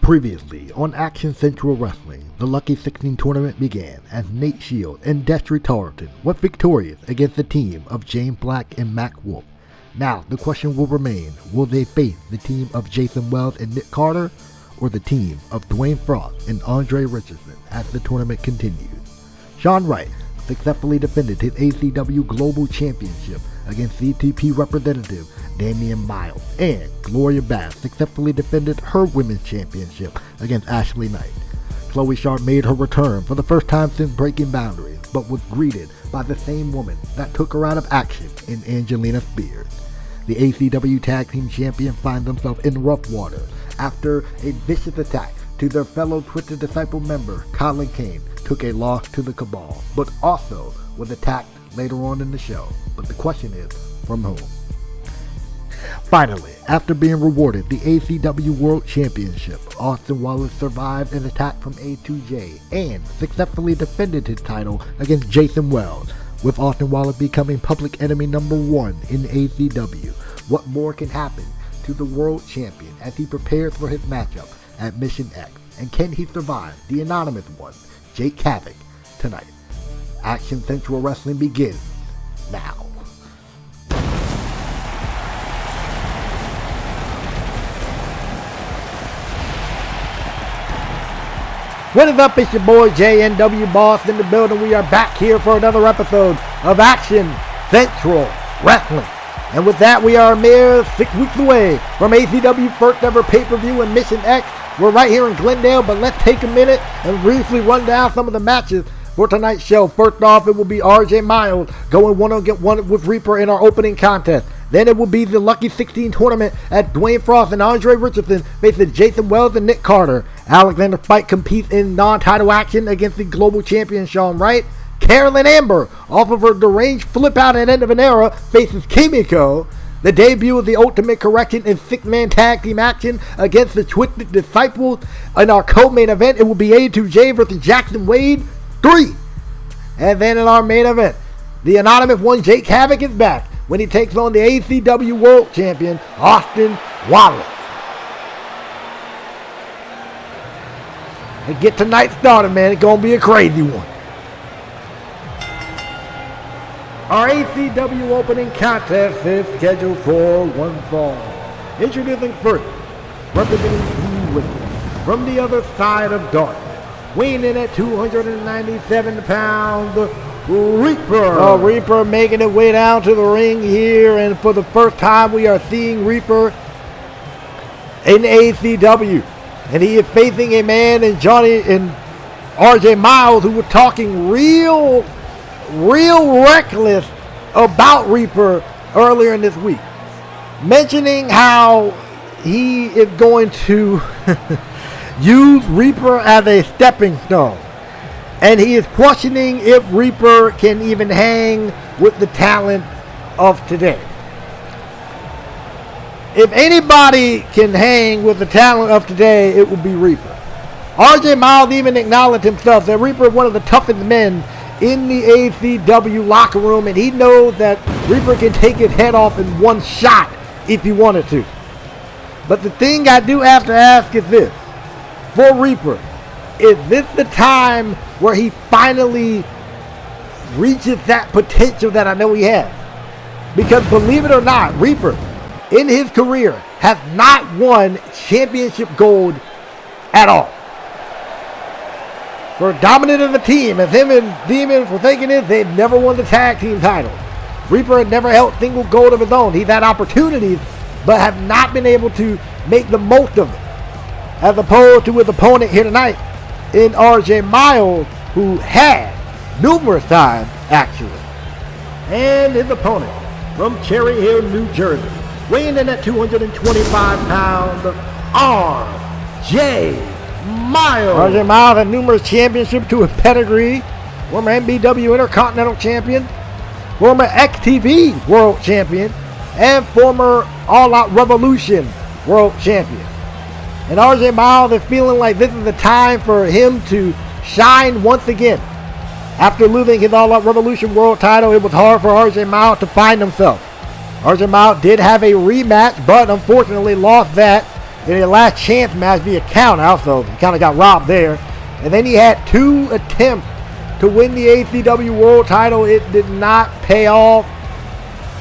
Previously on Action Central Wrestling, the Lucky 16 tournament began as Nate Shield and Destry Tarleton were victorious against the team of James Black and Mac Wolf. Now, the question will remain, will they face the team of Jason Wells and Nick Carter, or the team of Dwayne Frost and Andre Richardson as the tournament continues? Sean Wright successfully defended his ACW Global Championship against CTP representative Damian Miles, and Gloria Bass successfully defended her Women's Championship against Ashley Knight. Chloe Sharp made her return for the first time since breaking boundaries, but was greeted by the same woman that took her out of action in Angelina Spears. The ACW Tag Team Champions find themselves in rough water after a vicious attack to their fellow Twisted Disciple member, Colin Kane, took a loss to the Cabal, but also was attacked later on in the show. But the question is, from whom? Finally, after being rewarded the ACW World Championship, Austin Wallace survived an attack from A2J and successfully defended his title against Jason Wells, with Austin Wallace becoming public enemy number 1 in ACW. What more can happen to the world champion as he prepares for his matchup at Mission X? And can he survive the anonymous one, Jake Havoc, tonight? Action Central Wrestling begins now. What is up? It's your boy JNW Boss in the building. We are back here for another episode of Action Central Wrestling. And with that, we are a mere 6 weeks away from ACW first ever pay-per-view in Mission X. We're right here in Glendale, but let's take a minute and briefly run down some of the matches for tonight's show. First off, it will be RJ Miles going one-on-one with Reaper in our opening contest. Then it will be the Lucky 16 tournament at Dwayne Frost and Andre Richardson facing Jason Wells and Nick Carter. Alexander Spike competes in non-title action against the global champion Sean Wright. Carolyn Amber, off of her deranged flip out at end of an era, faces Kimiko. The debut of the Ultimate Correction in 6-man tag team action against the Twisted Disciples. In our co-main event, it will be A2J versus Jackson Wade 3. And then in our main event, the anonymous one Jake Havoc is back when he takes on the ACW World Champion Austin Wallace. And get tonight started, man. It's going to be a crazy one. Our ACW opening contest is scheduled for one fall. Introducing first, representing Team Wicked from the other side of darkness, weighing in at 297 pounds, Reaper. Reaper making it way down to the ring here, and for the first time we are seeing Reaper in ACW. And he is facing a man in Johnny and RJ Miles who were talking real reckless about Reaper earlier in this week, mentioning how he is going to use Reaper as a stepping stone. And he is questioning if Reaper can even hang with the talent of today. If anybody can hang with the talent of today, it will be Reaper. RJ Miles even acknowledged himself that Reaper is one of the toughest men in the ACW locker room, and he knows that Reaper can take his head off in one shot if he wanted to. But the thing I do have to ask is this. For Reaper, is this the time where he finally reaches that potential that I know he has? Because believe it or not, Reaper, in his career, has not won championship gold at all. For dominant of the team, as him and Demon for thinking it, they've never won the tag team title. Reaper had never held single gold of his own. He's had opportunities, but have not been able to make the most of it. As opposed to his opponent here tonight, in RJ Miles, who had numerous times, actually. And his opponent from Cherry Hill, New Jersey, weighing in at 225 pounds, RJ Miles. RJ Miles had numerous championships to his pedigree. Former NBW Intercontinental Champion, former XTV World Champion, and former All Out Revolution World Champion. And RJ Miles is feeling like this is the time for him to shine once again. After losing his All Out Revolution World title, it was hard for RJ Miles to find himself. RJ Miles did have a rematch, but unfortunately lost that in a last chance match via count out, so he kind of got robbed there. And then he had 2 attempts to win the ACW World title. It did not pay off.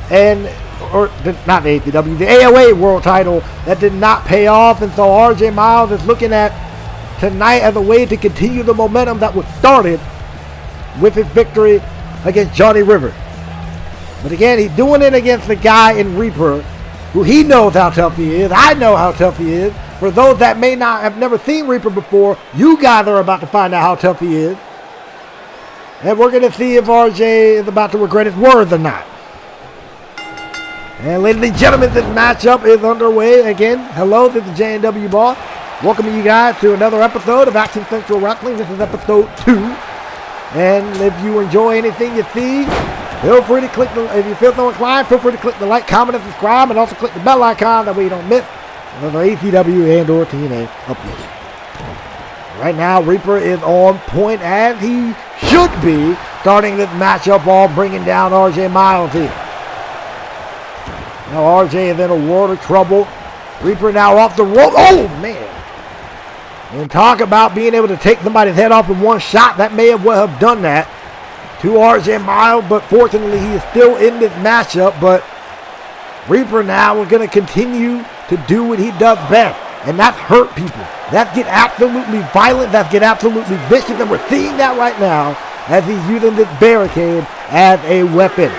Not the ACW, the AOA World title, that did not pay off. And so RJ Miles is looking at tonight as a way to continue the momentum that was started with his victory against Johnny Rivers. But again, he's doing it against the guy in Reaper, who he knows how tough he is. I know how tough he is. For those that may not have never seen Reaper before, you guys are about to find out how tough he is. And we're going to see if RJ is about to regret his words or not. And ladies and gentlemen, this matchup is underway again. Hello, this is J&W Boss. Welcoming you guys to another episode of Action Central Wrestling. This is episode 2. And if you enjoy anything you see, feel free to click if you feel so inclined, feel free to click the like, comment, and subscribe, and also click the bell icon, that way you don't miss another ACW and or TNA upload. Right now, Reaper is on point as he should be, starting this matchup off, bringing down RJ Miles here. Now RJ is in a world of trouble. Reaper now off the rope. Oh, man. And talk about being able to take somebody's head off in one shot. That may well have done that to RJ Miles, but fortunately he is still in this matchup. But Reaper now is going to continue to do what he does best, and that's hurt people. That's get absolutely violent. That's get absolutely vicious, and we're seeing that right now as he's using this barricade as a weapon.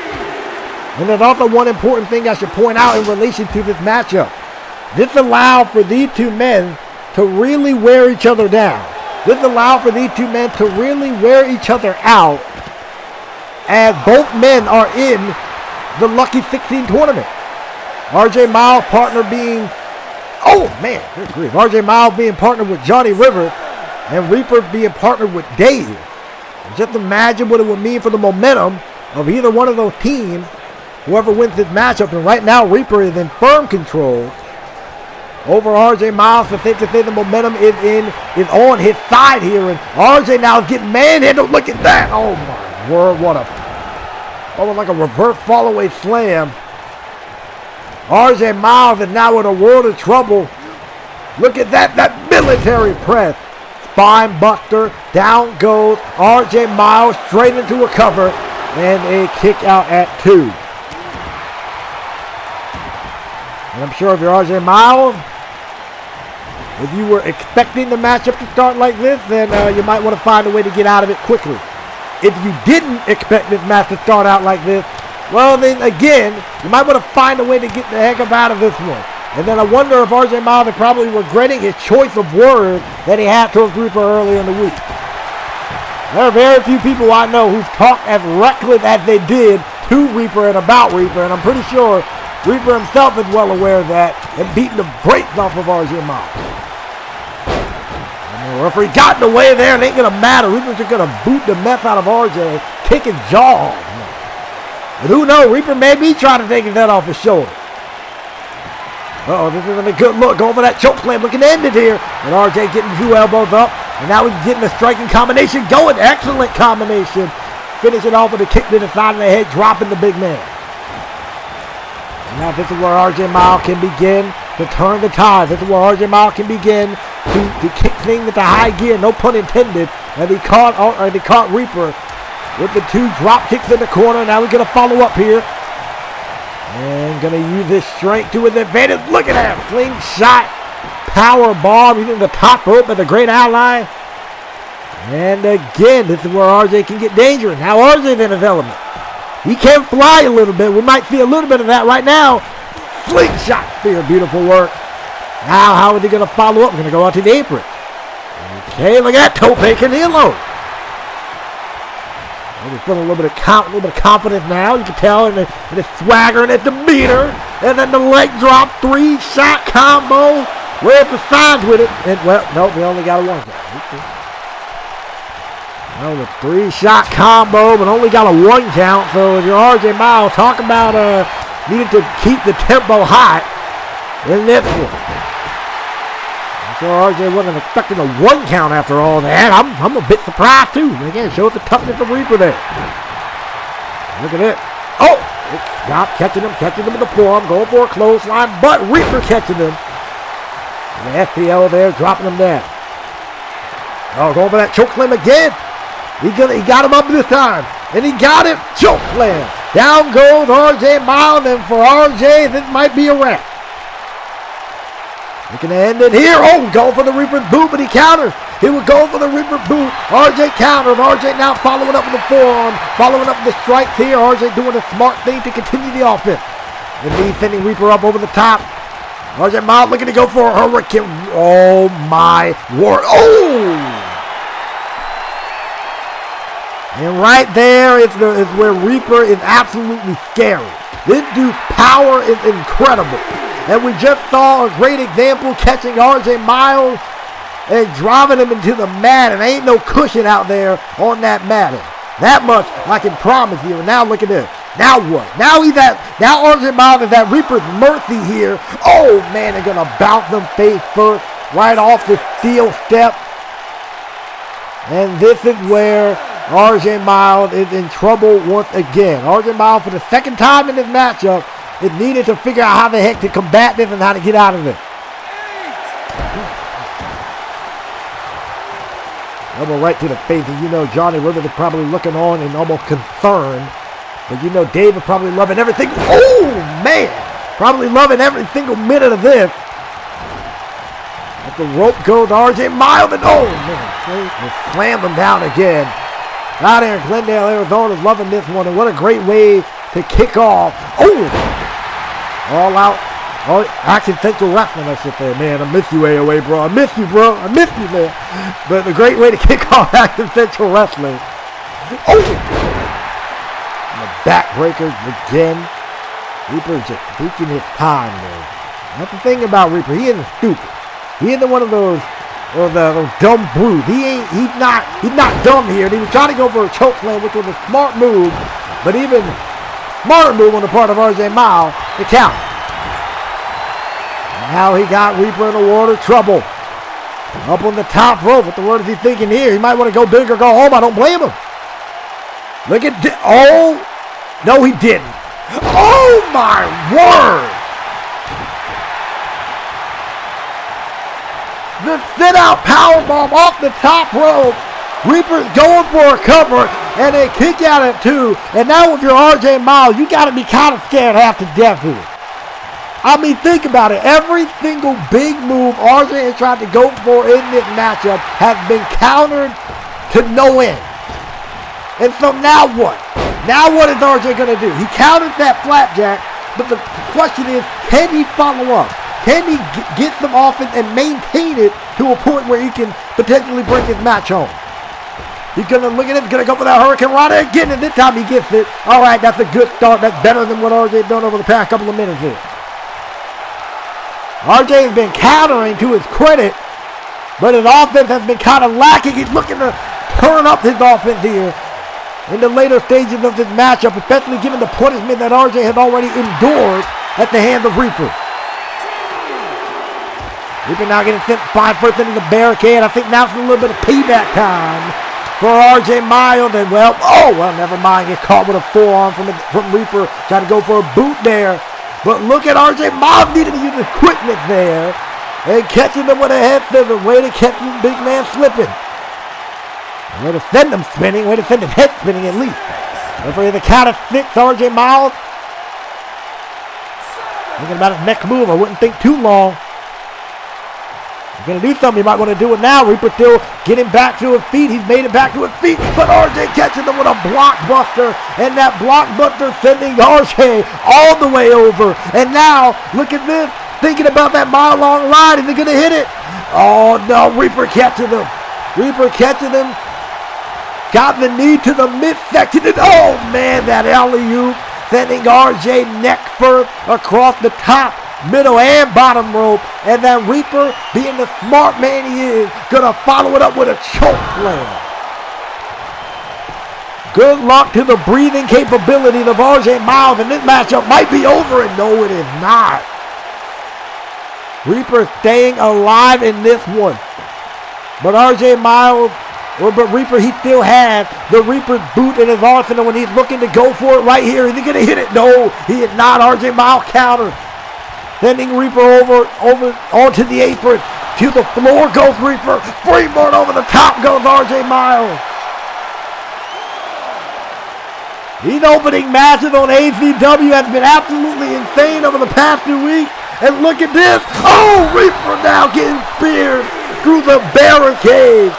And there's also one important thing I should point out in relation to this matchup. This allowed for these two men to really wear each other down. This allowed for these two men to really wear each other out, as both men are in the Lucky 16 tournament. RJ Miles partner being, oh man, RJ Miles being partnered with Johnny Rivers, and Reaper being partnered with Dave. Just imagine what it would mean for the momentum of either one of those teams, whoever wins this matchup. And right now, Reaper is in firm control over RJ Miles. So safe to say the momentum is on his side here, and RJ now is getting manhandled. Look at that! Oh my word! What almost like a reverse fallaway slam. RJ Miles is now in a world of trouble. Look at that military press. Spine buster. Down goes RJ Miles straight into a cover and a kick out at 2. And I'm sure if you're RJ Miles, if you were expecting the matchup to start like this, then you might want to find a way to get out of it quickly. If you didn't expect this match to start out like this, well then again, you might want to find a way to get the heck up out of this one. And then I wonder if RJ Miles is probably regretting his choice of words that he had towards Reaper earlier in the week. There are very few people I know who've talked as reckless as they did to Reaper and about Reaper, and I'm pretty sure Reaper himself is well aware of that and beating the brakes off of RJ Miles. And the referee got in the way there, and it ain't going to matter. Reaper's just going to boot the mess out of RJ, kick his jaw. But who knows, Reaper may be trying to take his head off his shoulder. Uh-oh, this isn't a good look. Going for that choke slam, looking to end it here. And RJ getting 2 elbows up. And now he's getting a striking combination going. Excellent combination. Finishing off with a kick to the side of the head, dropping the big man. And now this is where RJ Miles can begin to turn the tide. This is where RJ Miles can begin to kick things into high gear, no pun intended. And he caught Reaper with the 2 drop kicks in the corner. Now he's going to follow up here. And going to use his strength to his advantage. Look at that slingshot power bomb using the top rope as a great ally. And again, this is where RJ can get dangerous. Now RJ's in his element. He can fly a little bit. We might see a little bit of that right now. Slingshot spear, beautiful work. Now how is he going to follow up? We're going to go out to the apron. Okay, look at that tope Canelo. He's feeling a little bit of confidence now. You can tell in his swagger and his demeanor. And then the leg drop, 3-shot combo. Where's the signs with it? And well, nope, we only got a 1 count. Okay. Well, the 3-shot combo, but only got a 1 count. So if you're RJ Miles, talk about needing to keep the tempo high in this one. So RJ wasn't expecting a 1 count after all that. I'm a bit surprised too. Again, shows the toughness of Reaper there. Look at it. Oh! Stop catching him with the forearm. Going for a clothesline, but Reaper catching him. The FPL there, dropping him down. Oh, going for that choke slam again. He got him up this time. And he got it. Choke slam. Down goes RJ Miles. And for RJ, this might be a wrap. Looking to end it here. Oh, going for the Reaper's boot, but he counters. He would go for the Reaper boot. RJ counters. RJ now following up with the forearm. Following up with the strikes here. RJ doing a smart thing to continue the offense. And he's sending Reaper up over the top. RJ Miles looking to go for a hurricane. Oh, my word. Oh! And right there is where Reaper is absolutely scary. This dude's power is incredible. And we just saw a great example catching RJ Miles and driving him into the mat. And ain't no cushion out there on that mat. That much I can promise you. And now look at this. Now what? Now RJ Miles is at Reaper's mercy here. Oh man, they're gonna bounce him face first right off the steel step. And this is where RJ Miles is in trouble once again. RJ Miles, for the second time in this matchup, is needed to figure out how the heck to combat this and how to get out of it. Elbow right to the face, and you know Johnny Rivers is probably looking on and almost concerned. But you know David probably loving everything. Oh man! Probably loving every single minute of this. At the rope goes RJ Miles, and oh man, slam him down again. Out there in Glendale, Arizona, loving this one, and what a great way to kick off. Oh! All out. Oh, Action Central Wrestling, I should say. Man, I miss you, AOA, bro. I miss you, bro. I miss you, man. But a great way to kick off Action Central Wrestling. Oh! And the backbreaker again. Reaper just taking his time, man. That's the thing about Reaper. He isn't stupid. He isn't one of those dumb brutes. He's not dumb here. And he was trying to go for a choke slam, which was a smart move, but even smarter move on the part of RJ Miles to count. And now he got Reaper in a world of trouble. Up on the top rope. What the word is he thinking here? He might want to go big or go home. I don't blame him. Look at this. Oh, no, he didn't. Oh my word. The sit-out powerbomb off the top rope. Reaper's going for a cover, and they kick out at 2. And now with your RJ Miles, you got to be kind of scared half to death here. I mean, think about it. Every single big move RJ has tried to go for in this matchup has been countered to no end. And so now what? Now what is RJ going to do? He countered that flapjack, but the question is, can he follow up? Can he get some offense and maintain it to a point where he can potentially bring his match home? He's going to look at it. He's going to go for that Hurricane Rana again, and this time he gets it. All right, that's a good start. That's better than what RJ's done over the past couple of minutes here. RJ has been countering to his credit, but his offense has been kind of lacking. He's looking to turn up his offense here in the later stages of this matchup, especially given the punishment that RJ has already endured at the hands of Reaper. Reaper now getting sent spine first into the barricade. I think now it's a little bit of payback time for RJ Miles. And well, never mind. Get caught with a forearm from Reaper. Trying to go for a boot there. But look at RJ Miles needing to use his quickness there. And catching them with a head scissor. Way to catch this big man slipping. Way to send him spinning. Way to send his head spinning at least. Referee the count of 6, RJ Miles. Thinking about his next move. I wouldn't think too long. He's going to do something. He might want to do it now. Reaper still getting back to his feet. He's made it back to his feet. But RJ catching him with a blockbuster. And that blockbuster sending RJ all the way over. And now, look at this. Thinking about that mile-long line. Is he going to hit it? Oh, no. Reaper catching him. Reaper catching him. Got the knee to the midsection. And oh, man, that alley-oop. Sending RJ neck first across the top, middle, and bottom rope. And then Reaper, being the smart man he is, gonna follow it up with a choke slam. Good luck to the breathing capabilities of RJ Miles, and this matchup might be over, and no, it is not. Reaper staying alive in this one. But RJ Miles, but Reaper, he still has the Reaper's boot in his arsenal when he's looking to go for it right here. Is he going to hit it? No, he is not. RJ Miles counters. Sending Reaper over onto the apron. To the floor goes Reaper. Springboard over the top goes RJ Miles. These opening matches on ACW has been absolutely insane over the past 2 weeks. And look at this. Oh, Reaper now getting speared through the barricade.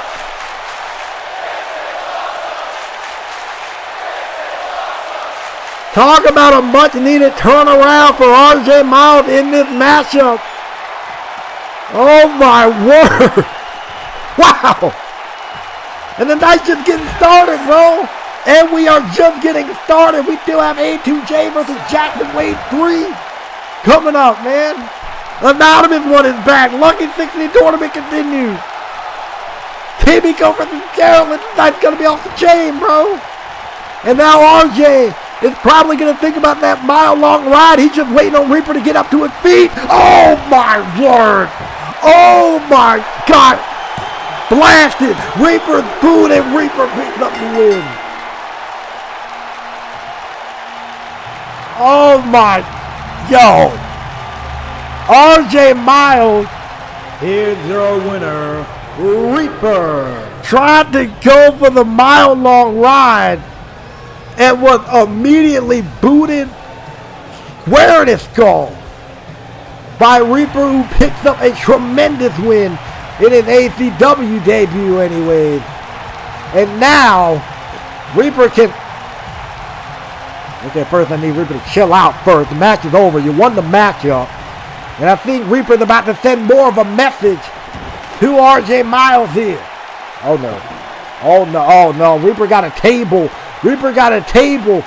Talk about a much needed turnaround for RJ Miles in this matchup. Oh my word. Wow. And the night's just getting started, bro. And we are just getting started. We still have A2J versus Jackson Wade 3 coming up, man. Anonymous one is back. Lucky 16 tournament continues. Kimiko versus Carolyn. Tonight's going to be off the chain, bro. And now RJ is probably going to think about that mile-long ride. He's just waiting on Reaper to get up to his feet. Oh, my word. Oh, my God. Blasted. Reaper's booed and Reaper picks up the win. Oh, my. Yo. RJ Miles. Here's your winner, Reaper. Tried to go for the mile-long ride and was immediately booted square in his skull by Reaper, who picks up a tremendous win in his ACW debut anyways. And now, Reaper can... Okay, first I need Reaper to chill out first. The match is over. You won the matchup. And I think Reaper's about to send more of a message to RJ Miles here. Oh, no. Oh, no. Oh, no. Reaper got a table. Reaper got a table.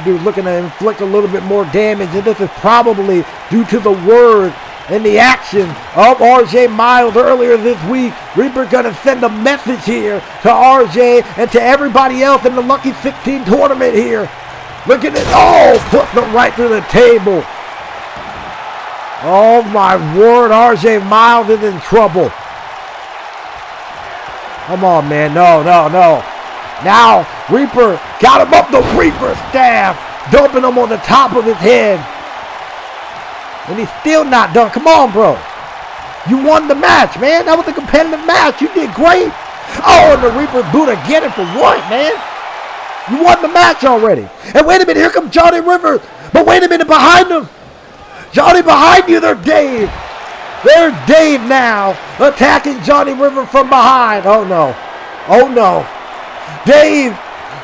Dude looking to inflict a little bit more damage. And this is probably due to the word and the action of RJ Miles earlier this week. Reaper gonna send a message here to RJ and to everybody else in the Lucky 16 tournament here. Look at it. Oh, puts them right through the table. Oh my word, RJ Miles is in trouble. Come on, man. No, no, no. Now, Reaper got him up the Reaper staff, dumping him on the top of his head. And he's still not done. Come on, bro. You won the match, man. That was a competitive match. You did great. Oh, and the Reaper's boot again. And for what, man? You won the match already. And wait a minute. Here comes Johnny Rivers. But wait a minute. Behind him. Johnny, behind you. There's Dave. There's Dave now attacking Johnny Rivers from behind. Oh, no. Oh, no. Dave,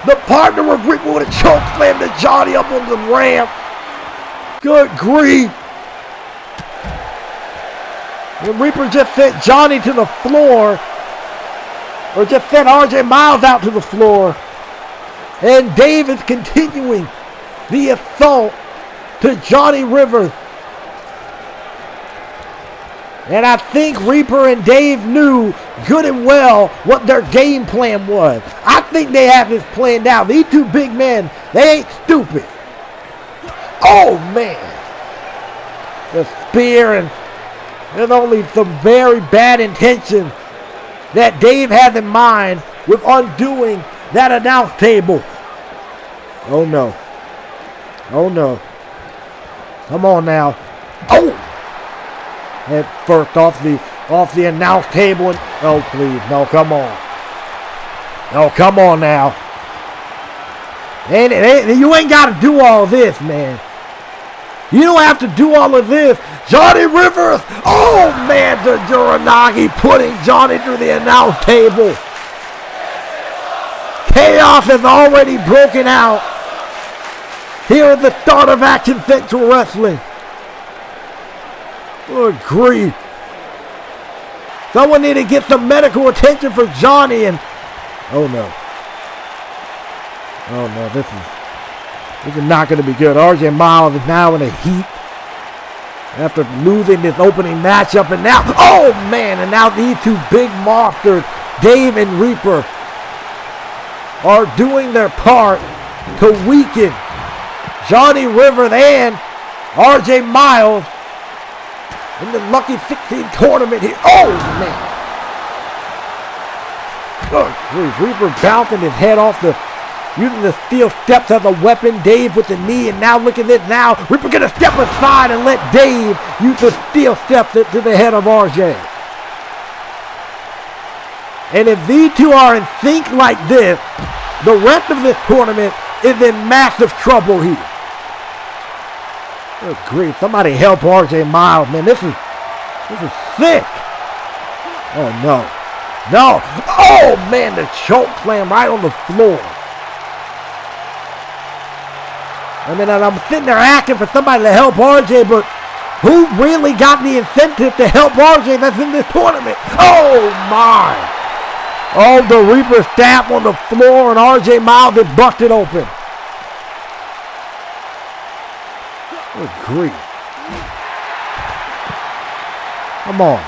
the partner of Reaper, with a choke slam to Johnny up on the ramp. Good grief. And Reaper just sent Johnny to the floor. Or just sent RJ Miles out to the floor. And Dave is continuing the assault to Johnny Rivers. And I think Reaper and Dave knew good and well what their game plan was. I think they have this planned out. These two big men, they ain't stupid. Oh, man. The spear, and there's only some very bad intention that Dave has in mind with undoing that announce table. Oh, no. Oh, no. Come on now. Oh! Head first off the announce table. And, oh, please. No, come on. No, come on now. You ain't got to do all this, man. You don't have to do all of this. Johnny Rivers. Oh, man, the Uranagi putting Johnny through the announce table. Chaos has already broken out here at the start of Action Central Wrestling. Good grief. Someone need to get some medical attention for Johnny. And oh no. Oh no, this is not going to be good. RJ Miles is now in a heat after losing this opening matchup. And now, oh man, and now these two big monsters, Dave and Reaper, are doing their part to weaken Johnny Rivers and RJ Miles in the Lucky 16 tournament here. Oh, man. Good grief. Reaper bouncing his head off the using the steel steps as a weapon. Dave with the knee, and now look at this now. Reaper gonna step aside and let Dave use the steel steps to the head of RJ. And if these two are in sync like this, the rest of this tournament is in massive trouble here. Good grief, somebody help RJ Miles, man. This is sick. Oh no. No. Oh man, the choke slam right on the floor. I mean, I'm sitting there asking for somebody to help RJ, but who really got the incentive to help RJ that's in this tournament? Oh my. Oh, the Reaper stamp on the floor, and RJ Miles is busted open. Good grief. Come on.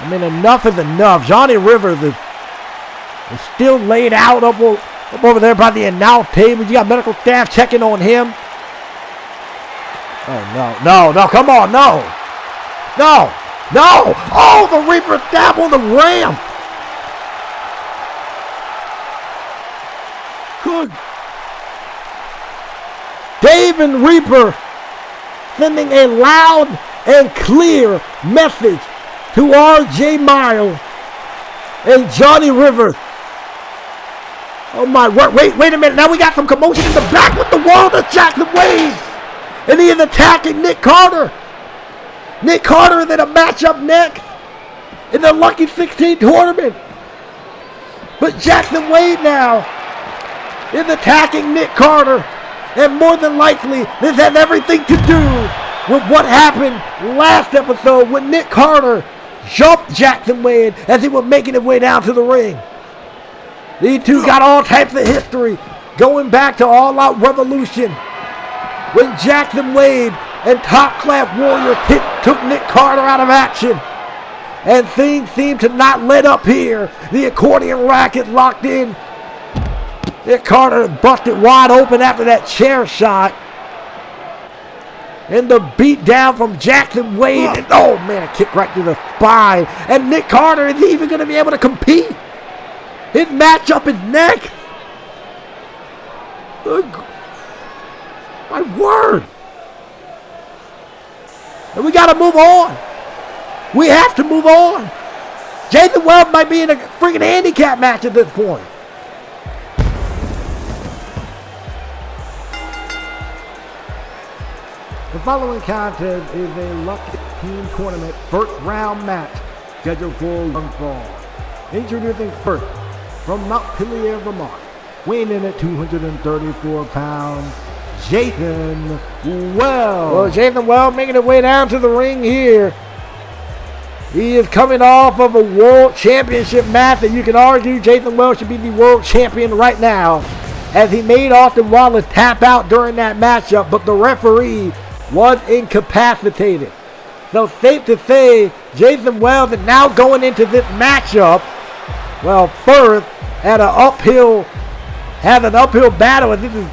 I mean, enough is enough. Johnny Rivers is still laid out up over there by the announce table. You got medical staff checking on him. Oh, no, come on, no. No! Oh, the Reaper stab on the ramp! Good. Dave and Reaper sending a loud and clear message to RJ Miles and Johnny Rivers. Oh my word, wait a minute, now we got some commotion in the back with the world of Jackson Wade! And he is attacking Nick Carter! Nick Carter is in a matchup next in the Lucky 16 tournament. But Jackson Wade now is attacking Nick Carter. And more than likely, this has everything to do with what happened last episode when Nick Carter jumped Jackson Wade as he was making his way down to the ring. These two got all types of history going back to All Out Revolution when Jackson Wade and Top Class Warrior took Nick Carter out of action. And things seem to not let up here. The accordion racket locked in. Nick Carter busted wide open after that chair shot. And the beat down from Jackson Wade. And, oh man, a kick right to the spine. And Nick Carter is even going to be able to compete. His matchup is next. My word. And we got to move on. We have to move on. Jason Wells might be in a freaking handicap match at this point. The following contest is a Lucky Team Tournament first round match scheduled for one fall. Introducing first from Montpelier, Vermont, weighing in at 234 pounds, Jason Wells. Well, Jason Wells making his way down to the ring here. He is coming off of a world championship match that you can argue Jason Wells should be the world champion right now, as he made Austin Wallace tap out during that matchup, but the referee was incapacitated. So safe to say, Jason Wells is now going into this matchup, well, first at an uphill battle, and this is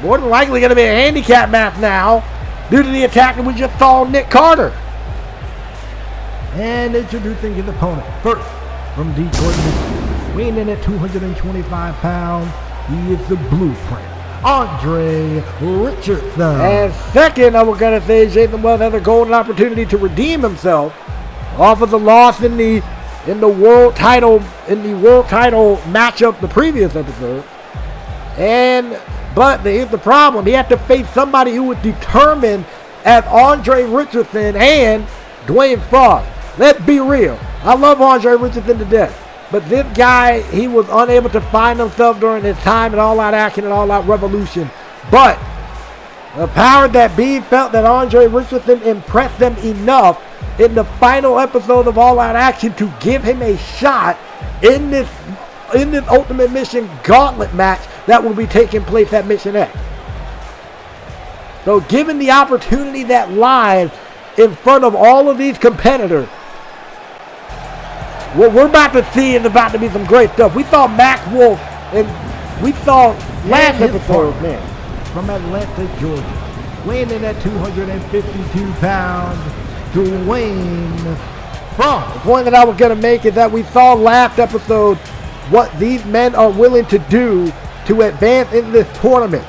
more than likely going to be a handicap match now due to the attack that we just saw Nick Carter. And introducing his opponent, first from Detroit, Michigan, weighing in at 225 pounds, he is the Blueprint, Andre Richardson. And second, I was going to say Jason Wells has a golden opportunity to redeem himself off of the loss in the world title matchup the previous episode. But here's the problem. He had to face somebody who was determined as Andre Richardson and Dwayne Frost. Let's be real. I love Andre Richardson to death. But this guy, he was unable to find himself during his time in All Out Action and All Out Revolution. But the power that be felt that Andre Richardson impressed them enough in the final episode of All Out Action to give him a shot in this Ultimate Mission Gauntlet match that will be taking place at Mission X. So given the opportunity that lies in front of all of these competitors, what we're about to see is about to be some great stuff. We saw Max Wolf, and we saw last episode, man, from Atlanta, Georgia, weighing in at 252 pounds, Dwayne Frost. The point that I was going to make is that we saw last episode what these men are willing to do to advance in this tournament.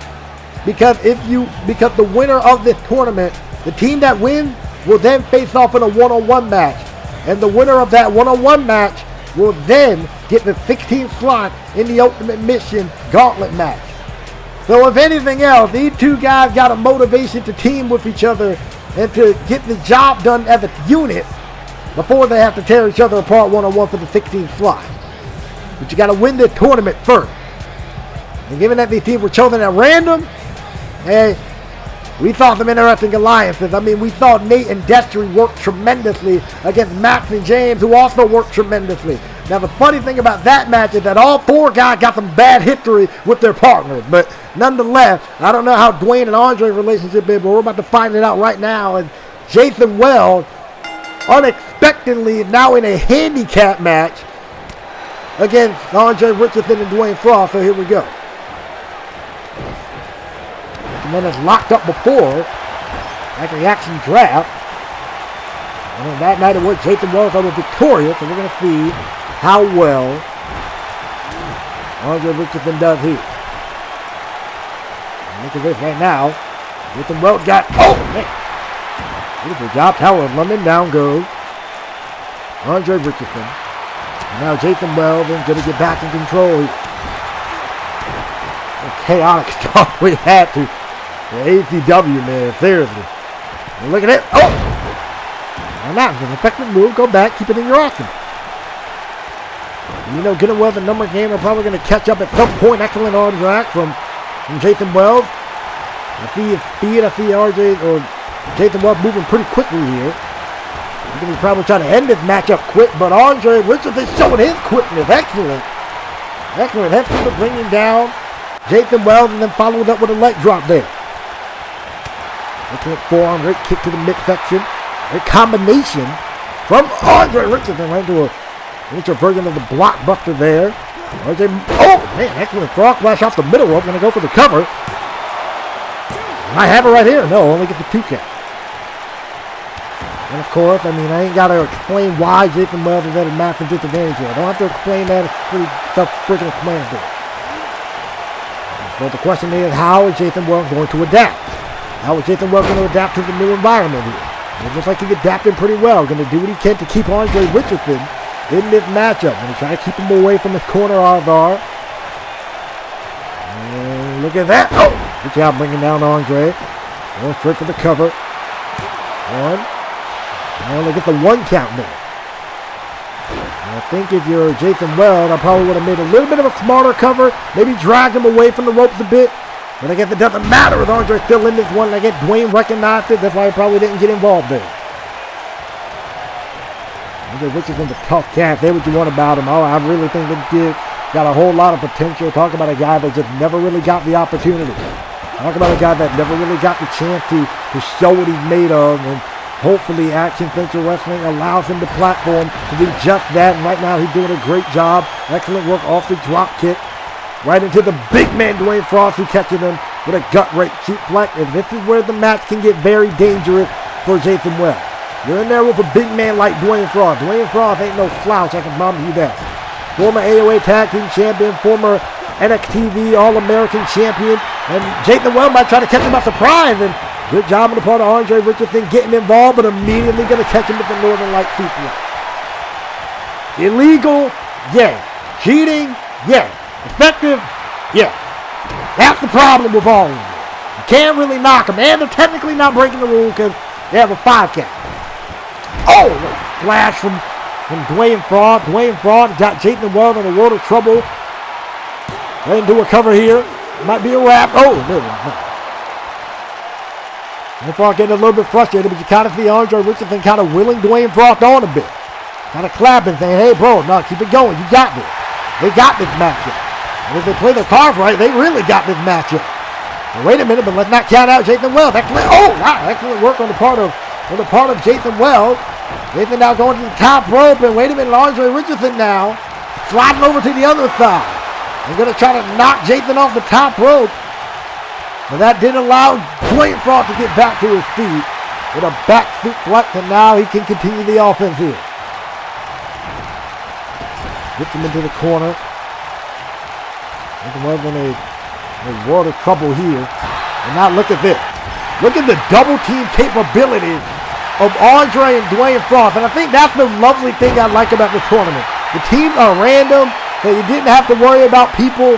Because the winner of this tournament, the team that wins, will then face off in a one-on-one match. And the winner of that one-on-one match will then get the 16th slot in the Ultimate Mission Gauntlet match. So if anything else, these two guys got a motivation to team with each other and to get the job done as a unit before they have to tear each other apart one-on-one for the 16th slot. But you got to win the tournament first. And given that these teams were chosen at random, hey, we saw some interesting alliances. I mean, we saw Nate and Destry work tremendously against Max and James, who also worked tremendously. Now, the funny thing about that match is that all four guys got some bad history with their partners. But nonetheless, I don't know how Dwayne and Andre's relationship is, but we're about to find it out right now. And Jason Wells, unexpectedly, is now in a handicap match against Andre Richardson and Dwayne Frost. So here we go. And then it's locked up before, like a reaction draft. And on that night it was Jason Wells that was victorious, and we're going to see how well Andre Richardson does here. And look at this right now. Jason Wells got, oh man, beautiful job, Tower of London, down goes Andre Richardson. And now Jason Wells is going to get back in control here. A chaotic start we had to. The ACW, man, seriously. And look at it. Oh! And that's an effective move. Go back, keep it in your arsenal. You know, getting Wells a number game are probably going to catch up at some point. Excellent arm drag from Jason Wells. I see his speed. I see RJ or Jason Wells moving pretty quickly here. He's going to be probably trying to end this matchup quick, but Andre Richardson showing his quickness. Excellent. Excellent. That's bringing down Jason Wells and then followed up with a leg drop there. Excellent forearm, great kick to the midsection. Great combination from Andre Richardson right into a miniature version of the blockbuster there. RJ, oh man, excellent frog flash off the middle rope. Gonna go for the cover. Might have it right here. No, only get the 2 count. And of course, I mean, I ain't got to explain why Jason Wells is at a massive disadvantage here. I don't have to explain that. It's pretty self-explanatory. So the question is, how is Jason Wells going to adapt? How is Jason Wells going to adapt to the new environment here? It looks like he's adapting pretty well. Going to do what he can to keep Andre Richardson in this matchup. Going to try to keep him away from his corner Alvar. And look at that. Oh, good job bringing down Andre. Going straight for the cover. One. And look at the 1 count there. And I think if you're Jason Wells, I probably would have made a little bit of a smarter cover. Maybe dragged him away from the ropes a bit. But I guess it doesn't matter with Andre still in this one. I guess Dwayne recognized it. That's why he probably didn't get involved there. Andre Richardson's a tough cat. Say what you want about him. Oh, I really think this kid got a whole lot of potential. Talk about a guy that just never really got the opportunity. Talk about a guy that never really got the chance to show what he's made of. And hopefully Action Central Wrestling allows him the platform to do just that. And right now he's doing a great job. Excellent work off the drop kick. Right into the big man Dwayne Frost, who catches him with a gut-rape suplex. And this is where the match can get very dangerous for Jason Wells. You're in there with a big man like Dwayne Frost. Dwayne Frost ain't no slouch, I can promise you that. Former AOA Tag Team Champion, former NXT All-American Champion. And Jason Wells might try to catch him by surprise. And good job on the part of Andre Richardson getting involved, but immediately going to catch him with the Northern Light suplex. Illegal? Yeah. Cheating? Yeah. Effective? Yeah. That's the problem with all of them. You can't really knock them. And they're technically not breaking the rule because they have a 5 count. Oh, splash from Dwayne Frost. Dwayne Frost got Jason Wells in a world of trouble. They didn't do a cover here. Might be a wrap. Oh, no. Dwayne Frost getting a little bit frustrated, but you kind of see Andre Richardson kind of willing Dwayne Frost on a bit. Kind of clapping, saying, hey, bro, no, keep it going. You got this. They got this matchup. And if they play their cards right, they really got this matchup. Well, wait a minute, but let's not count out Jason Wells. Excellent. Oh, wow, excellent work on the part of Jason Wells. Jason now going to the top rope, and wait a minute, Andre Richardson now sliding over to the other side. They're going to try to knock Jason off the top rope. But that did allow Dwayne Frost to get back to his feet with a back suplex, and now he can continue the offense here. Gets him into the corner. Nathan Wells in a world of trouble here. And now look at this. Look at the double team capability of Andre and Dwayne Frost. And I think that's the lovely thing I like about the tournament. The teams are random, so you didn't have to worry about people,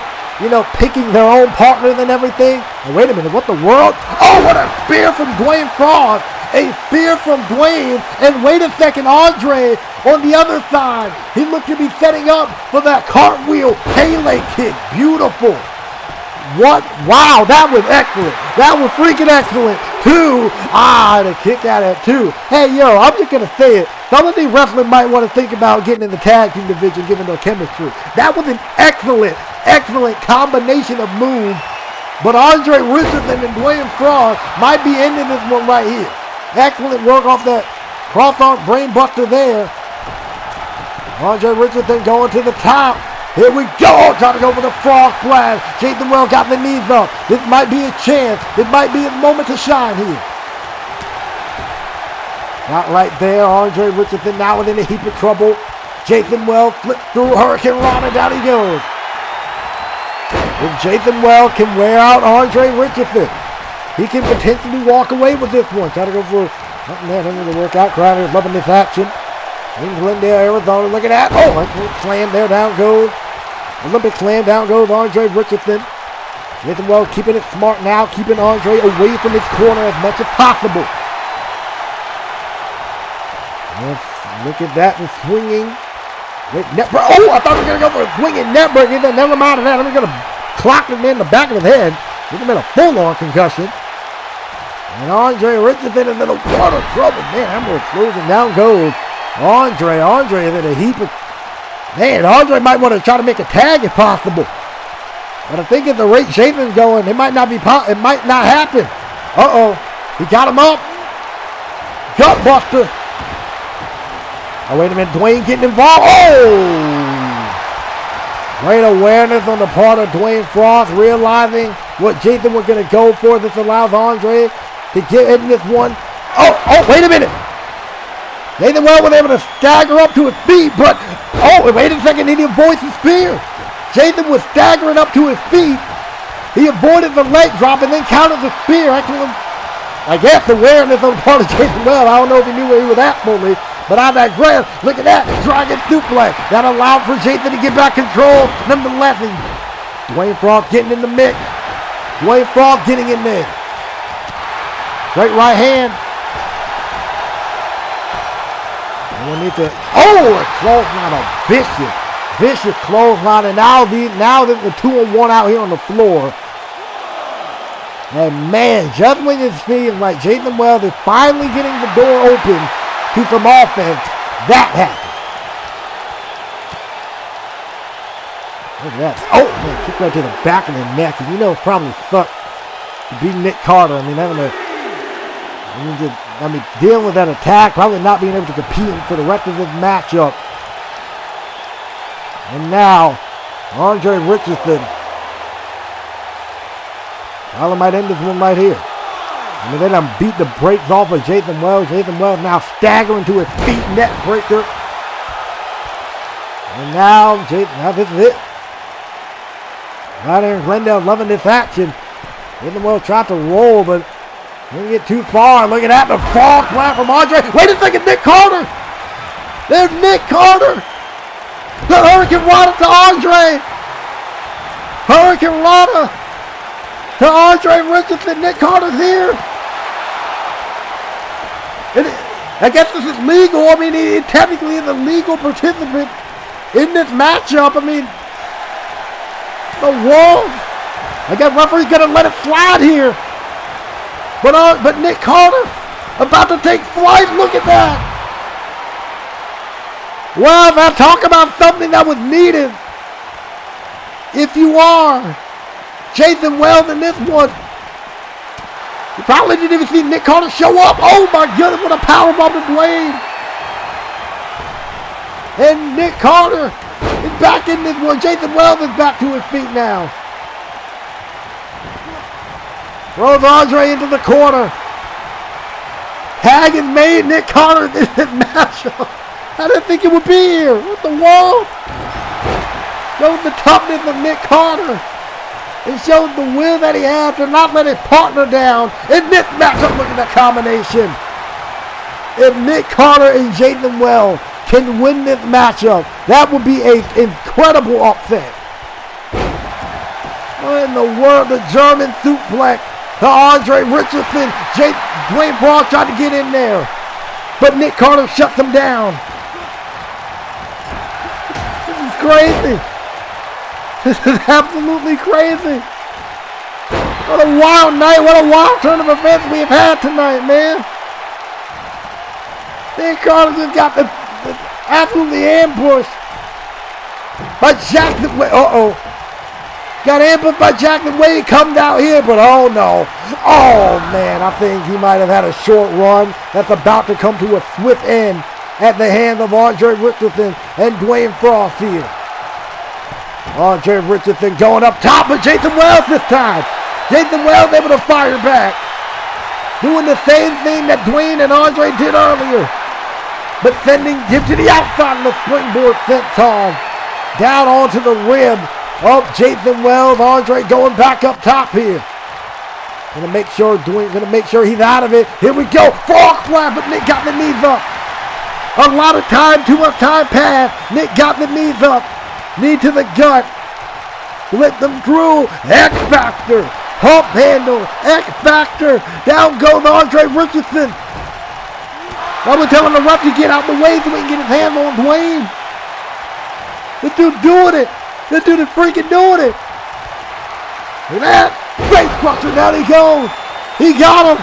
picking their own partners and everything. And wait a minute, what the world? Oh, what a spear from Dwayne Frost. A spear from Dwayne. And wait a second, Andre on the other side. He looked to be setting up for that cartwheel Pele kick. Beautiful. What? Wow, that was excellent. That was freaking excellent. 2. The kick out at 2. Hey, I'm just going to say it. Some of these wrestlers might want to think about getting in the tag team division given their chemistry. That was an excellent combination of moves. But Andre Richardson and Dwayne Frost might be ending this one right here. Excellent work off that cross-arm brain buster there. Andre Richardson going to the top. Here we go, trying to go for the frog splash. Jason Wells got the knees up. This might be a chance. This might be his moment to shine here. Not right there. Andre Richardson now in a heap of trouble. Jason Wells flips through Hurricane Rana. Down he goes. If Jason Wells can wear out Andre Richardson, he can potentially walk away with this one. Try to go for nothing there. Doesn't really work out. Crowder is loving this action. In Glendale, Arizona. Look at that. Oh, slam there. Down goes. Olympic slam. Down goes Andre Richardson. Jason Wells keeping it smart now. Keeping Andre away from his corner as much as possible. Let's look at that. The swinging. Wait, oh, I thought we were going to go for a swinging net breaker. Never mind that. I'm going to clock him in the back of his head. Give him a full-on concussion. And Andre Richardson is in a lot of trouble. Man, I'm going to close him. Down goes Andre is in a heap of... Man, Andre might want to try to make a tag if possible. But I think at the rate Jason's going, it might not happen. Uh-oh. He got him up. Gut buster. Oh, wait a minute. Dwayne getting involved. Oh! Great awareness on the part of Dwayne Frost, realizing what Jason was going to go for. This allows Andre to get in this one. Oh, wait a minute. Nathan Wells was able to stagger up to his feet, but, wait a second, he avoids the spear. Jason was staggering up to his feet. He avoided the leg drop and then countered the spear. Actually, I guess awareness on the part of Jason Wells. I don't know if he knew where he was at fully, but I digress. Look at that, dragon suplex. That allowed for Jason to get back control. Nonetheless, Dwayne Frost getting in the mix. Dwayne Frost getting in there. Straight right hand. A clothesline, a vicious clothesline, and now there's the 2-on-1 out here on the floor. And man, just when it seems like Jason Wells is finally getting the door open to some offense, that happened. Look at that. Oh man, kick right to the back of the neck, and it probably sucked to beat Nick Carter. I mean, dealing with that attack, probably not being able to compete for the rest of this matchup. And now, Andre Richardson. Tyler might end this one right here. They done beat the brakes off of Jason Wells. Jason Wells now staggering to his feet, net breaker. And now this is it. Right here in Glendale, loving this action. Jason Wells tried to roll, but didn't get too far. Look at that, the frog splash from Andre. Wait a second, Nick Carter. There's Nick Carter. The Hurricane Rana to Andre. Hurricane Rana to Andre Richardson. Nick Carter's here. I guess this is legal. I mean, he technically is a legal participant in this matchup. I mean, the world. I guess referee's gonna let it slide here. But Nick Carter about to take flight. Look at that. Well, now talk about something that was needed. If you are Jason Wells in this one, you probably didn't even see Nick Carter show up. Oh my goodness, what a powerbomb to Dwayne. And Nick Carter is back in this one. Jason Wells is back to his feet now. Throws Andre into the corner. Tag is made. Nick Carter in this matchup. I didn't think it would be here. What the world? Shows the toughness of Nick Carter. and showed the will that he had to not let his partner down in this matchup. Look at that combination. If Nick Carter and Jathan Wells can win this matchup, that would be an incredible upset. What in the world? The German suplex to Andre Richardson. Dwayne Frost tried to get in there, but Nick Carter shuts him down. This is crazy. This is absolutely crazy. What a wild night. What a wild turn of events we have had tonight, man. Nick Carter just got the absolutely ambushed by Jackson Wade. Got ambushed by Jackson Wade. Comes out here, but oh no. Oh man, I think he might have had a short run that's about to come to a swift end at the hands of Andre Richardson and Dwayne Frost here. Andre Richardson going up top, but Jathan Wells this time. Jathan Wells able to fire back. Doing the same thing that Dwayne and Andre did earlier, but sending him to the outside of the springboard senton down onto the rib of Jathan Wells. Andre going back up top here. Gonna make sure he's out of it. Here we go. Frog splash, but Nick got the knees up. A lot of time, too much time passed. Nick got the knees up. Knee to the gut. Let them through. X Factor. Hump handle. X Factor. Down goes Andre Richardson. I was telling the ref to get out the way so he can get his hands on Dwayne. This dude doing it. This dude is freaking doing it. Look at that. Great crusher. Down he goes. He got him.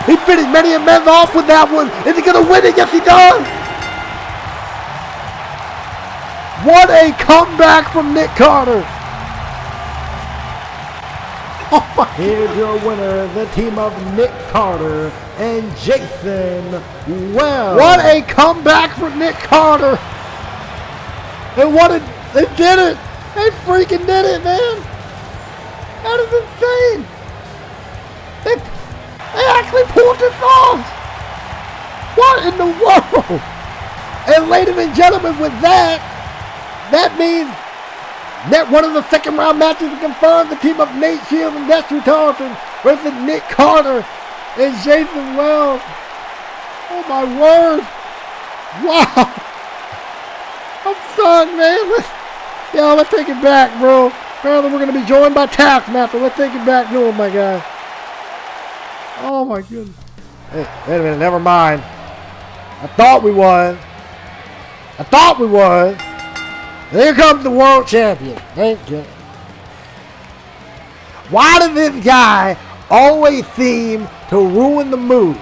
He finished many men off with that one. Is he going to win it? Yes, he does. What a comeback from Nick Carter. Here's your winner, the team of Nick Carter and Jathan Wells. What a comeback from Nick Carter. They did it. They freaking did it, man. That is insane. They actually pulled this off. What in the world? And ladies and gentlemen, with that means that one of the second round matches is confirmed. The team of Nate Shields and Dexter Tarleton versus Nick Carter and Jathan Wells. Oh my word. Wow. I'm stunned, man. Let's take it back, bro. Apparently we're going to be joined by Taskmaster. Let's take it back to him, my guy. Oh my goodness. Hey, wait a minute, never mind. I thought we won. Here comes the world champion. Thank you. Why does this guy always seem to ruin the mood?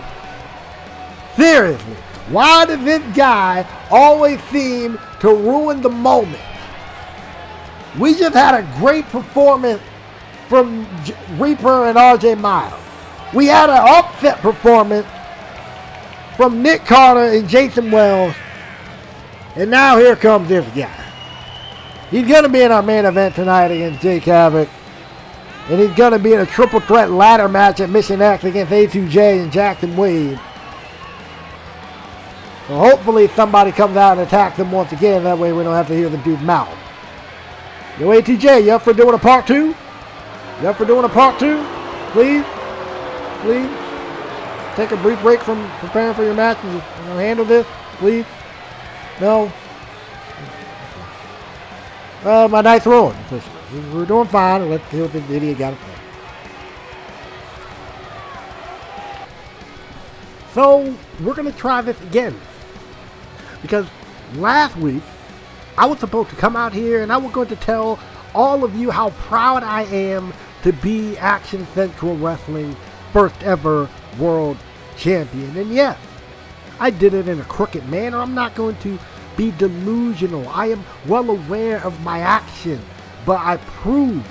Seriously. Why does this guy always seem to ruin the moment? We just had a great performance from Reaper and RJ Miles. We had an upset performance from Nick Carter and Jathan Wells. And now here comes this guy. He's going to be in our main event tonight against Jake Havoc. And he's going to be in a triple threat ladder match at Mission X against A2J and Jackson Wade. So hopefully somebody comes out and attacks him once again. That way we don't have to hear the dude's mouth. Yo, A2J, you up for doing a part 2? You up for doing a part 2? Please? Please? Take a brief break from preparing for your match and handle this, please? No? My night's ruined. We're doing fine. Let's see what this idiot got to say. So, we're going to try this again. Because last week, I was supposed to come out here and I was going to tell all of you how proud I am to be Action Central Wrestling first ever world champion. And yes, I did it in a crooked manner. I'm not going to be delusional. I am well aware of my actions, but I proved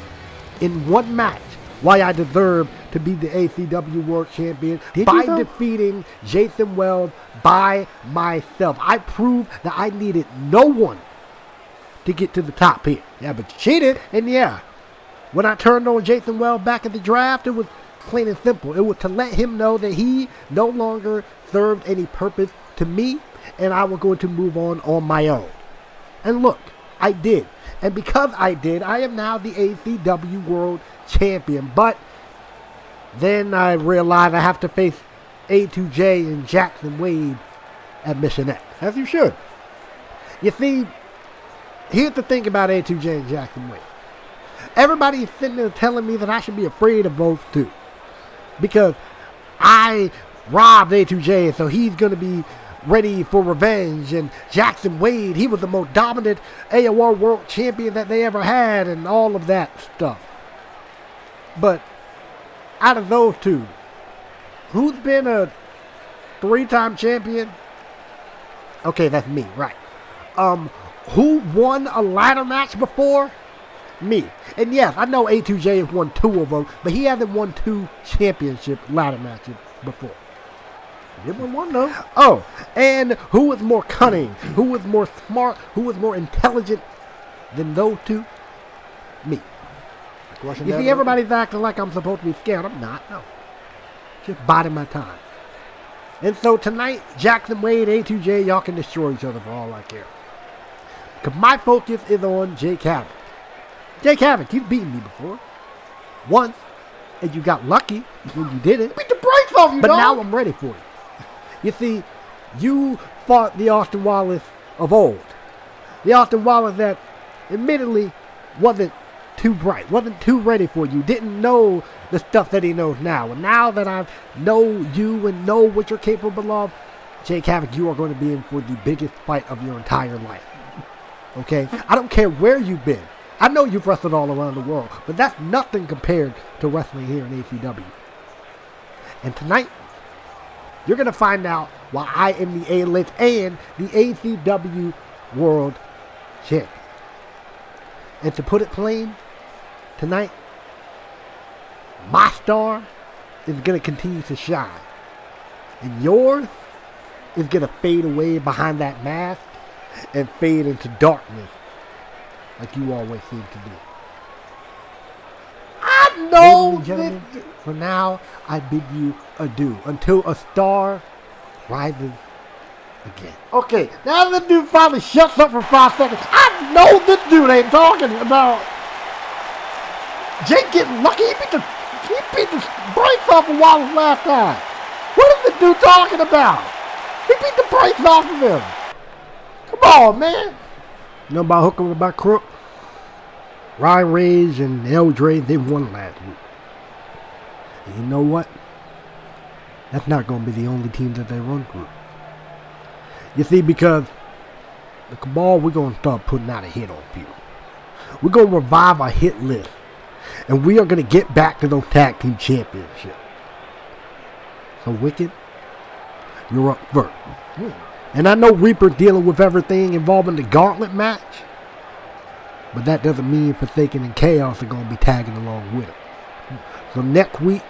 in one match why I deserve to be the ACW World Champion by defeating Jathan Wells by myself. I proved that I needed no one to get to the top here. Yeah, but you cheated, and yeah, when I turned on Jathan Wells back in the draft, it was plain and simple. It was to let him know that he no longer served any purpose to me, and I was going to move on my own. And look, I did. And because I did, I am now the ACW World Champion. But then I realized I have to face A2J and Jackson Wade at Mission X, as you should. You see, here's the thing about A2J and Jackson Wade. Everybody's sitting there telling me that I should be afraid of those two, because I robbed A2J, so he's going to be ready for revenge. And Jackson Wade, he was the most dominant AOR World Champion that they ever had, and all of that stuff. But out of those two, who's been a 3-time champion? Okay, that's me, right. Who won a ladder match before? Me. And yes, I know A2J has won 2 of them, but he hasn't won 2 championship ladder matches before. He did win 1 though. Oh, and who was more cunning? Who was more smart? Who was more intelligent than those two? Me. You see, everybody's acting like I'm supposed to be scared. I'm not. No. Just biding my time. And so tonight, Jackson Wade, A2J, y'all can destroy each other for all I care. Because my focus is on Jake Havoc. Jake Havoc, you've beaten me before. Once. And you got lucky when you did it. Beat the brakes off you, But dog. now I'm ready for it. You see, you fought the Austin Wallace of old. The Austin Wallace that admittedly wasn't too bright, wasn't too ready for you, didn't know the stuff that he knows now. And now that I know you and know what you're capable of, Jake Havoc, you are going to be in for the biggest fight of your entire life. Okay? I don't care where you've been. I know you've wrestled all around the world, but that's nothing compared to wrestling here in ACW. And tonight, you're going to find out why I am the A-List and the ACW World Champion. And to put it plain, tonight, my star is going to continue to shine. And yours is going to fade away behind that mask and fade into darkness like you always seem to do. I know Ladies and gentlemen, for now, I bid you adieu until a star rises again. Okay, now this dude finally shuts up for 5 seconds. I know this dude ain't talking about Jake getting lucky. He beat the brakes off of Wallace last time. What is this dude talking about? He beat the brakes off of him. Come on, man. You know about hook or about crook? Ryan Rage and Eldre, they won last week. And you know what? That's not going to be the only team that they run through. You see, because the Cabal, we're going to start putting out a hit on people. We're going to revive our hit list. And we are going to get back to those tag team championships. So, Wicked, you're up first. And I know Reaper's dealing with everything involving the gauntlet match. But that doesn't mean Forsaken and Chaos are going to be tagging along with it. So next week,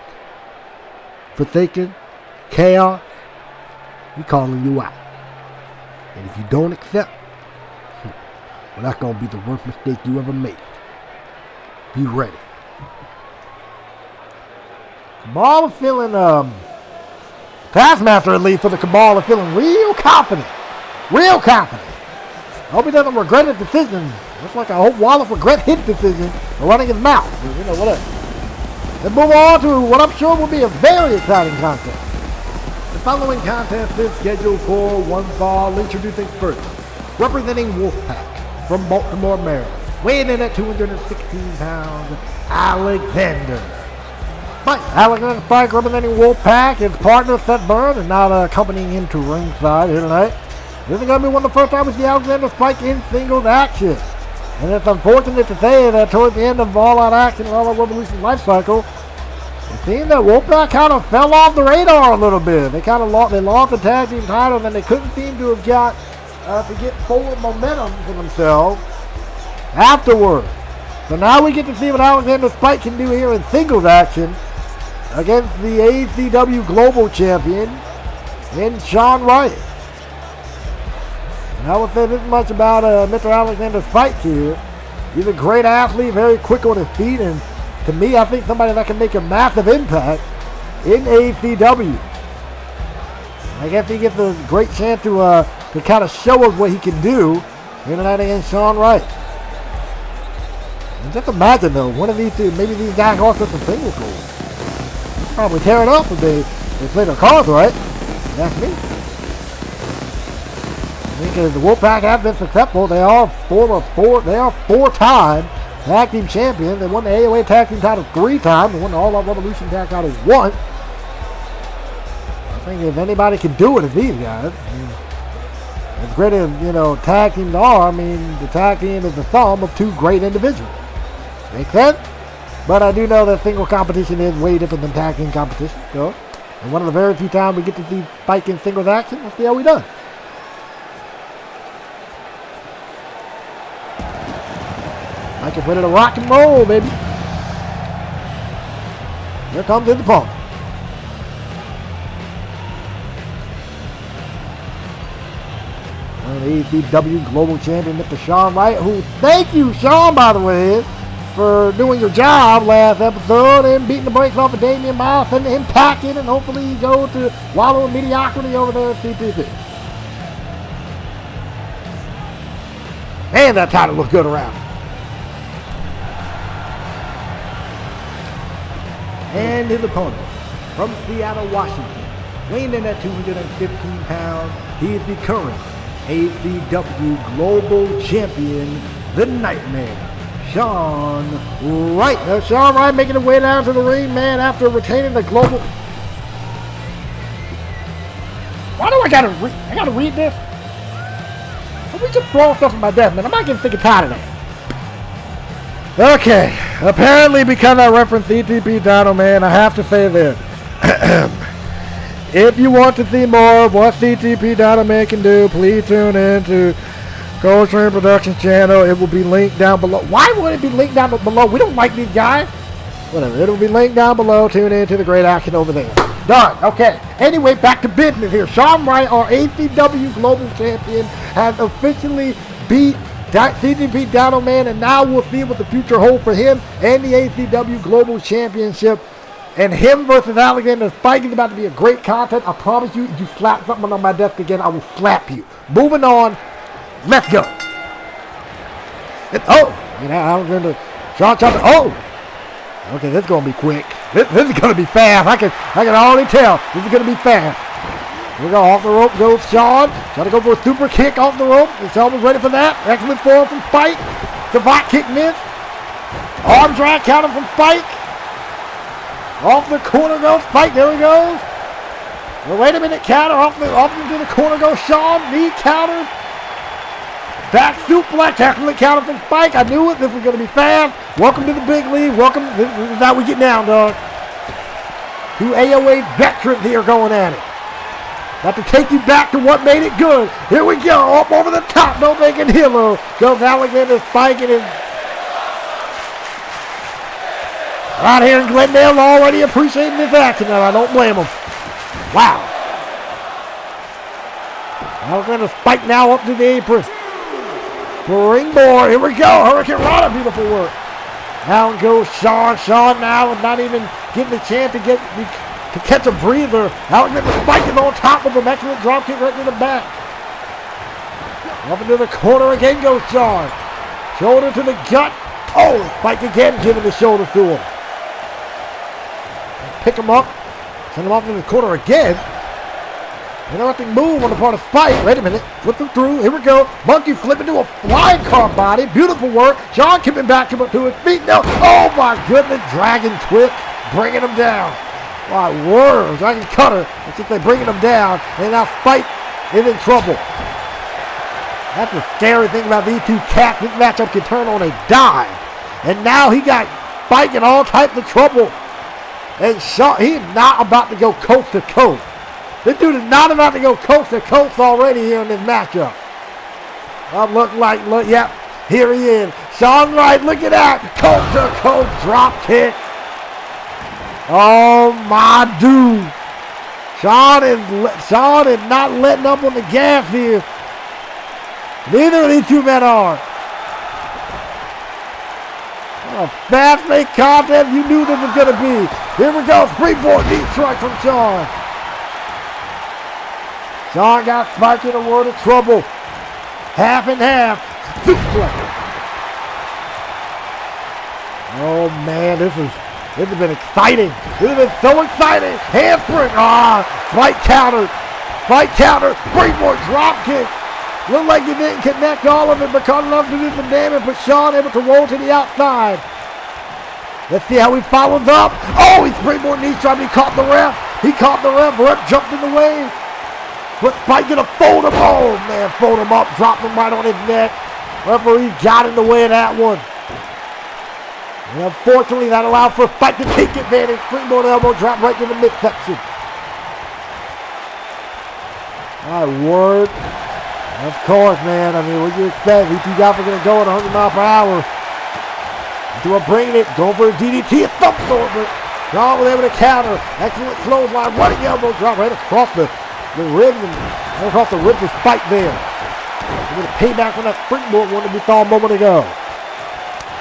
Forsaken, Chaos, we calling you out. And if you don't accept, well, that's going to be the worst mistake you ever made. Be ready. Cabal is feeling, Taskmaster at least for the Cabal is feeling real confident. Real confident. I hope he doesn't regret his decision. Looks like I hope Wallace regrets his decision for running his mouth. You know, whatever. Let's move on to what I'm sure will be a very exciting contest. The following contest is scheduled for one fall. Introducing first, representing Wolfpack from Baltimore, Maryland, weighing in at 216 pounds, Alexander. But Alexander Spike representing Wolfpack, his partner Seth Byrne, is not accompanying him to ringside here tonight. This is going to be one of the first times we see Alexander Spike in singles action. And it's unfortunate to say that towards the end of All Out Action and All Out Revolution life cycle, it seemed that Wolfpack kind of fell off the radar a little bit. They lost the tag team titles, and they couldn't seem to have got to get forward momentum for themselves afterwards. So now we get to see what Alexander Spike can do here in singles action against the ACW Global Champion in Sean Wright. And I will say this much about Mr. Alexander Spike here. He's a great athlete, very quick on his feet, and to me, I think somebody that can make a massive impact in ACW. I guess he gets a great chance to kind of show us what he can do here tonight against Sean Wright. And just imagine though, one of these two, maybe these guys lost us some singles goals. Probably tear it up if they play their cards right. That's me. Because the Wolfpack have been successful. They are four-time tag team champions. They won the AOA tag team title 3 times. They won the All Out Revolution tag title once. I think if anybody can do it, it's these guys. I mean, as great as tag teams are, I mean the tag team is the sum of 2 great individuals. Make sense? But I do know that single competition is way different than tag team competition. So, and one of the very few times we get to see Spike in singles action, let's see how we done. Mike is ready to rock and roll, baby. Here comes his opponent. And the ACW Global Champion, Mr. Sean Wright, who, thank you, Sean, by the way, for doing your job last episode and beating the brakes off of Damian Miles and him packing, and hopefully you go to wallow in mediocrity over there at CTC. Man, that title looks good around. And his opponent from Seattle, Washington, weighing in at 215 pounds, he is the current ACW Global Champion, the Nightmare, Sean Wright. Now, Sean Wright making his way down to the ring, man, after retaining the global. Why do I gotta read this? We just throw stuff in my desk, man. I'm not getting sick and tired of that. Okay, apparently because I referenced CTP Dino, man, I have to say this. If you want to see more of what CTP Dino Man can do, please tune in to Cold Stream Productions channel. It will be linked down below. Why would it be linked down below? We don't like these guys. Whatever, it'll be linked down below. Tune in to the great action over there. Done. Okay. Anyway, back to business here. Sean Wright, our ACW Global Champion, has officially beat CTP Dino Man, and now we'll see what the future holds for him and the ACW Global Championship. And him versus Alexander Spike is about to be a great contest. I promise you, if you slap something on my desk again, I will slap you. Moving on. Let's go. Alexander. Oh. Okay, this is going to be quick. This is going to be fast. I can already tell. This is going to be fast. Here we go. Off the rope goes Sean. Trying to go for a super kick off the rope. And Sean was ready for that. Excellent form from Spike. Savant kicking in. Arm drag counter from Spike. Off the corner goes Spike. There he goes. Well, wait a minute. Counter. Off into the corner goes Sean. Knee counter. Back suplex. Excellent counter from Spike. I knew it. This was going to be fast. Welcome to the big league. Welcome. This is how we get down, dog. 2 AOA veterans here going at it. Got to take you back to what made it good. Here we go. Up over the top. No making hero. Goes Alexander Spike and his. Right here in Glendale, already appreciating this action. Now, I don't blame him. Wow. Alexander Spike now up to the apron. Springboard. Here we go. Hurricane Rana. Beautiful work. Down goes Sean. Sean now not even getting the chance to catch a breather. Alexander Spike is on top of him. Excellent drop kick right to the back. Up into the corner again goes Sean. Shoulder to the gut. Oh, Spike again giving the shoulder to him. Pick him up. Send him off into the corner again. Interesting move on the part of Spike. Wait a minute. Flip him through. Here we go. Monkey flip into a flying car body. Beautiful work. Sean coming back to his feet now. Oh my goodness. Dragon twist. Bringing him down. My word. Dragon cutter. I think they're bringing him down. And now Spike is in trouble. That's the scary thing about these two cats. This matchup can turn on a dime. And now he got Spike in all types of trouble. And Sean, he's not about to go coast to coast. This dude is not about to go coast to coast already here in this matchup. Yep, here he is. Sean Wright, look at that. Coast to coast drop kick. Oh my dude. Sean is not letting up on the gas here. Neither of these two men are. A fast-paced contest you knew this was going to be. Here we go. Springboard knee strike from Sean. Sean got Spike in a world of trouble. Half and half. Suplex. Oh man, this has been exciting. This has been so exciting. Handspring. Spike counter. Spike counter. Springboard drop kick. Looked like he didn't connect all of it, but caught enough to do some damage. But Shawn able to roll to the outside. Let's see how he follows up. Oh, he springboard knee drop. He caught the ref. He caught the ref. Ref jumped in the way. But Spike gonna fold him. Oh man, fold him up. Dropped him right on his neck. Referee got in the way of that one. And unfortunately, that allowed for Spike to take advantage. Springboard elbow drop right to the midsection. My word. Of course, man. I mean, what do you expect? These two guys are going to go at 100 miles per hour. Into a bringing it. Going for a DDT. A thump sword. But Shawn was able to counter. Excellent clothesline. Running elbow drop right across the ribs. And right across the ribs of Spike there. A little payback on that springboard one that we saw a moment ago.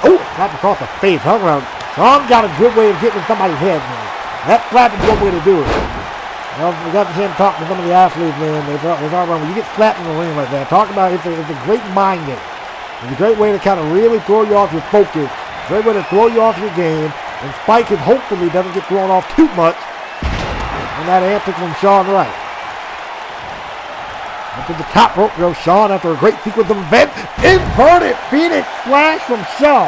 Oh, slap across the face. Hung around. Shawn got a good way of getting somebody's head, man. That slap is one way to do it. Well, we got the chance to talk to some of the athletes, man. They talk about when you get slapped in the ring like that. Talk about it's a great mind game. It's a great way to kind of really throw you off your focus. Great way to throw you off your game. And Spike is hopefully doesn't get thrown off too much. And that answer from Shawn Wright. Up to the top rope goes Shawn after a great sequence of events. Inverted Phoenix Splash from Shawn.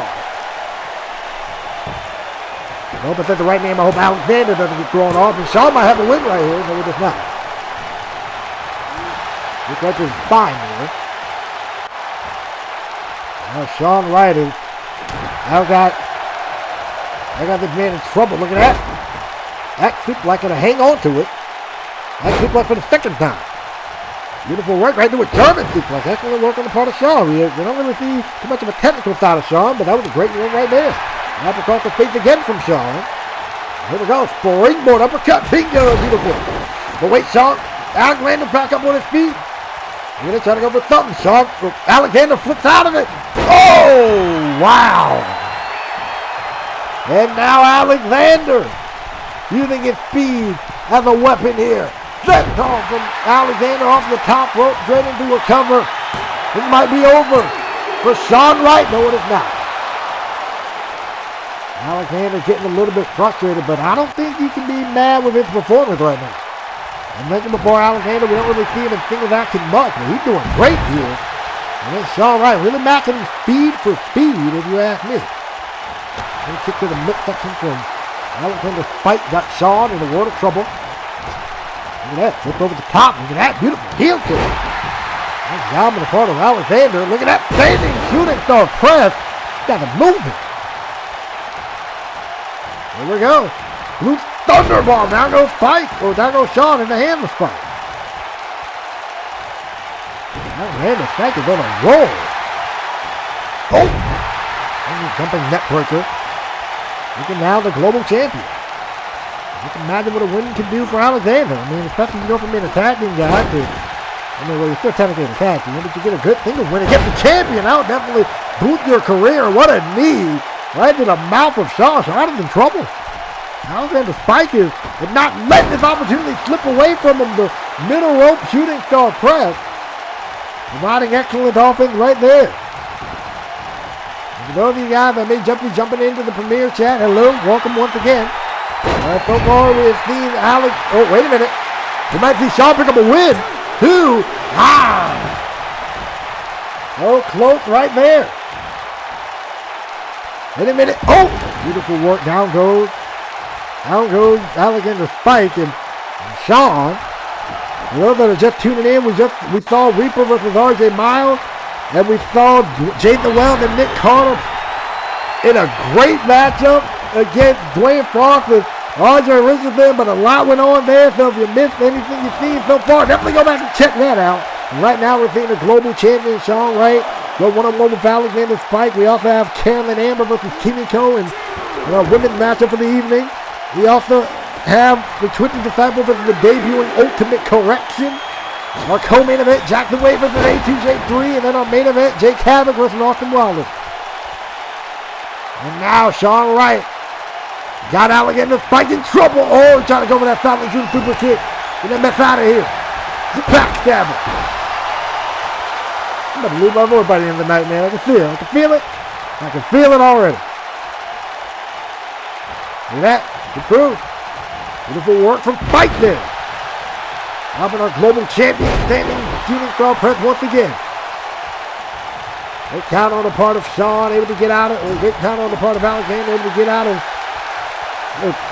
I hope I said the right name. I hope Alexander doesn't get thrown off. And Shawn might have a win right here, but we're just not. Looks like his spine here. Now Shawn Wright is. I got this man in trouble. Look at that. That suplex gonna hang on to it. That suplex for the second time. Beautiful work right there with German suplex. Excellent work on the part of Shawn. We don't really see too much of a technical side of Shawn, but that was a great one right there. Up across the face again from Shawn. Here we go. Springboard uppercut. Bingo. Beautiful. But wait, Shawn. Alexander back up on his feet. He's going to try to go for something. Shawn. Alexander flips out of it. Oh, wow. And now Alexander using his speed as a weapon here. Set off from Alexander off the top rope. Straight into a cover. This might be over for Shawn Wright. No, it is not. Alexander getting a little bit frustrated, but I don't think you can be mad with his performance right now. I mentioned before, Alexander, we don't really see him in singles action much, but he's doing great here. And then Shawn Wright really matching him speed for speed, if you ask me. And kick to the midsection from Alexander. Spike got Shawn in a world of trouble. Look at that, flip over the top. Look at that, beautiful heel kick. Nice job on the part of Alexander. Look at that standing shooting star press. Got him moving. Here we go. Blue Thunderball. Down goes Spike. Or down goes Shawn in the hand of Spike. That hand of Spike is on a roll. Oh! Jumping net breaker. Looking now the global champion. You can imagine what a win can do for Alexander. I mean, especially if you go from being a tag team guy to, well, you're still technically a tag team, but you get a good single win and get the champion out. Definitely boost your career. What a knee. Right to the mouth of Shawn. Shawn is in trouble. Alexander Spike is not letting this opportunity slip away from him. The middle rope shooting star press. Providing excellent offense right there. And for those of you guys that may be jumping into the Premier chat, hello, welcome once again. So far we have seen Alex. Oh, wait a minute. We might see Shawn pick up a win. 2. Oh, close right there. Wait a minute. Oh! Beautiful work. Down goes Alexander Spike and Shawn. For those that are just tuning in, we saw Reaper versus RJ Miles. And we saw Jason Wells and Nick Carter in a great matchup against Dwayne Frost and RJ Richardson. But a lot went on there. So if you missed anything you've seen so far, definitely go back and check that out. And right now we're seeing the global champion Shawn Wright go one-on-one with Alexander Spike. We also have Carolyn Amber versus Kimiko and women's matchup for the evening. We also have the Twisted Disciple versus the debuting Ultimate Correction. Our co-main event, Jackson Wade versus A2J3. And then our main event, Jake Havoc versus Austin Wallace. And now Shawn Wright got Alexander Spike in trouble. Oh, he's trying to go for that silent shooting super kick. Get that mess out of here. Backstabber. I'm about to lose my voice by the end of the night, man. I can feel it. I can feel it already. Look at that. Good through. Beautiful work from Spike there. Helping our global champion standing shooting star press once again. Great counter on the part of Sean, able to get out of it. Great counter on the part of Alexander, able to get out of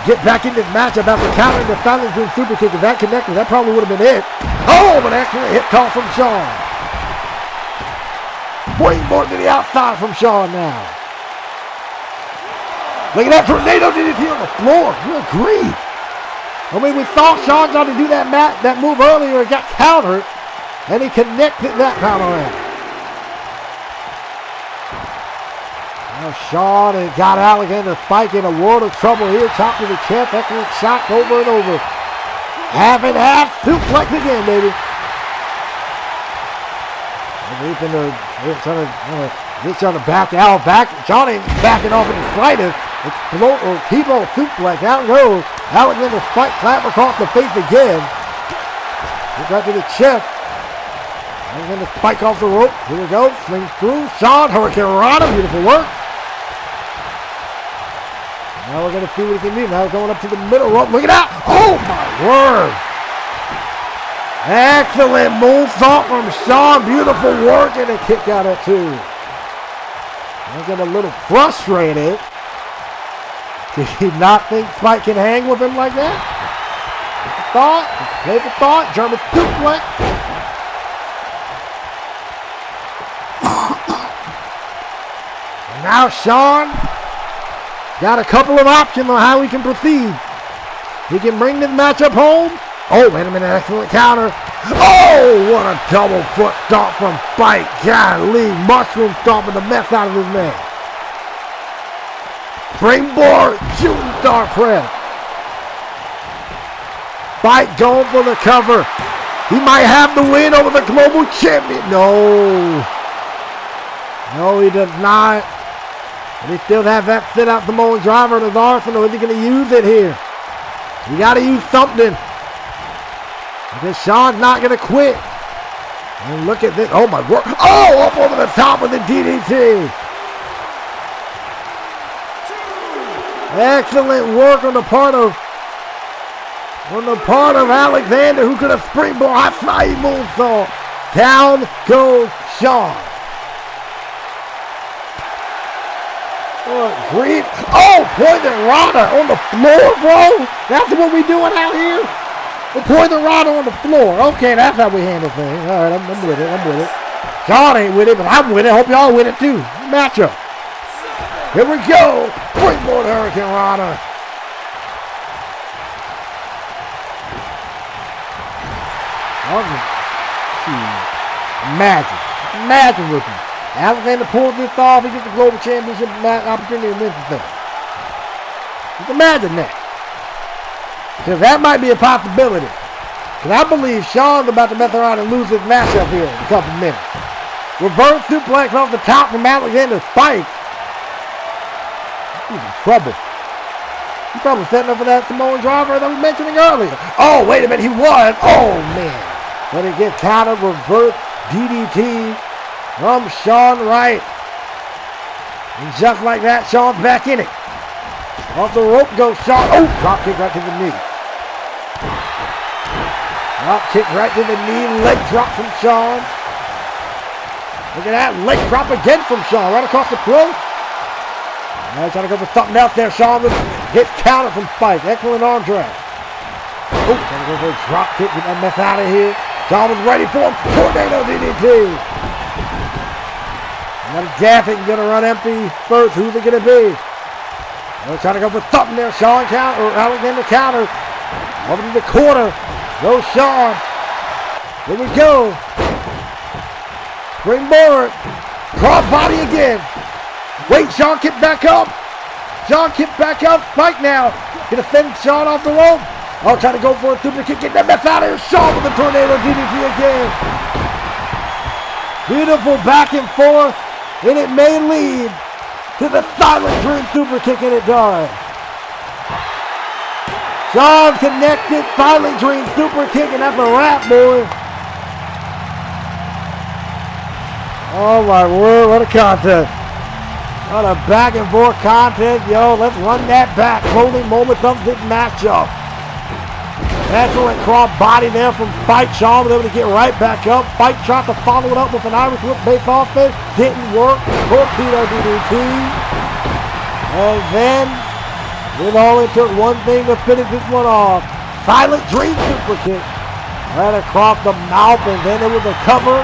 get back in this matchup after countering the Silent Dream super kick. If that connected, that probably would have been it. Oh, but excellent hip toss from Sean. Springboard to the outside from Sean now. Look at that tornado DDT on the floor. Good grief. I mean, we saw Sean trying to do that move earlier. It got countered, and he connected that time around. Now Sean has got Alexander Spike in a world of trouble here. Top to the chest. Excellent shot over and over. Half and half. Suplex again, baby. He's trying to back out. Sean ain't backing off in the slightest. Explode or T-bone suplex. Out goes Alexander Spike. Slap across the face again. Gets right to the chest. Alexander Spike off the rope. Here we go. Swings through. Sean Hurricane Rana. Beautiful work. Now we're going to see what he can do. Now going up to the middle rope. Look at that. Oh my word. Excellent moonsault from Sean. Beautiful work and a kick out at 2. I'm getting a little frustrated. Did he not think Spike can hang with him like that? Thought. Play for thought. German suplex. And now Sean got a couple of options on how we can proceed. He can bring this matchup home. Oh, wait a minute. Excellent counter. Oh, what a double foot stomp from Spike. Golly, mushroom stomping the mess out of this man. Springboard, shooting star press. Spike going for the cover. He might have the win over the global champion. No. No, he does not. And he still has that sit out Samoan driver in his arsenal. Is he going to use it here? You got to use something. Because Sean's not going to quit. And look at this. Oh, my word. Oh, up over the top with the DDT. Excellent work on the part of Alexander, who could have springboard high flying moonsault. Down goes Sean. Grief. Oh, Poison Rana on the floor, bro. That's what we doing out here. The Poison Rana on the floor. Okay, that's how we handle things. All right, I'm with it. Sean ain't with it, but I'm with it. Hope y'all with it too. Matchup. Here we go. Springboard Hurricane Rana. Imagine with him. Alexander pulls this off. He gets the global championship opportunity and wins the thing. Just imagine that. Because that might be a possibility. Because I believe Sean's about to mess around and lose this matchup here in a couple minutes. Reverse suplex off the top from Alexander Spike. He's in trouble. He's probably setting up for that Samoan driver that we was mentioning earlier. Oh, wait a minute. He was. Oh, man. But it gets countered. Reverse DDT from Sean Wright. And just like that, Sean's back in it. Off the rope goes Sean. Oh, drop kick right to the knee. Drop kick right to the knee. Leg drop from Sean. Look at that. Leg drop again from Sean. Right across the throat. Now he's trying to go for something else there. Sean gets countered from Spike. Excellent arm drag. Oh, trying to go for a drop kick. Get that mess out of here. Sean was ready for him. Tornado DDT. Now Gaffin going to run empty first. Who's it going to be? They're trying to go for something there. Sean counter, or Alexander counter. Over to the corner. Goes Sean. Here we go. Springboard. Cross body again. Wait, Sean kicked back up. Sean kicked back up. Spike now. Gonna send Sean off the rope. Oh, trying to go for a super kick. Get that mess out of here. Sean with the tornado DDT again. Beautiful back and forth. And it may lead to the Silent Dream super kick, and it does. Sean connected, Silent Dream super kick, and that's a wrap, boys. Oh my word, what a contest. What a back and forth contest, yo. Let's run that back. Closing moments of this matchup. Excellent cross body there from Spike. Shawn was able to get right back up. Spike tried to follow it up with an Irish whip base offense. Didn't work. Torpedo DDT. And then it only took one thing to finish this one off. Silent Dream super kick. Right across the mouth, and then it was a cover.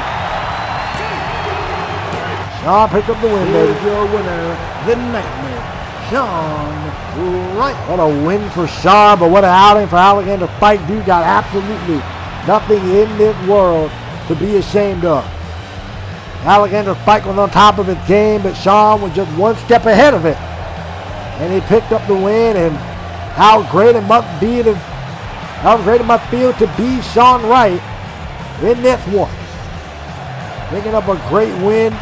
Shawn picked up the win, baby. Here's your winner, the Nightmare, Shawn Wright. What a win for Shawn, but what an outing for Alexander Spike. Dude got absolutely nothing in this world to be ashamed of. Alexander Spike was on top of his game, but Shawn was just one step ahead of it. And he picked up the win, and how great it must be to, how great it must feel to be Shawn Wright in this one. Picking up a great win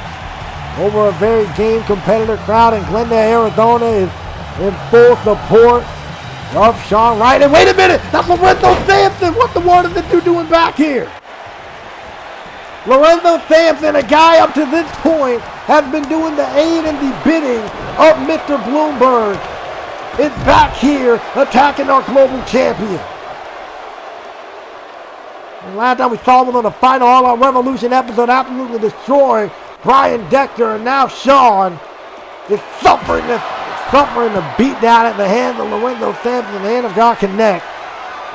over a very game competitive crowd in Glendale, Arizona is in full support of Shawn Wright. And wait a minute, that's Lorenzo Sampson. What the world is this dude doing back here? Lorenzo Sampson, a guy up to this point, has been doing the aid and the bidding of Mr. Bloomberg, is back here attacking our global champion. And last time we saw him on the final All Out Revolution episode, absolutely destroying Brian Dexter, and now Shawn is suffering the beatdown at the hands of Lorenzo Sampson. The hand of God Connect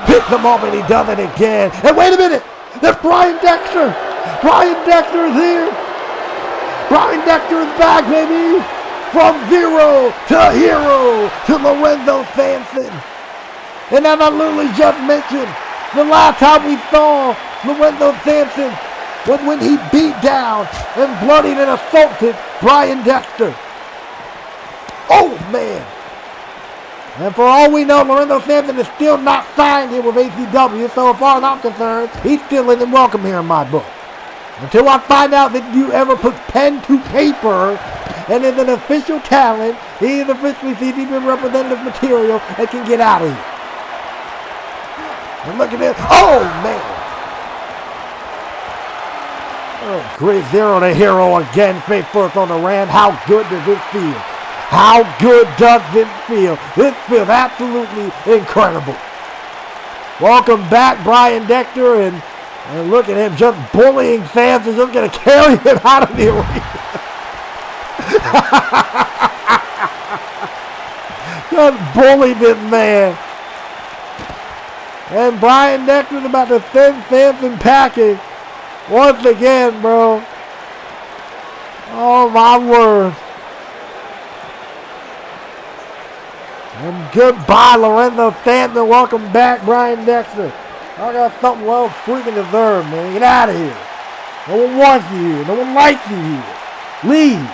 picks him up, and he does it again. And wait a minute, there's Brian Dexter. Brian Dexter is here. Brian Dexter is back, baby. From zero to hero to Lorenzo Sampson. And as I literally just mentioned, the last time we saw Lorenzo Sampson was when he beat down and bloodied and assaulted Brian Dexter. Oh, man. And for all we know, Lorenzo Sampson is still not signed here with ACW, so as far as I'm concerned, he's still in and welcome here in my book. Until I find out that you ever put pen to paper and is an official talent, he is officially CTV representative material and can get out of here. And look at this. Oh, man. Oh, great zero to hero again. Face first on the ram. How good does this feel? How good does this feel? This feels absolutely incredible. Welcome back, Brian Dexter, and look at him just bullying Sampson, just going to carry him out of the arena. Just bully this man. And Brian Dexter's about to send Sampson packing once again, bro. Oh, my word. And goodbye, Lorenzo Sampson. Welcome back, Brian Dexter. I got something well freaking deserved, man. Get out of here. No one wants you here. No one likes you here. Leave.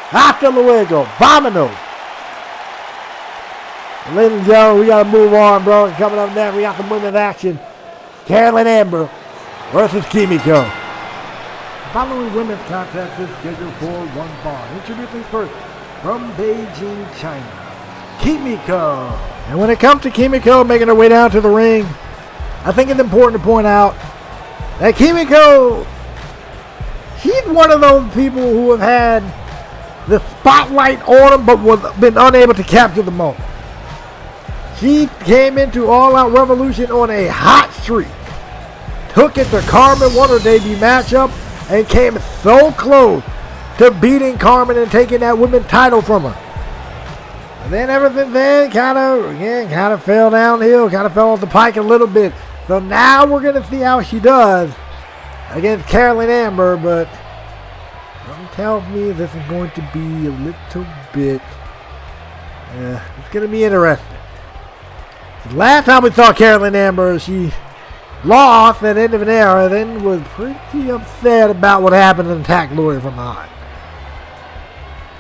Hasta luego. Vámonos. Ladies and gentlemen, we got to move on, bro. Coming up next, we got some women's action. Carolyn Amber versus Kimiko. The following women's contest is scheduled for one fall. Introducing first, from Beijing, China, Kimiko. And when it comes to Kimiko making her way down to the ring, I think it's important to point out that Kimiko, she's one of those people who have had the spotlight on them but been unable to capture the moment. She came into All Out Revolution on a hot streak. Took it to Carmen, won her debut matchup, and came so close to beating Carmen and taking that women's title from her. And then everything then kind of fell downhill, kind of fell off the pike a little bit. So now we're going to see how she does against Carolyn Amber, but something tells me this is going to be a little bit, it's going to be interesting. Last time we saw Carolyn Amber, she lost at the end of an era, then was pretty upset about what happened and attacked Lori from behind.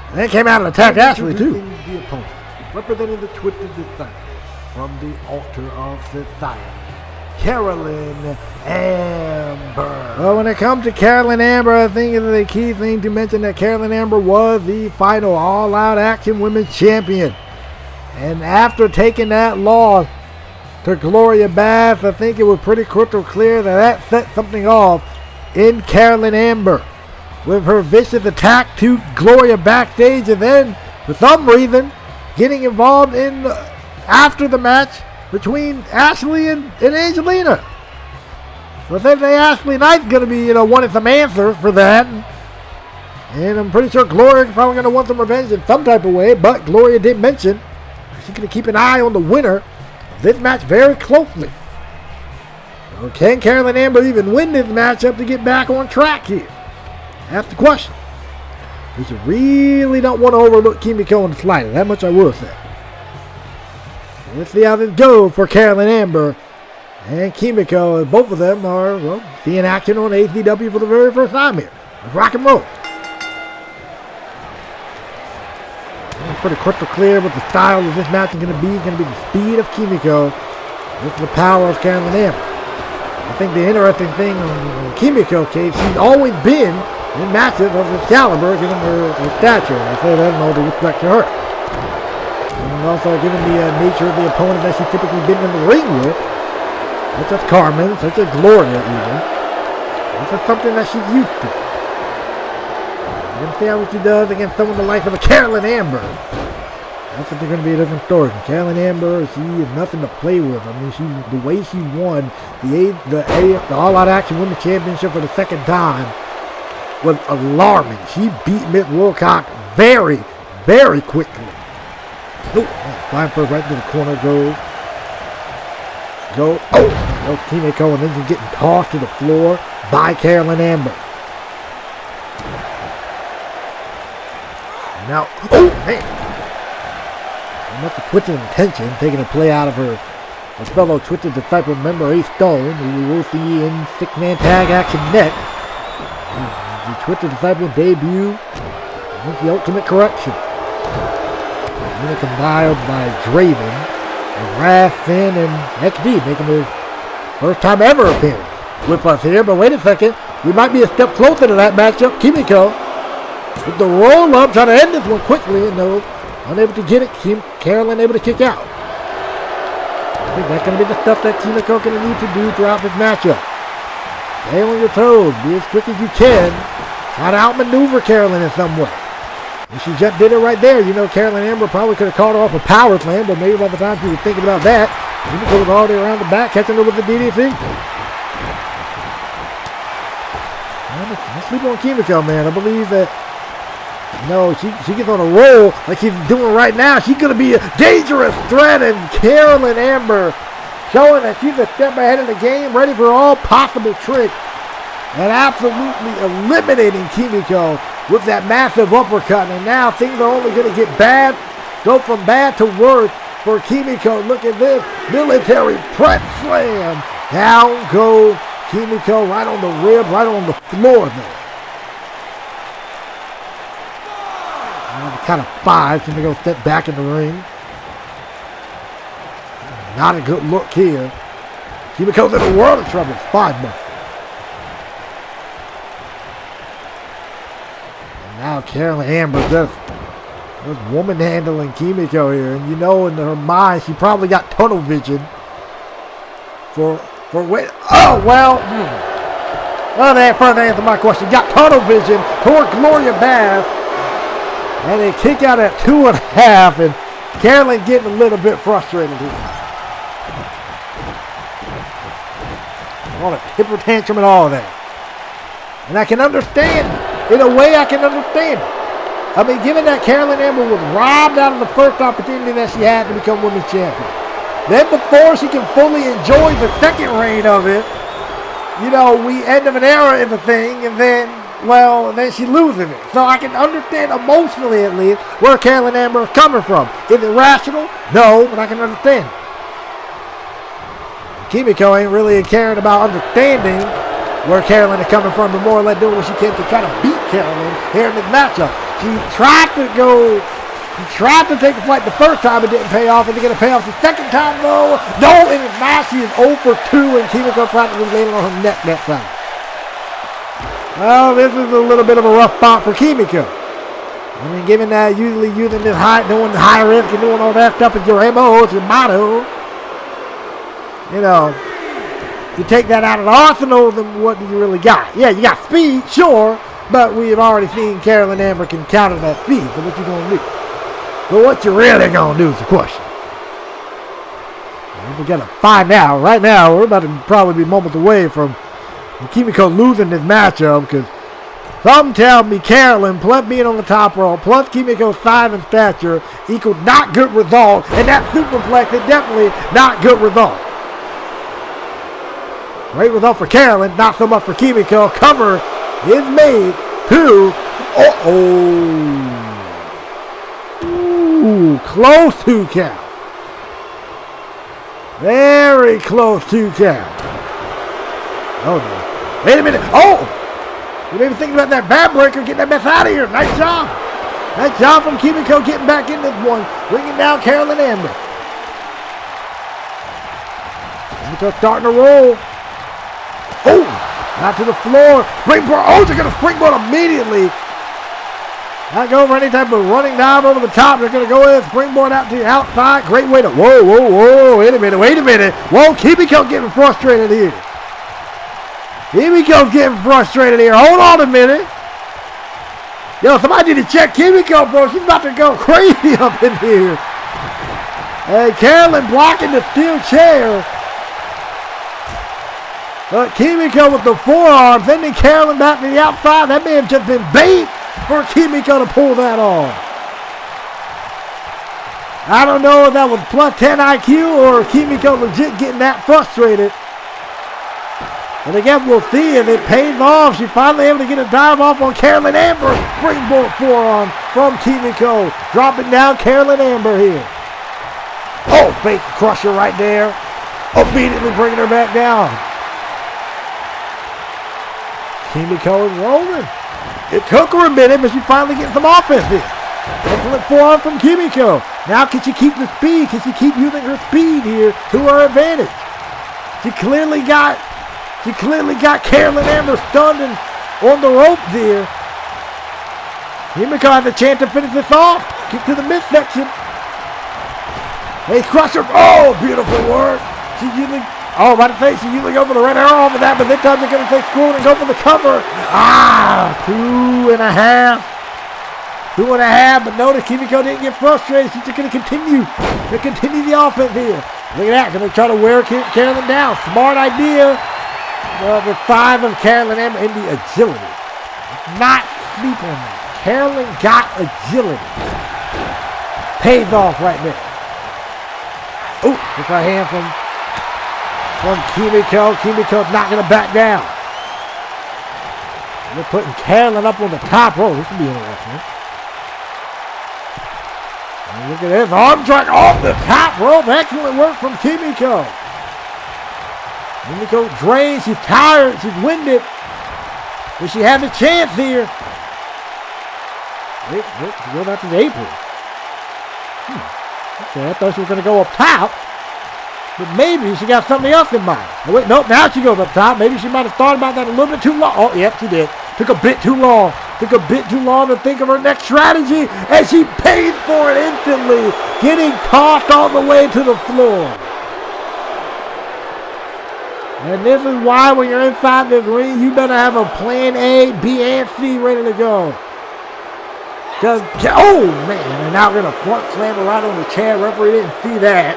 And then came out and attacked Ashley too. The opponent, representing the Twisted Disciple from the Altar of Society, Carolyn Amber. Well, when it comes to Carolyn Amber, I think it's a key thing to mention that Carolyn Amber was the final All Out Action Women's Champion. And after taking that loss to Gloria Bass, I think it was pretty crystal clear that set something off in Carolyn Amber. with her vicious attack to Gloria backstage, and then, for some reason, getting involved in after the match between Ashley and Angelina. So I think Ashley Knight's going to be, wanting some answers for that. And I'm pretty sure Gloria's probably going to want some revenge in some type of way, but Gloria did mention she's going to keep an eye on the winner of this match very closely. So can Carolyn Amber even win this matchup to get back on track here? That's the question. We should really don't want to overlook Kimiko in the slightest. That much I will say. So let's see how this goes for Carolyn Amber and Kimiko. Both of them are, seeing action on ACW for the very first time here. Let's rock and roll. It's pretty crystal clear what the style of this match is going to be. It's going to be the speed of Kimiko with the power of Carolyn Amber. I think the interesting thing in Kimiko's case, she's always been in matches of this caliber, given her stature. And I say that in all due respect to her. And also given the nature of the opponent that she's typically been in the ring with, such as Carmen, such as Gloria even. This is something that she's used to. We're going to see how she does against someone the like of a Carolyn Amber. That's going to be a different story. Carolyn Amber, she is nothing to play with. I mean, the way she won the All Out Action Women's Championship for the second time was alarming. She beat Miss Wilcox very, very quickly. Flying first right to the corner goes. Kimiko, and then she's getting tossed to the floor by Carolyn Amber. Now, must have Twisted Intention, taking a play out of her fellow Twisted Disciple member Ace Stone, who we will see in six-man tag action next. The Twisted Disciple debut against the Ultimate Correction. Then combined by Draven, and Wrath, Finn, and XD, making his first time ever appearance with us here. But wait a second, we might be a step closer to that matchup. Kimiko with the roll-up, trying to end this one quickly, and no, unable to get it. Carolyn able to kick out. I think that's going to be the stuff that Kimiko going to need to do throughout this matchup. Stay on your toes, be as quick as you can. Try to outmaneuver Carolyn in some way. And she just did it right there. Carolyn Amber probably could have caught her off a power slam, but maybe by the time she was thinking about that, Kimiko was already around the back, catching her with the DDT. Don't sleep on Kimiko, man. I believe that, she gets on a roll like she's doing right now. She's going to be a dangerous threat, and Carolyn Amber showing that she's a step ahead of the game, ready for all possible tricks, and absolutely eliminating Kimiko with that massive uppercut. And now things are only going to get go from bad to worse for Kimiko. Look at this military press slam. Down goes Kimiko, right on the rib, right on the floor there. Kind of 5. She's going to go step back in the ring. Not a good look here. Kimiko's in a world of trouble. 5 bucks. And now Carolyn Amber just woman handling Kimiko here. And in her mind, she probably got tunnel vision for wait. Oh, well. That further answer my question. Got tunnel vision toward Gloria Bass. And they kick out at 2.5, and Carolyn getting a little bit frustrated here. On a temper tantrum and all that. And I can understand. In a way, I can understand it. I mean, given that Carolyn Amber was robbed out of the first opportunity that she had to become women's champion. Then before she can fully enjoy the second reign of it, we end of an era is a thing, and then she loses it. So I can understand emotionally, at least, where Carolyn Amber is coming from. Is it rational? No, but I can understand it. Kimiko ain't really caring about understanding where Carolyn is coming from, but more or less doing what she can to try to beat Carolyn here in this matchup. She tried to take the fight the first time, it didn't pay off. Is it going to pay off the second time, though? No, and now she is 0 for 2, and Kimiko practically landing on her neck that time. Well, this is a little bit of a rough spot for Kimiko. I mean, given that usually using this doing the high risk and doing all that stuff is your MO, it's your motto. You take that out of the arsenal, then what do you really got? Yeah, you got speed, sure, But we have already seen Carolyn Amber can counter that speed, so what you going to do? So what you really going to do is the question. We got to find out. Right now, we're about to probably be moments away from Kimiko losing this matchup because some tell me Carolyn, plus being on the top rope, plus Kimiko's size and stature equals not good result, and that superplex is definitely not good result. Great result for Carolyn, not so much for Kimiko. Cover is made to, ooh, close to count. Very close to count. Oh no. Wait a minute. Oh! You made me think about that bad breaker. Get that mess out of here. Nice job. Nice job from Kimiko getting back in this one. Bringing down Carolyn Amber. Kimiko starting to roll. Oh! Not to the floor. Springboard. Oh, they're going to springboard immediately. Not going for any type of running dive over the top. They're going to go in and springboard out to the outside. Great way to... Whoa. Wait a minute. Whoa, Kimiko getting frustrated here. Kimiko's getting frustrated here. Hold on a minute. Yo, somebody need to check Kimiko, bro. She's about to go crazy up in here. And Carolyn blocking the steel chair. But Kimiko with the forearm, sending Carolyn back to the outside. That may have just been bait for Kimiko to pull that off. I don't know if that was plus 10 IQ or Kimiko legit getting that frustrated. But again, we'll see if it pays off. She finally able to get a dive off on Carolyn Amber. Springboard forearm from Kimiko. Dropping down Carolyn Amber here. Oh, face crusher right there. Immediately bringing her back down. Kimiko is rolling. It took her a minute, but she finally getting some offense here. Excellent forearm from Kimiko. Now can she keep the speed? Can she keep using her speed here to her advantage? She clearly got Carolyn Amber stunned and on the ropes here. Kimiko has a chance to finish this off. Get to the midsection. Hey, crusher. Oh, beautiful work. She's using... Oh, about to say, she usually go for the red arrow off of that, but this time they're going to take school and go for the cover. 2.5. 2.5, but notice Kimiko didn't get frustrated. She's just going to continue the offense here. Look at that, going to try to wear Carolyn down. Smart idea. The 5 of Carolyn Amber and the agility. Not sleep on that. Carolyn got agility. Pays off right there. Oh, it's a hand from Kimiko. Kimiko's not going to back down. They're putting Carolyn up on the top rope. This will be interesting. And look at this. Arm strike off the top rope. Excellent work from Kimiko. Kimiko drained. She's tired. She's winded. But she has a chance here. Wait, she goes out to the apron. Okay, I thought she was going to go up top. But maybe she got something else in mind. Oh, wait, nope, now she goes up top. Maybe she might have thought about that a little bit too long. Oh, yep, she did. Took a bit too long. Took a bit too long to think of her next strategy. And she paid for it instantly. Getting tossed all the way to the floor. And this is why when you're inside this ring, you better have a plan A, B, and C ready to go. Because, oh, man. And now we're going to front slam her right on the chair. Referee didn't see that.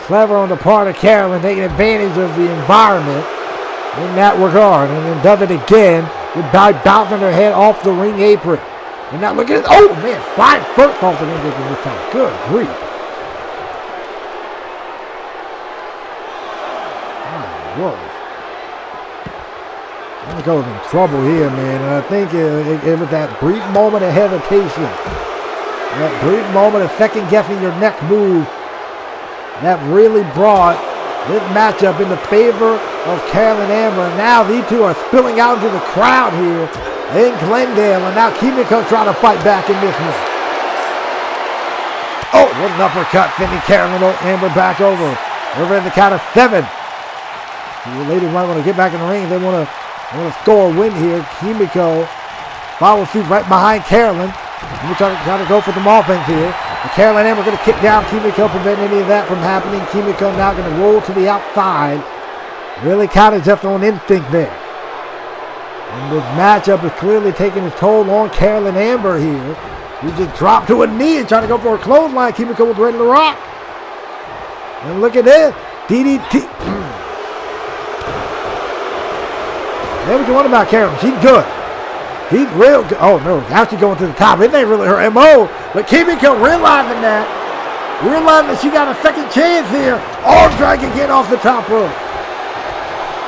Clever on the part of Carolyn, taking advantage of the environment in that regard. And then does it again with bouncing her head off the ring apron. And now look at it. Oh, man. Flying first off the ring apron this time. Good grief. Oh, whoa. Kimiko's in trouble here, man. And I think it was that brief moment of hesitation. That brief moment of second guessing your next move. That really brought this matchup in the favor of Carolyn Amber. And now these two are spilling out into the crowd here in Glendale. And now Kimiko trying to fight back in this one. Oh, what an uppercut, sending Carolyn Amber back over. Over in the count of 7. The ladies might want to get back in the ring. They want to score a win here. Kimiko follows suit right behind Carolyn. We're trying to go for some offense here. And Carolyn Amber going to kick down Kimiko, prevent any of that from happening. Kimiko now going to roll to the outside. Really kind of just on instinct there. And this matchup is clearly taking its toll on Carolyn Amber here. He just dropped to a knee and trying to go for a clothesline. Kimiko was ready to rock. And look at this. DDT. Then we can wonder about Carolyn. She's good. She's real good. Oh, no. Now she's going to the top. It ain't really her MO. But Kimiko realizing that she got a second chance here. Arm drag again off the top rope.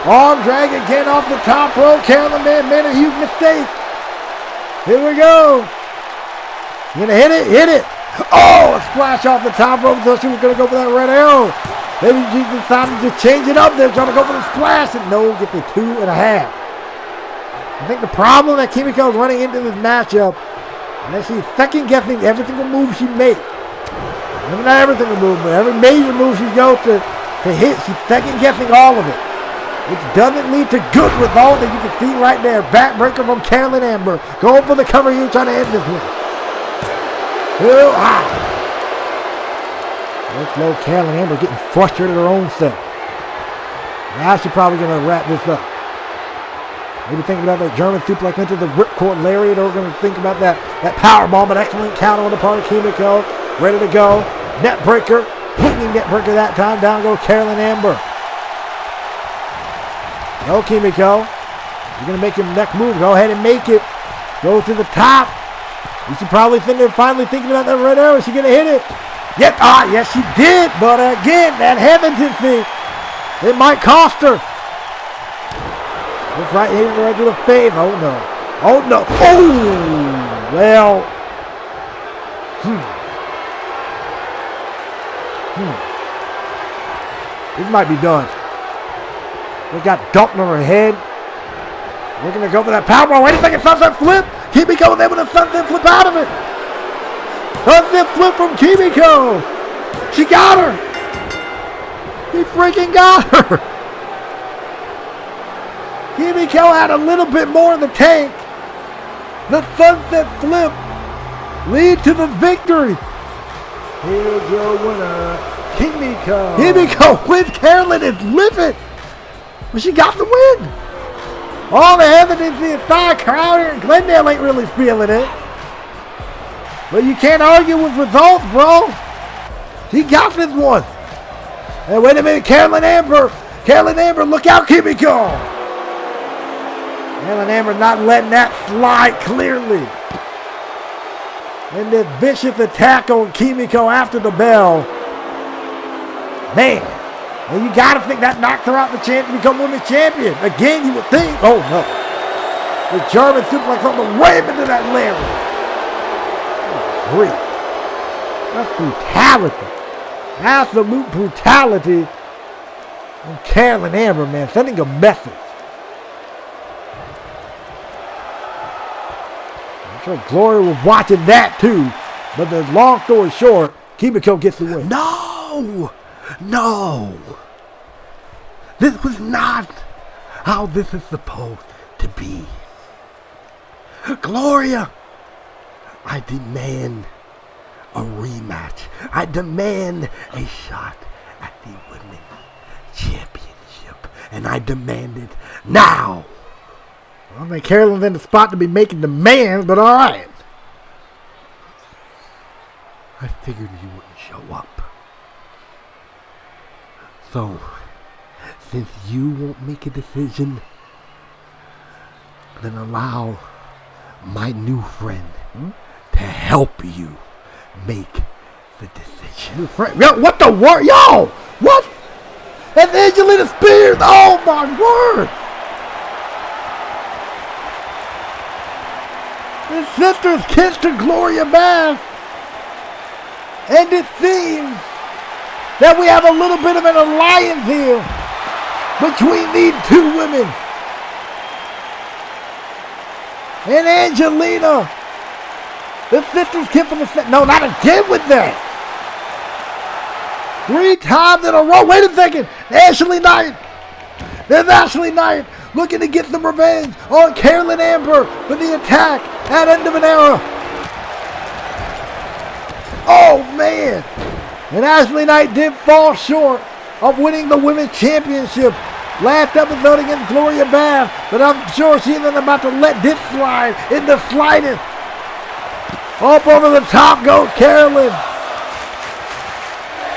Arm drag again off the top rope. Carolyn made a huge mistake. Here we go. You gonna hit it? Hit it. Oh, a splash off the top rope. So she was gonna go for that red arrow. Maybe she decided to change it up there, trying to go for the splash, and no, get the 2.5. I think the problem that Kimiko is running into this matchup is that she's second guessing every single move she makes. Maybe not every single move, but every major move she goes to hit, she's second guessing all of it. Which doesn't lead to good results, as you can see right there. Backbreaker from Carolyn Amber. Going for the cover here, trying to end this one. Let's know Carolyn Amber getting frustrated her own self. Now she's probably going to wrap this up. Maybe thinking about that German suplex into the ripcord lariat, or we're going to think about that power bomb, but excellent counter on the part of Kimiko. Ready to go. Net breaker. Swinging net breaker that time. Down goes Carolyn Amber. No, Kimiko. You're going to make your next move. Go ahead and make it. Go to the top. You should probably think they're finally thinking about that red arrow. Is she going to hit it? Yes, yes, she did. But again, that hesitancy, it might cost her. Looks right here, right to the face. Oh, no. Oh, no. Oh, well. This might be done. They got dumped on her head. We're going to go for that powerbomb. Wait a second, sunset flip. Kimiko was able to sunset flip out of it. Sunset flip from Kimiko. She got her. He freaking got her. Kimiko had a little bit more in the tank. The sunset flip lead to the victory. Here's your winner, Kimiko. Kimiko wins. Carolyn is livid. But she got the win. All the evidence inside Crowder and Glendale ain't really feeling it. But you can't argue with results, bro. She got this one. And wait a minute, Carolyn Amber. Carolyn Amber, look out, Kimiko. Carolyn Amber not letting that slide clearly. And this vicious attack on Kimiko after the bell. Man. And you got to think that knocked her out the chance to become women's champion. Again, you would think. Oh, no. The German suplex on the way into that lariat. Great. That's brutality. Absolute brutality on Carolyn Amber, man. Sending a message. I'm sure Gloria was watching that, too. But the long story short, Kimiko gets the win. No! No! This was not how this is supposed to be. Gloria, I demand a rematch. I demand a shot at the women's championship. And I demand it now. Well, I mean, Carolyn's in the spot to be making demands, but all right. I figured you wouldn't show up. So, since you won't make a decision, then allow my new friend to help you make the decision. Yo, what the word? Yo! What? That's Angelina Spears! Oh my word! His sister's kiss to Gloria Bass. And it seems that we have a little bit of an alliance here between these two women. And Angelina, the sister's kiss from the set. No, not again with that. 3 times in a row. Wait a second. Ashley Knight. There's Ashley Knight looking to get some revenge on Carolyn Amber for the attack at end of an era. Oh, man. And Ashley Knight did fall short of winning the women's championship last episode against Gloria Bath, but I'm sure she isn't about to let this slide in the slightest. Up over the top goes Carolyn.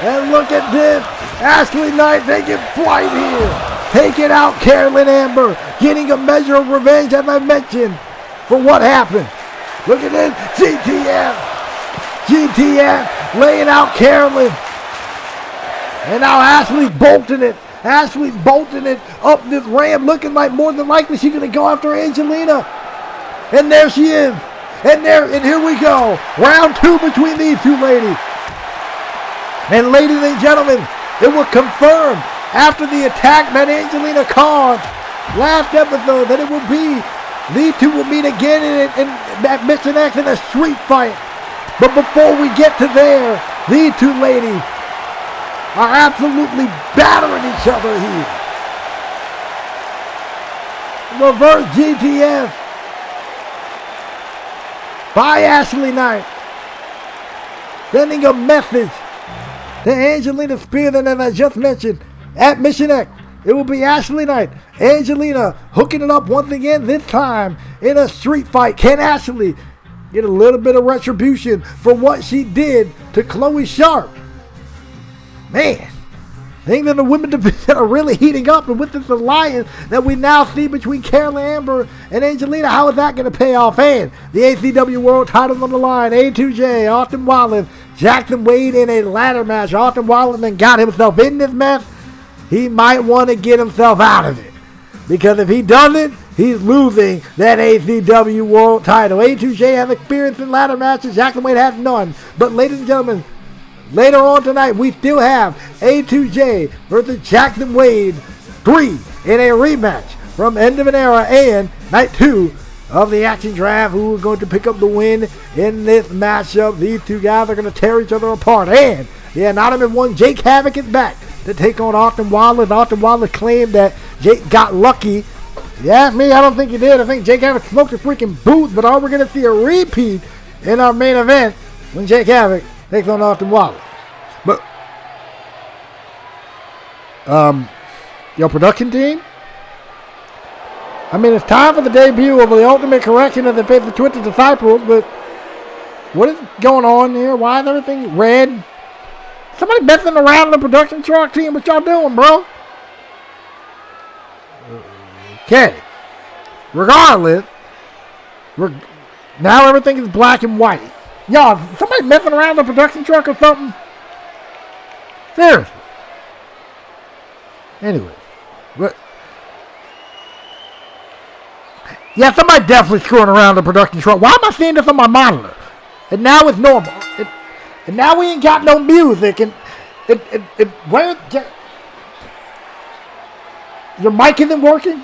And look at this. Ashley Knight taking flight here. Taking out Carolyn Amber. Getting a measure of revenge, as I mentioned, for what happened. Look at this. GTF laying out Carolyn. And now Ashley's bolting it. Ashley's bolting it up this ramp, looking like more than likely she's going to go after Angelina. And there she is. And here we go. Round 2 between these two ladies. And ladies and gentlemen, it will confirm after the attack that Angelina caused last episode that it will be, these two will meet again in that Mission X in a street fight. But before we get to there, these two ladies are absolutely battering each other here. Reverse GTS by Ashley Knight, sending a message to Angelina Spears, and as I just mentioned, at Mission X, it will be Ashley Knight. Angelina hooking it up once again, this time in a street fight. Can Ashley get a little bit of retribution for what she did to Chloe Sharp? Man, things in the women's division are really heating up, and with this alliance that we now see between Carolyn Amber and Angelina, how is that going to pay off? And the ACW World titles on the line. A2J, Austin Wallace, Jackson Wade in a ladder match. Austin Wallace then got himself in this mess. He might want to get himself out of it, because if he doesn't, he's losing that ACW World title. A2J has experience in ladder matches. Jackson Wade has none. But ladies and gentlemen, later on tonight, we still have A2J versus Jackson Wade 3 in a rematch from End of an Era and Night 2 of the Action Draft. Who is going to pick up the win in this matchup? These two guys are going to tear each other apart. And the Anonymous one, Jake Havoc, is back to take on Austin Wallace. Austin Wallace claimed that Jake got lucky. You ask me, I don't think he did. I think Jake Havoc smoked a freaking booth. But are we going to see a repeat in our main event when Jake Havoc takes on Austin Wallace? But your production team, I mean, it's time for the debut of the Ultimate Correction as they face the Twisted Disciples, but what is going on here? Why is everything red? Somebody messing around in the production truck team. What y'all doing, bro? Okay. Regardless, now everything is black and white. Y'all, somebody messing around in the production truck or something? Seriously. Anyway. Yeah, somebody definitely screwing around the production truck. Why am I seeing this on my monitor? And now it's normal. And now we ain't got no music. And where your mic isn't working?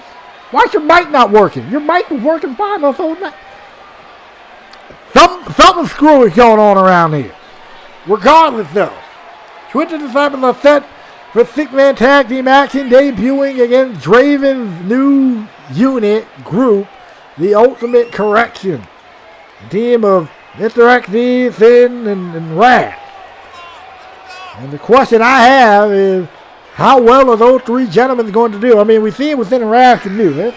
Why's your mic not working? Your mic was working fine the whole night. Something screwy going on around here. Regardless, though, Twisted Disciples are set for 6-man tag team action, debuting against Draven's new unit group, the Ultimate Correction. A team of Mr. XD, Finn, and Rad. And the question I have is, how well are those three gentlemen going to do? I mean, we see what Finn and Rad can do. They're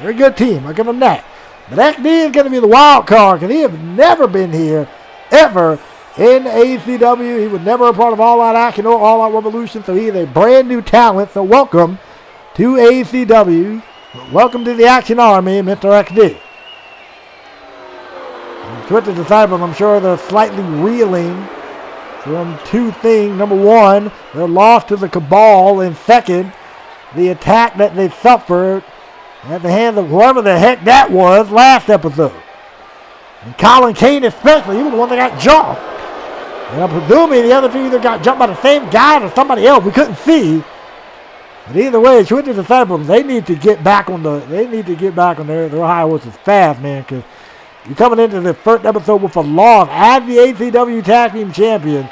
a good team. I'll give them that. But XD is going to be the wild card because he has never been here, ever, in ACW. He was never a part of All Out Action or All Out Revolution, so he is a brand new talent. So welcome to ACW. Welcome to the Action Army, Mr. XD. Twisted Disciples, I'm sure they're slightly reeling from two things. Number one, their loss to the Cabal, and second, the attack that they suffered at the hands of whoever the heck that was last episode. And Colin Kane especially, he was the one that got jumped. And I'm presuming the other two either got jumped by the same guy or somebody else we couldn't see. But either way, Twisted Disciples, they need to get back on their high horses fast, man, because you're coming into the first episode with a loss as the ACW Tag Team Champion.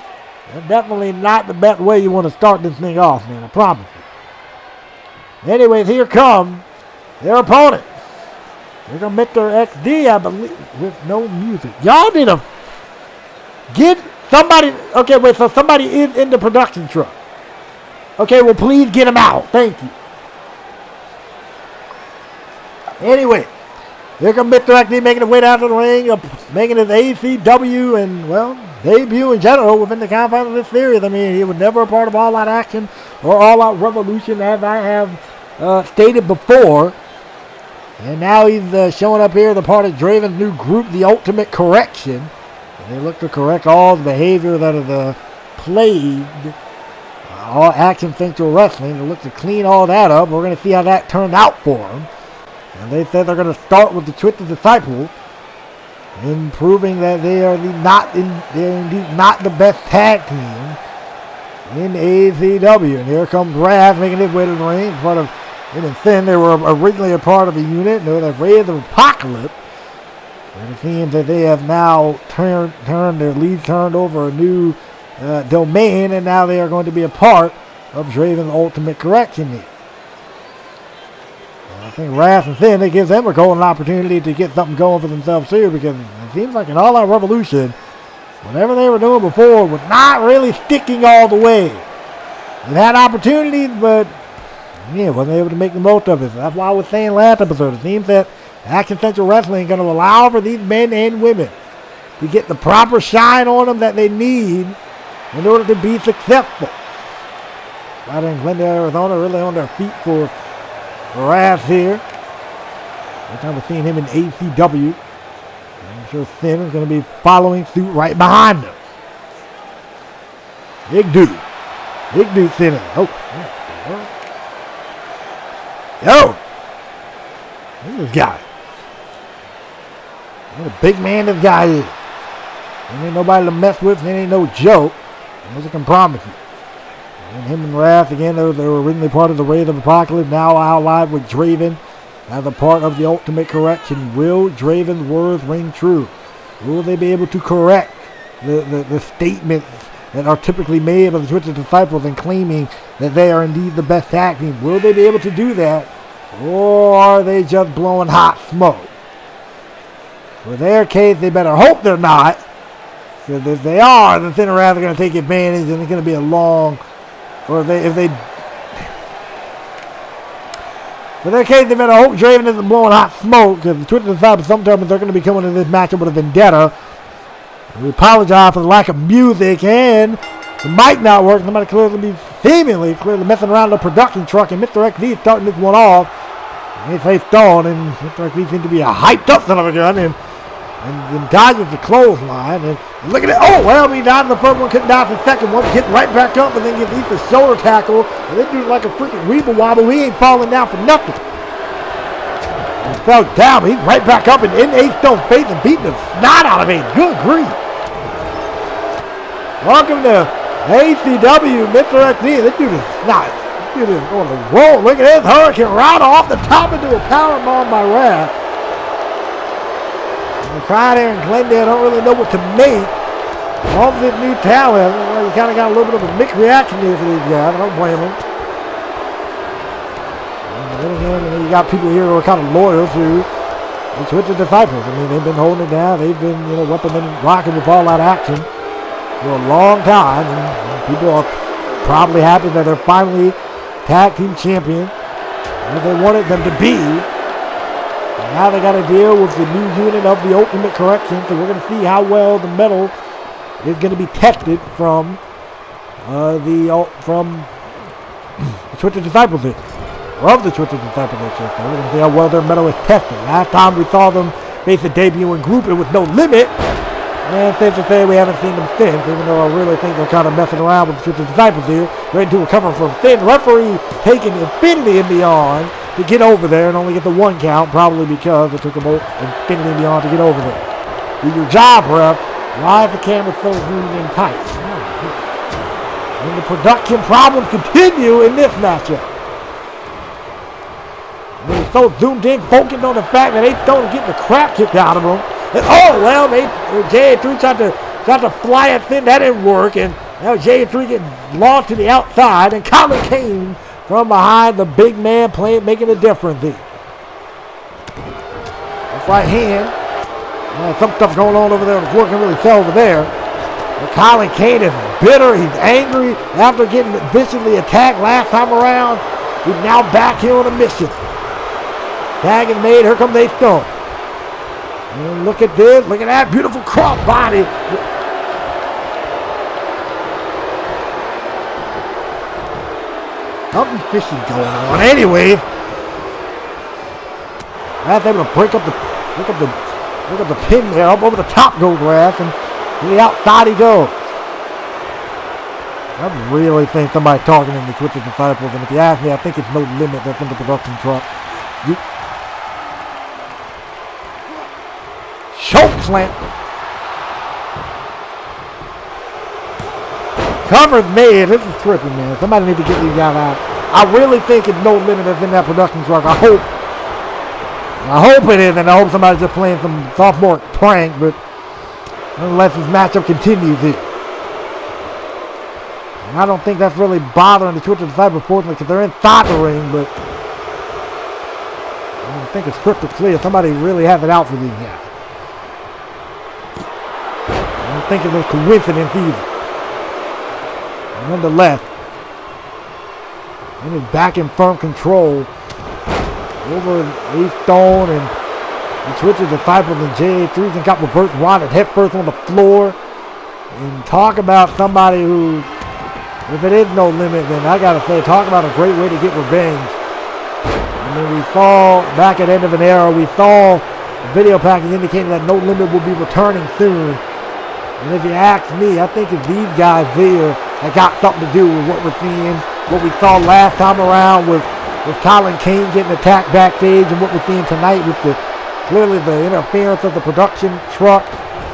That's definitely not the best way you want to start this thing off, man. I promise you. Anyways, here come their opponent. Here come Mr. XD, I believe, with no music. Y'all need to get somebody. Okay, wait, so somebody is in the production truck. Okay, well, please get him out. Thank you. Anyway, here comes Mr. Acme making his way down to the ring, making his ACW and, well, debut in general within the confines of this series. I mean, he was never a part of All Out Action or All Out Revolution, as I have stated before. And now he's showing up here, the part of Draven's new group, The Ultimate Correction. And they look to correct all the behavior that has plagued all Action Central Wrestling. They look to clean all that up. We're going to see how that turned out for them. And they said they're going to start with the Twisted Disciple, in proving that they are indeed not the best tag team in ACW. And here comes Raz making his way to the ring. As part of him and Finn, they were originally a part of a unit. They were the Rays of Apocalypse. And it seems that they have now turned their lead turned over a new domain, and now they are going to be a part of Draven's Ultimate Correction here. I think Wrath and Finn, it gives them a golden opportunity to get something going for themselves too, because it seems like in All Out Revolution, whatever they were doing before was not really sticking all the way. They had opportunities, but wasn't able to make the most of it. So that's why I was saying last episode, it seems that Action Central Wrestling is going to allow for these men and women to get the proper shine on them that they need in order to be successful. Right in Glendale, Arizona, really on their feet for Raz here. Every time we're seeing him in ACW. I'm sure Finn is going to be following suit right behind him. Big dude. Big dude Finn. Yo! Look at this guy. What a big man this guy is. There ain't nobody to mess with. There ain't no joke. Unless I can promise you. And him and Wrath, again, they were originally part of the Rays of Apocalypse, now allied with Draven as a part of the Ultimate Correction. Will Draven's words ring true? Will they be able to correct the statements that are typically made by the Twisted Disciples and claiming that they are indeed the best tag team? Will they be able to do that? Or are they just blowing hot smoke? For their case, they better hope they're not. Because if they are, then Finn and Wrath are going to take advantage, and it's going to be a long... For their case, they better hope Draven isn't blowing hot smoke, because the Twisted Disciples sometimes they're going to be coming to this matchup with a vendetta. And we apologize for the lack of music, and the mic not working. Somebody clearly messing around the production truck, and Mr. XZ is starting this one off. And he faced on, and Mr. XZ seems to be a hyped up son of a gun, and dodges the clothesline, and look at it. Oh, well, he died in the first one, couldn't die for the second one, gets right back up, and then gets Ethan's shoulder tackle, and this dude's like a freaking weeble wobble. He ain't falling down for nothing. He fell down, but he's right back up and in H-Stone face and beating the snot out of him. Good grief. Welcome to ACW, Mr. XZ. This dude is not. This dude is going to roll. Look at this Hurricane right off the top into a powerbomb by Wrath. The crowd here in Glendale don't really know what to make of this new talent. Well, you kind of got a little bit of a mixed reaction here for these guys. I don't blame them. And then again, you got people here who are kind of loyal to the Twisted Disciples. I mean, they've been holding it down. They've been, rocking with All Out Action for a long time. And people are probably happy that they're finally tag team champions as they wanted them to be. And now they got to deal with the new unit of the Ultimate Correction, so we're going to see how well the metal is going to be tested from the Twisted Disciples here. Of the Twisted Disciples here. So we're going to see how well their metal is tested. Last time we saw them face a debuting group, it was No Limit. And since to say we haven't seen them since, even though I really think they're kind of messing around with the Twisted Disciples here. Ready to recover from Finn. Referee taking Infinity and Beyond to get over there and only get the one count, probably because it took them Infinity and Beyond to get over there. Do your job, ref. Why is the camera so zoomed in tight? And the production problems continue in this matchup. They're so zoomed in, focused on the fact that they don't get the crap kicked out of them. And, oh, well, J3 tried to fly at Finn. That didn't work. And now J3 getting launched to the outside. And Colin Kane from behind, the big man making a difference here. That's right hand. Some stuff going on over there on the floor. Can't really tell over there. But Colin Kane is bitter. He's angry after getting viciously attacked last time around. He's now back here on a mission. Tag is made. Here comes Ace Stone. And look at this. Look at that beautiful cross body. Something fishy going on. Anyways, that's able to break up the pin there. Up over the top goes Wrath, and to the outside he goes. I really think somebody's targeting the Twisted Disciples, and if you ask me, I think it's No Limit that's in the production truck. Choke slam. Cover's made. This is trippy, man. Somebody need to get these guys out. I really think it's No Limit that's in that production truck. I hope it is, and I hope somebody's just playing some sophomore prank, but unless this matchup continues here. And I don't think that's really bothering the Twisted Disciples, fortunately, because they're inside the ring, but I think it's crystal clear. Somebody really has it out for these guys. I don't think it's a coincidence either. Nonetheless, and he's back in firm control over Ace Stone and the Twisted Disciples and JA3s and got reverse wanted head first on the floor. And talk about somebody who, if it is No Limit, then I gotta say, talk about a great way to get revenge. I mean, we saw back at the end of an era, we saw the video package indicating that No Limit will be returning soon. And if you ask me, I think it's these guys there that got something to do with what we're seeing, what we saw last time around with Colin Kane getting attacked backstage, and what we're seeing tonight with clearly the interference of the production truck.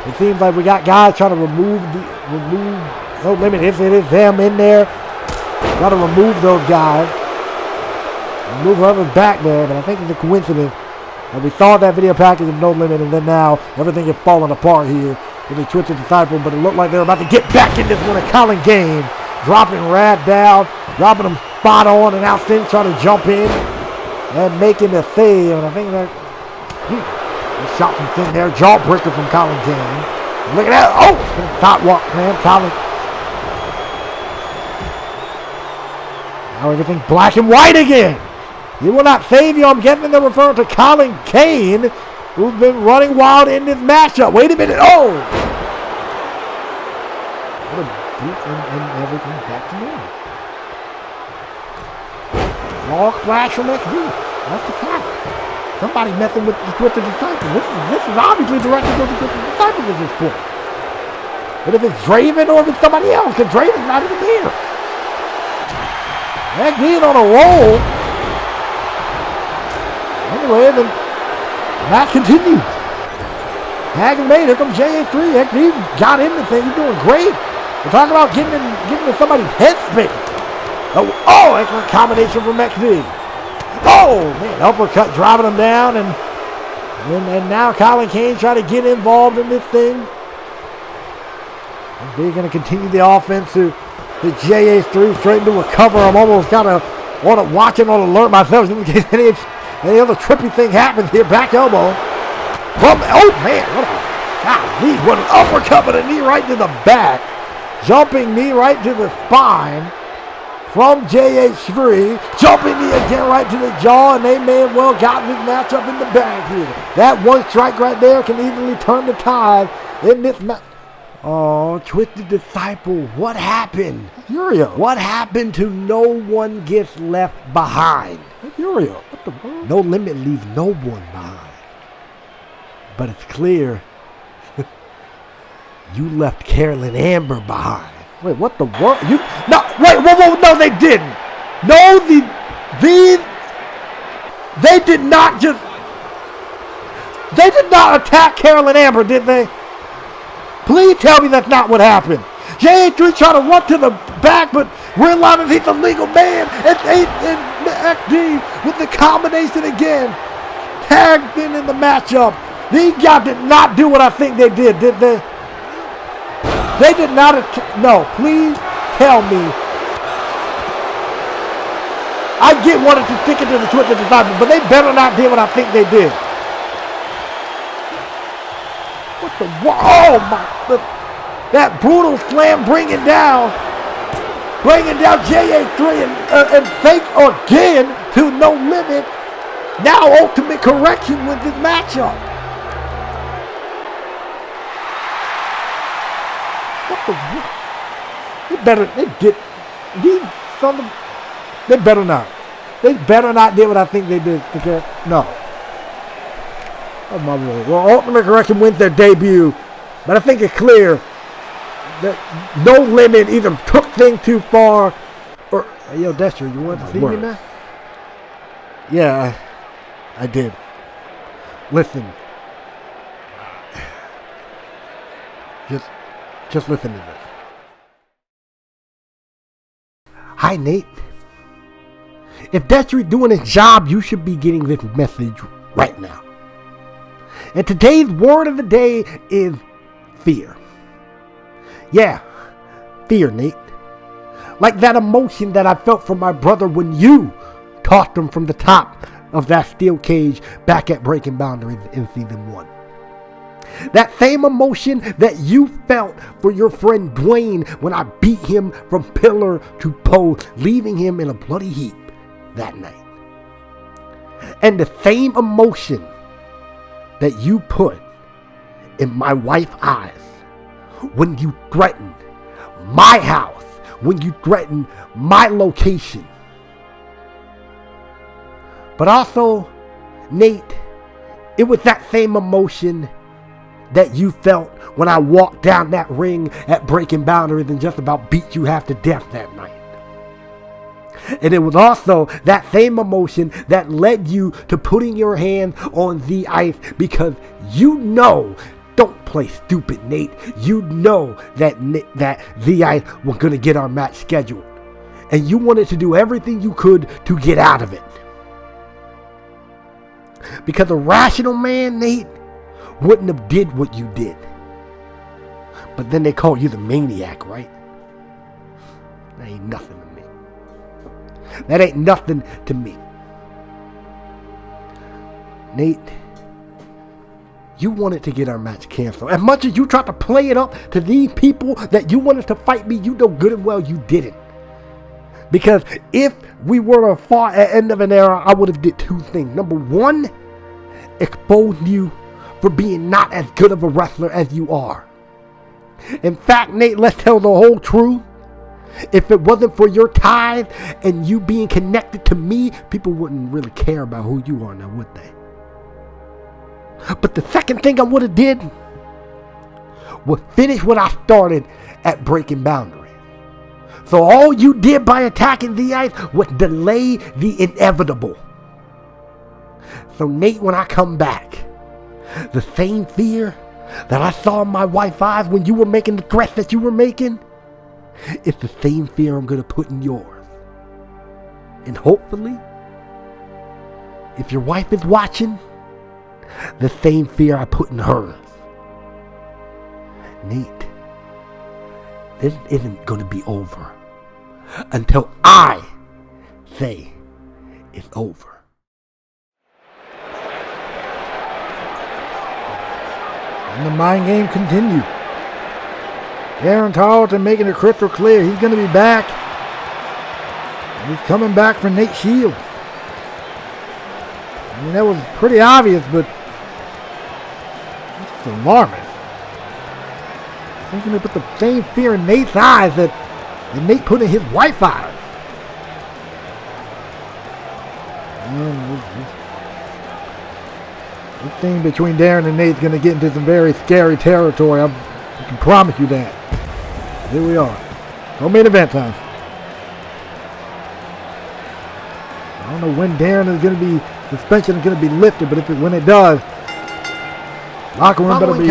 It seems like we got guys trying to remove No Limit, if it is them in there. Got to remove those guys. Move whoever's back there, but I think it's a coincidence that we saw that video package of No Limit, and then now everything is falling apart here with the Twisted Disciple. But it looked like they're about to get back in this one. A Colin Kane dropping Rad down, dropping him spot on, and now Sin trying to jump in and making the save. And I think that a shot from Sin there, jawbreaker from Colin Kane. Look at that! Oh, top walk, man, Colin. Now everything's black and white again. He will not save you. I'm guessing they're referring to Colin Kane, who's been running wild in this matchup. Wait a minute. Oh! What a boot and everything back to normal. Raw splash from XD. That's the fact. Somebody messing with the Twisted Disciples. This is obviously directed to the Twisted Disciples at this point. But if it's Draven or if it's somebody else, because Draven's not even here. XD is on a roll. Anyway, the match continues. Tag is made. Here comes JA3. XD got in the thing. He's doing great. We're talking about getting in somebody's headspace. Oh, excellent combination from XD. Oh, man, uppercut driving him down. And now Colin Kane trying to get involved in this thing. And they're going to continue the offense to the JA3 straight to recover. I'm almost kind of watching on alert myself in case any other trippy thing happens here. Back elbow. Oh, man. What an uppercut with a knee right to the back. Jumping knee right to the spine from JH3. Jumping knee again right to the jaw. And they may have well gotten this matchup in the bag here. That one strike right there can easily turn the tide in this match. Oh, Twisted Disciple, what happened? Furio. What happened to No One Gets Left Behind? Furio, what the world? No Limit leaves no one behind. But it's clear you left Carolyn Amber behind. Wait, what the world? No, they didn't. No, they did not attack Carolyn Amber, did they? Please tell me that's not what happened. JA3 trying to run to the back, but realizing he's a legal man. And XD with the combination again. Tagged in the matchup. These guys did not do what I think they did they? They did not. No, please tell me. I get wanting to stick it to the Twisted Disciples, but they better not do what I think they did. What the? Oh my! That brutal slam bringing down JA3 and fake again to No Limit. Now Ultimate Correction wins this matchup. What the? They better not. They better not do what I think they did. No. Oh my lord. Well, Ultimate Correction wins their debut, but I think it's clear that No Limit either took things too far, or hey, yo, Dexter, you want to see me now? Yeah, I did. Listen. Just listen to this. Hi, Nate. If Dexter's doing his job, you should be getting this message right now. And today's word of the day is fear. Yeah, fear, Nate. Like that emotion that I felt from my brother when you tossed him from the top of that steel cage back at Breaking Boundaries in Season 1. That same emotion that you felt for your friend Dwayne when I beat him from pillar to post, leaving him in a bloody heap that night. And the same emotion that you put in my wife's eyes when you threatened my house, when you threatened my location. But also, Nate, it was that same emotion that you felt when I walked down that ring at Breaking Boundaries and just about beat you half to death that night. And it was also that same emotion that led you to putting your hand on the ice because you know, don't play stupid, Nate. You know that the ice was going to get our match scheduled. And you wanted to do everything you could to get out of it. Because a rational man, Nate, wouldn't have did what you did. But then they call you the maniac, right? That ain't nothing to me. That ain't nothing to me. Nate, you wanted to get our match canceled. As much as you tried to play it up to these people that you wanted to fight me, you know good and well you didn't. Because if we were a far end of an era, I would have did two things. Number one, expose you for being not as good of a wrestler as you are. In fact, Nate, let's tell the whole truth. If it wasn't for your ties and you being connected to me, people wouldn't really care about who you are now, would they? But the second thing I would have did was finish what I started at Breaking Boundaries. So all you did by attacking the ice was delay the inevitable. So Nate, when I come back, the same fear that I saw in my wife's eyes when you were making the threats that you were making, it's the same fear I'm going to put in yours. And hopefully, if your wife is watching, the same fear I put in hers. Nate, this isn't going to be over until I say it's over. And the mind game continued. Aaron Tarleton making it crystal clear he's going to be back. And he's coming back for Nate Shields. I mean, that was pretty obvious, but it's alarming. I think they put the same fear in Nate's eyes that Nate put in his wife's eyes. This thing between Darren and Nate's going to get into some very scary territory. I can promise you that. Here we are. No main event time. I don't know when Darren is going to be, suspension is going to be lifted, but when it does, locker room better be,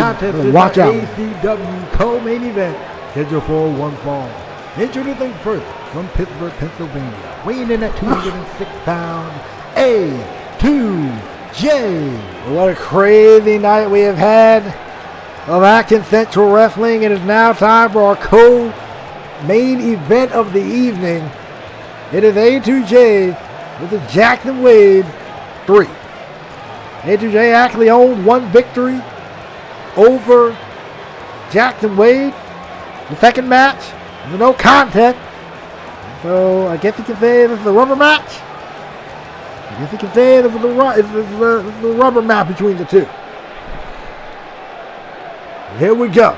watch out. ACW co-main event scheduled for one fall. Introducing first from Pittsburgh, Pennsylvania, weighing in at 206 pounds, A2J. What a crazy night we have had of Action Central Wrestling. It is now time for our co-main event of the evening. It is A2J with the Jackson Wade 3. A2J actually owned one victory over Jackson Wade. The second match, no contest. So I guess you can say this is a rubber match. Guess you can say it was the rubber match between the two. Here we go.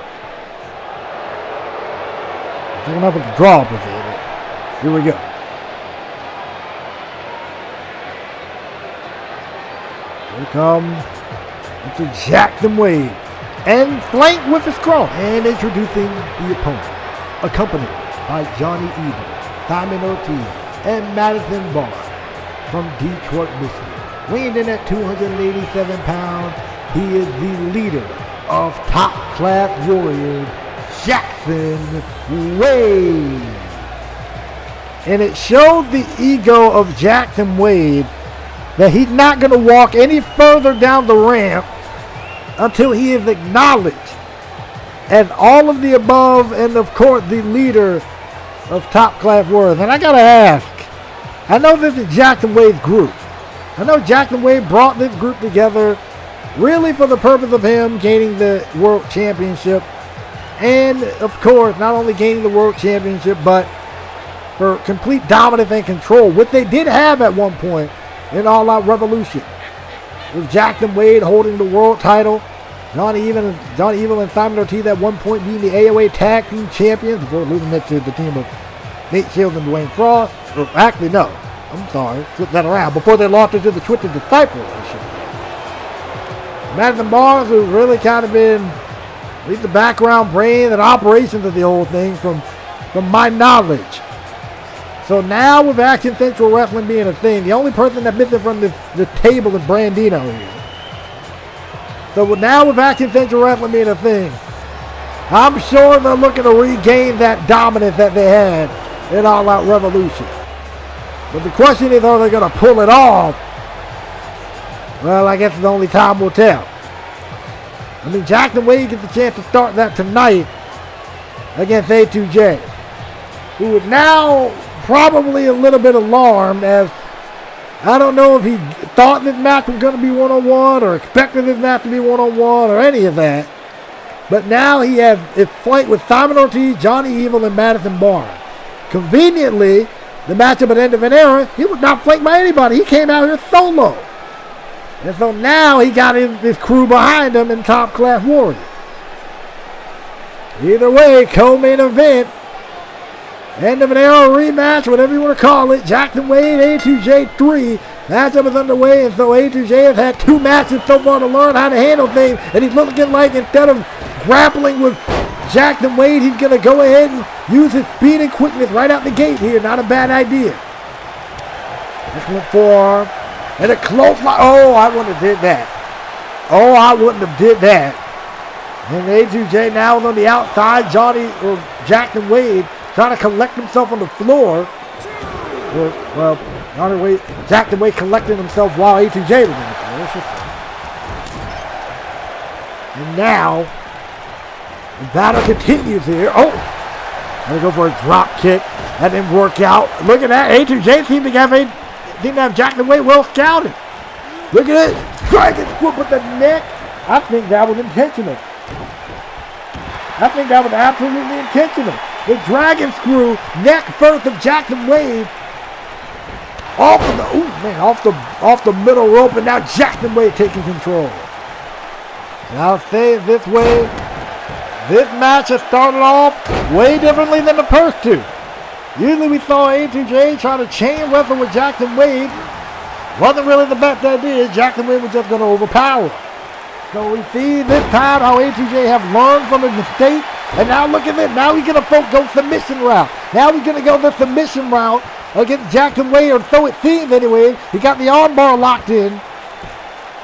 I don't know if it's a draw per se, but here we go. Here comes Mr. Jackson Wade. And flanked with his cross. And introducing the opponent. Accompanied by Johnny Evil, Simon Ortiz, and Madison Barr from Detroit, Michigan. Weighing in at 287 pounds, he is the leader of Top Class Warriors, Jackson Wade. And it shows the ego of Jackson Wade that he's not going to walk any further down the ramp until he is acknowledged as all of the above and, of course, the leader of Top Class Warriors. And I got to ask, I know this is Jackson Wade's group. I know Jackson Wade brought this group together really for the purpose of him gaining the World Championship. And, of course, not only gaining the World Championship, but for complete dominance and control, which they did have at one point in All Out Revolution. With Jackson Wade holding the world title, Johnny Evil and Simon Ortiz at one point being the AOA Tag Team Champions before losing it to the team of Nate Shields and Dwayne Frost. Or actually, no. I'm sorry. Flip that around. Before they lost it to the Twisted Disciple. Madison Barnes, who's really kind of been at least the background brain and operations of the whole thing from my knowledge. So now with Action Central Wrestling being a thing, the only person that's missing from the table is Brandino here. So now with Action Central Wrestling being a thing, I'm sure they're looking to regain that dominance that they had in All Out Revolution. But the question is, are they going to pull it off? Well, I guess the only time will tell. I mean, Jackson Wade gets a chance to start that tonight against A2J, who is now probably a little bit alarmed, as I don't know if he thought this match was going to be one-on-one or expected this match to be one-on-one or any of that. But now he has his fight with Simon Ortiz, Johnny Evil, and Madison Barnes. Conveniently, the matchup at End of an Era, he was not flanked by anybody. He came out here solo. And so now he got his crew behind him in Top Class Warriors. Either way, co-main event, End of an Era rematch, whatever you want to call it. Jackson Wade, A2J 3. Matchup is underway, and so A2J has had 2 matches so far to learn how to handle things. And he's looking like, instead of grappling with Jackson Wade, he's going to go ahead and use his speed and quickness right out the gate here. Not a bad idea. Excellent forearm. And a close line. Oh, I wouldn't have did that. Oh, I wouldn't have did that. And A2J now is on the outside. Jackson Wade trying to collect himself on the floor. Well, Jackson Wade collecting himself while A2J was on the floor. And now, the battle continues here. Oh! Gonna go for a drop kick. That didn't work out. Look at that. A2J seemed to have Jackson Wade well scouted. Look at it. Dragon squib with the neck. I think that was intentional. I think that was absolutely intentional. The Dragon Screw, neck first of Jackson Wade, off the middle rope, and now Jackson Wade taking control. And I'll say it this way, this match has started off way differently than the first two. Usually we saw A2J trying to chain wrestle with Jackson Wade. Wasn't really the best idea. Jackson Wade was just going to overpower him. So we see this time how A2J have learned from his mistake. And now look at this. Now he's going to go submission route. Now he's going to go the submission route against Jackson Wade, or so it seems anyway. He got the armbar locked in.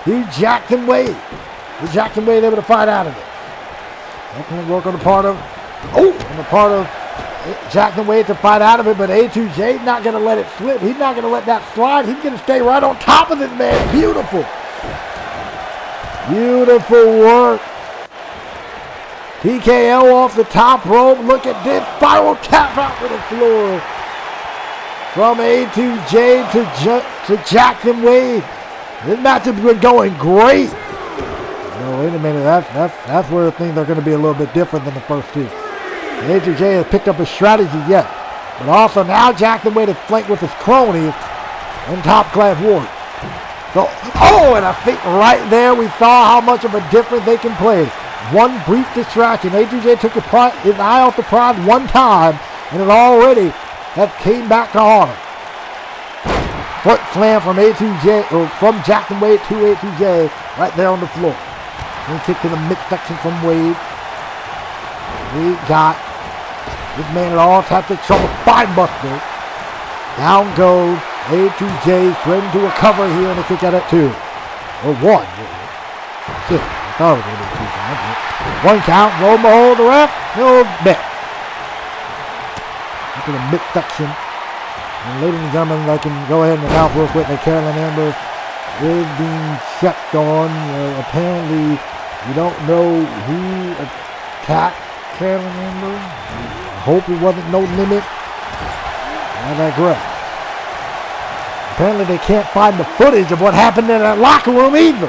Here's Jackson Wade. Is Jackson Wade able to fight out of it? That's going to work on the part of Jackson Wade to fight out of it, but A2J not going to let it slip. He's not going to let that slide. He's going to stay right on top of this man. Beautiful. Beautiful work. TKO off the top rope. Look at this. Spiral tap out to the floor. From A2J to Jackson Wade. This match has been going great. No, wait a minute. That's where things are going to be a little bit different than the first two. A2J has picked up a strategy yet. But also now Jackson Wade is flanked with his cronies in Top Class Warriors. So, and I think right there we saw how much of a difference they can play. One brief distraction. A2J took his eye off the prize one time, and it already has came back to haunt him. Foot slam from A2J, or from Jackson Wade to A2J, right there on the floor. And kick to the midsection from Wade. We got this man at all types of trouble. Spinebuster. Down goes A2J, threatening to recover here, and a kick out at 2. Or 1. Shit, I thought it was going to be 2 times. 1 count, roll hold the ref, no bet. Into the midsection. And ladies and gentlemen, I can go ahead and announce real quick that Carolyn Amber is being checked on. Apparently, we don't know who attacked Carolyn Amber. I hope it wasn't No Limit. I digress. Apparently they can't find the footage of what happened in that locker room either.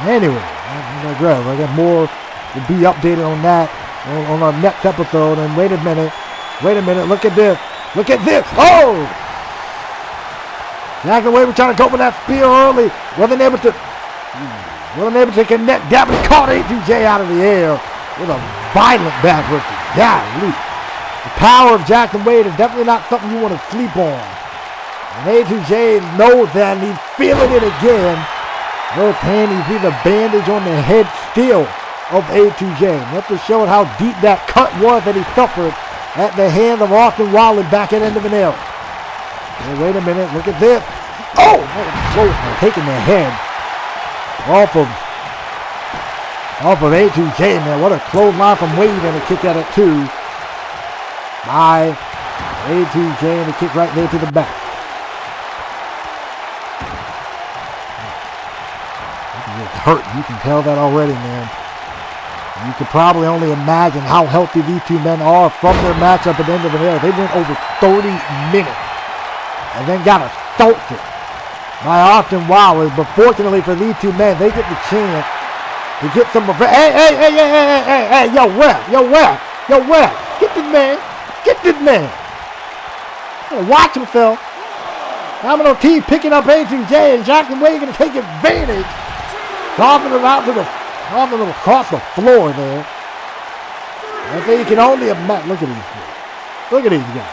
Anyway, I digress. I got more to be updated on that on our next episode. And wait a minute, look at this. Oh! Jackson Wade was trying to go for that spear early. Wasn't able to connect. Definitely caught A2J out of the air with a violent backward. Golly. The power of Jackson Wade is definitely not something you want to sleep on. And A2J knows that, and he's feeling it again. Left hand, you see the bandage on the head still of A2J. That's to show how deep that cut was that he suffered at the hand of Austin Wiley back at end of an L. And wait a minute, look at this. Oh, close man, taking the head off of A2J, man. What a close line from Wade, and a kick out at 2. By A2J, and a kick right there to the back. It's hurt. You can tell that already, man. You can probably only imagine how healthy these two men are from their matchup at the end of an era. They went over 30 minutes and then got assaulted by Austin Wiley. But fortunately for these two men, they get the chance to get some. Hey, yo, ref. Get this man. Watch himself. Domino T picking up A2J, and Jackson Wade going to take advantage. Tossing him across the floor there. I think you can only imagine. Look at these guys.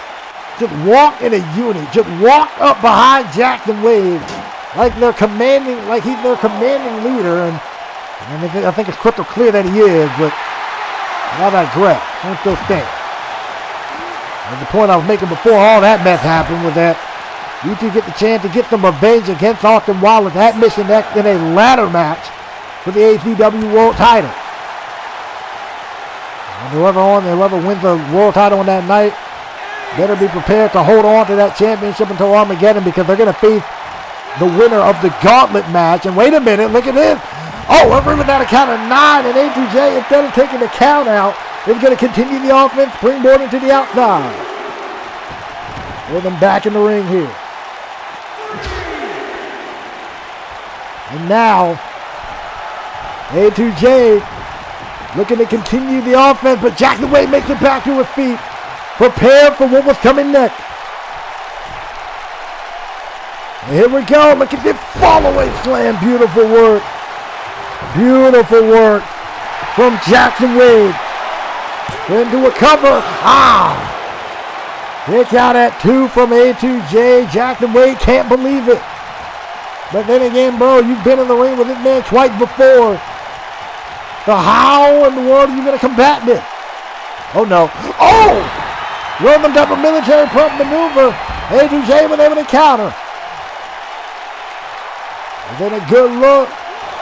Just walk in a unit. Just walk up behind Jackson Wade like he's their commanding leader. And I think it's crystal clear that he is, but I digress. Don't still stand. And the point I was making before all that mess happened was that you two get the chance to get some revenge against Austin Wiley. That mission in a ladder match for the ACW World Title. And whoever wins the World Title on that night better be prepared to hold on to that championship until Armageddon, because they're going to face the winner of the gauntlet match. And wait a minute, look at this. Oh, we're without a count of 9, and A2J, instead of taking the count out, is going to continue the offense, springboarding to the outside. With them back in the ring here. And now, A2J looking to continue the offense, but Jackson Wade makes it back to his feet, prepared for what was coming next. And here we go. Look at this follow-away slam. Beautiful work from Jackson Wade. Into a cover. Kick out at 2 from A2J. Jackson Wade can't believe it. But then again, bro, you've been in the ring with this man twice before. So how in the world are you going to combat this? Oh, no. Oh! Roman type of military pump maneuver. A2J was able to counter. And then a good look.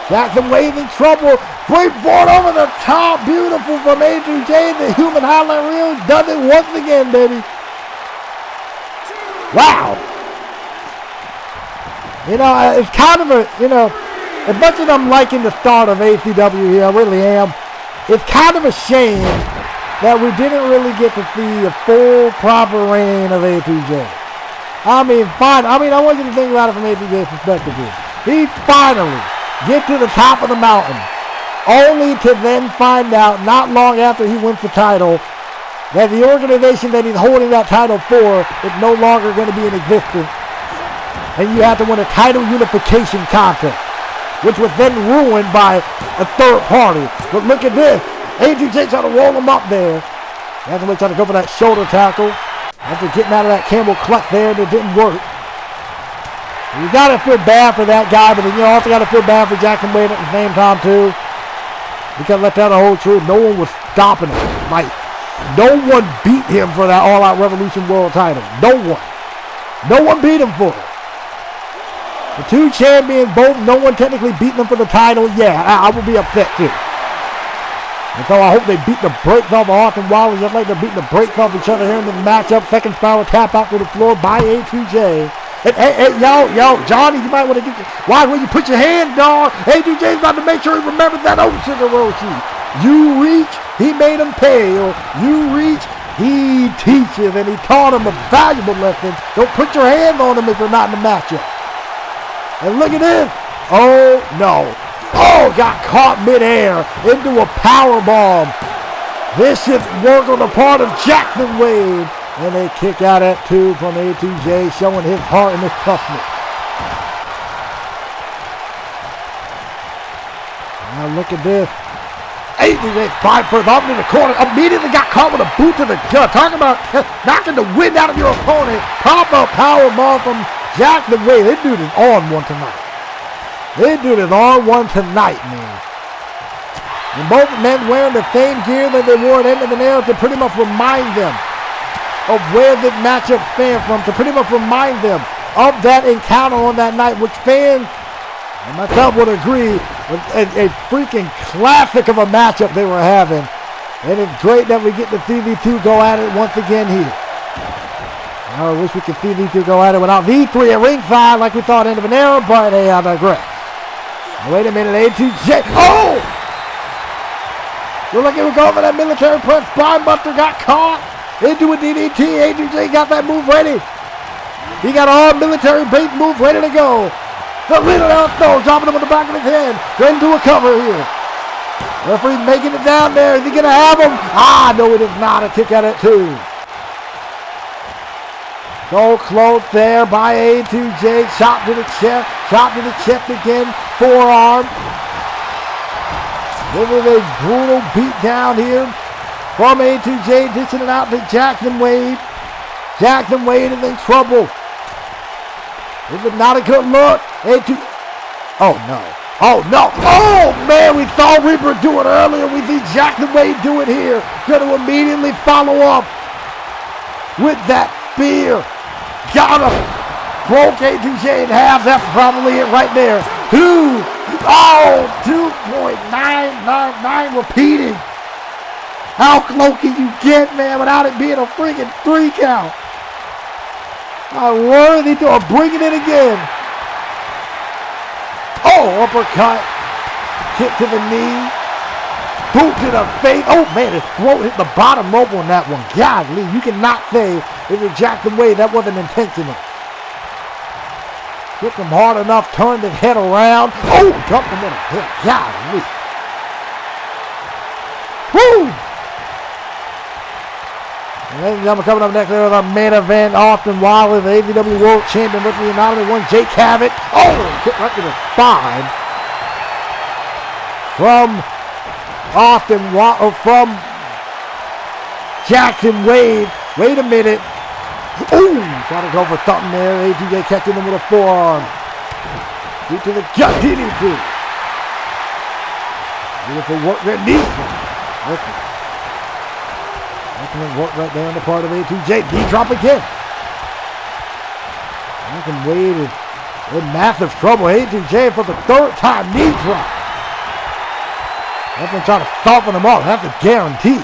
Jackson Wade in trouble. Springboard over the top. Beautiful from A2J. The human highlight reel does it once again, baby. Wow. It's kind of as much as I'm liking the start of ACW here, I really am, it's kind of a shame that we didn't really get to see a full, proper reign of A2J. I want you to think about it from A2J's perspective here. He finally get to the top of the mountain, only to then find out, not long after he wins the title, that the organization that he's holding that title for is no longer going to be in existence. and you had to win a title unification contest, which was then ruined by a third party. But look at this. A2J trying to roll him up there. That's trying to go for that shoulder tackle. After getting out of that camel clutch there, and it didn't work. You got to feel bad for that guy, but you also got to feel bad for Jackson Wade at the same time, too. Because let that hold true, no one was stopping him. Like, no one beat him for that All Out Revolution World title. No one. No one beat him for it. The two champions, both, no one technically beat them for the title. Yeah, I would be upset, too. And so I hope they beat the brakes off of Austin Wallace just like they're beating the brakes off each other here in the matchup. Second spiral tap out to the floor by A2J. Hey, yo, Johnny, you might want to get why would you put your hand, dog? A2J's about to make sure he remembers that old Shigeroshi. You reach, he made him pay. Or you reach, he teaches. And he taught him a valuable lesson. Don't put your hand on him if you're not in the matchup. And look at this. Oh, no. Oh, got caught midair into a power bomb. This should work on the part of Jackson Wade. And they kick out at 2 from A2J, showing his heart and his toughness. Now look at this. A2J five first off in the corner. Immediately got caught with a boot to the gut. Talking about knocking the wind out of your opponent. Pop-up power bomb from Jackson Wade. This dude is on one tonight. This dude is on one tonight, man. And both men wearing the same gear that they wore at the end of the narrative to pretty much remind them of where this matchup stands from, to pretty much remind them of that encounter on that night, which fans and myself would agree was a freaking classic of a matchup they were having. And it's great that we get to see these two go at it once again here. I wish we could see these two go at it without these three at ringside like we thought at the end of an era, but hey, I digress. Now, wait a minute, A2J. Oh! Look like it was going for that military press. Spinebuster got caught. Into a DDT, A2J got that move ready. He got all military base move ready to go. The little throw, dropping him on the back of his head. Going to a cover here. Referee's making it down there. Is he going to have him? No, it is not. A kick out at 2. So close there by A2J. Shot to the chest. Shot to the chest again. Forearm. This is a brutal beatdown here from A2J, dishing it out to Jackson Wade. Jackson Wade is in trouble. This is not a good look. A2. Oh, no. Oh, no. Oh, man, we saw Reaper do it earlier. We see Jackson Wade do it here. Going to immediately follow up with that spear. Got him. Broke A2J in half. That's probably it right there. 2.999 repeating. How close can you get, man, without it being a freaking 3 count? My word, they are bringing it again. Oh, uppercut. Kick to the knee. Boot to the face. Oh, man, his throat hit the bottom rope on that one. Golly, you cannot say if it's Jackson Wade, that wasn't intentional. Hit him hard enough, turned his head around. Oh, dumped him in the head. Golly. Woo! Ladies and gentlemen, coming up next with our main event, Austin Wallace, the ACW World Champion versus the anonymous one, Jake Havoc. Oh, kick right to the spine from from Jackson Wade. Wait a minute. Ooh, trying to go for something there. A2J catching him with a forearm. Due to the gut DDT. Beautiful work there. Listen. Excellent work right there on the part of A2J. D-drop again. Jackson Wade is in massive trouble. A2J for the 3rd time knee drop. That's trying to soften him up. That's a guarantee.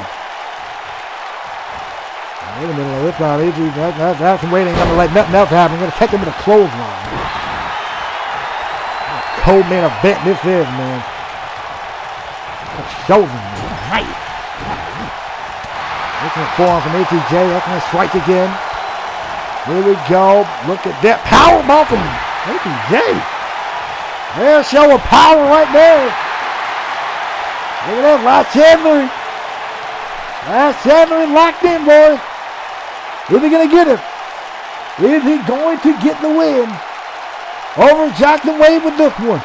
Wait a minute. This time, Jackson Wade ain't going to let nothing else happen. Going to catch him with a clothesline. Cold main event this is, man. Shows him, man. Nice. Looking at forearm from A2J. That's going to strike again. Here we go. Look at that. Powerbomb from A2J. There's show of power right there. Look at that. Last Chandler. Last Chandler locked in, boys. Is he going to get it? Is he going to get the win? over Jackson Wade with this one.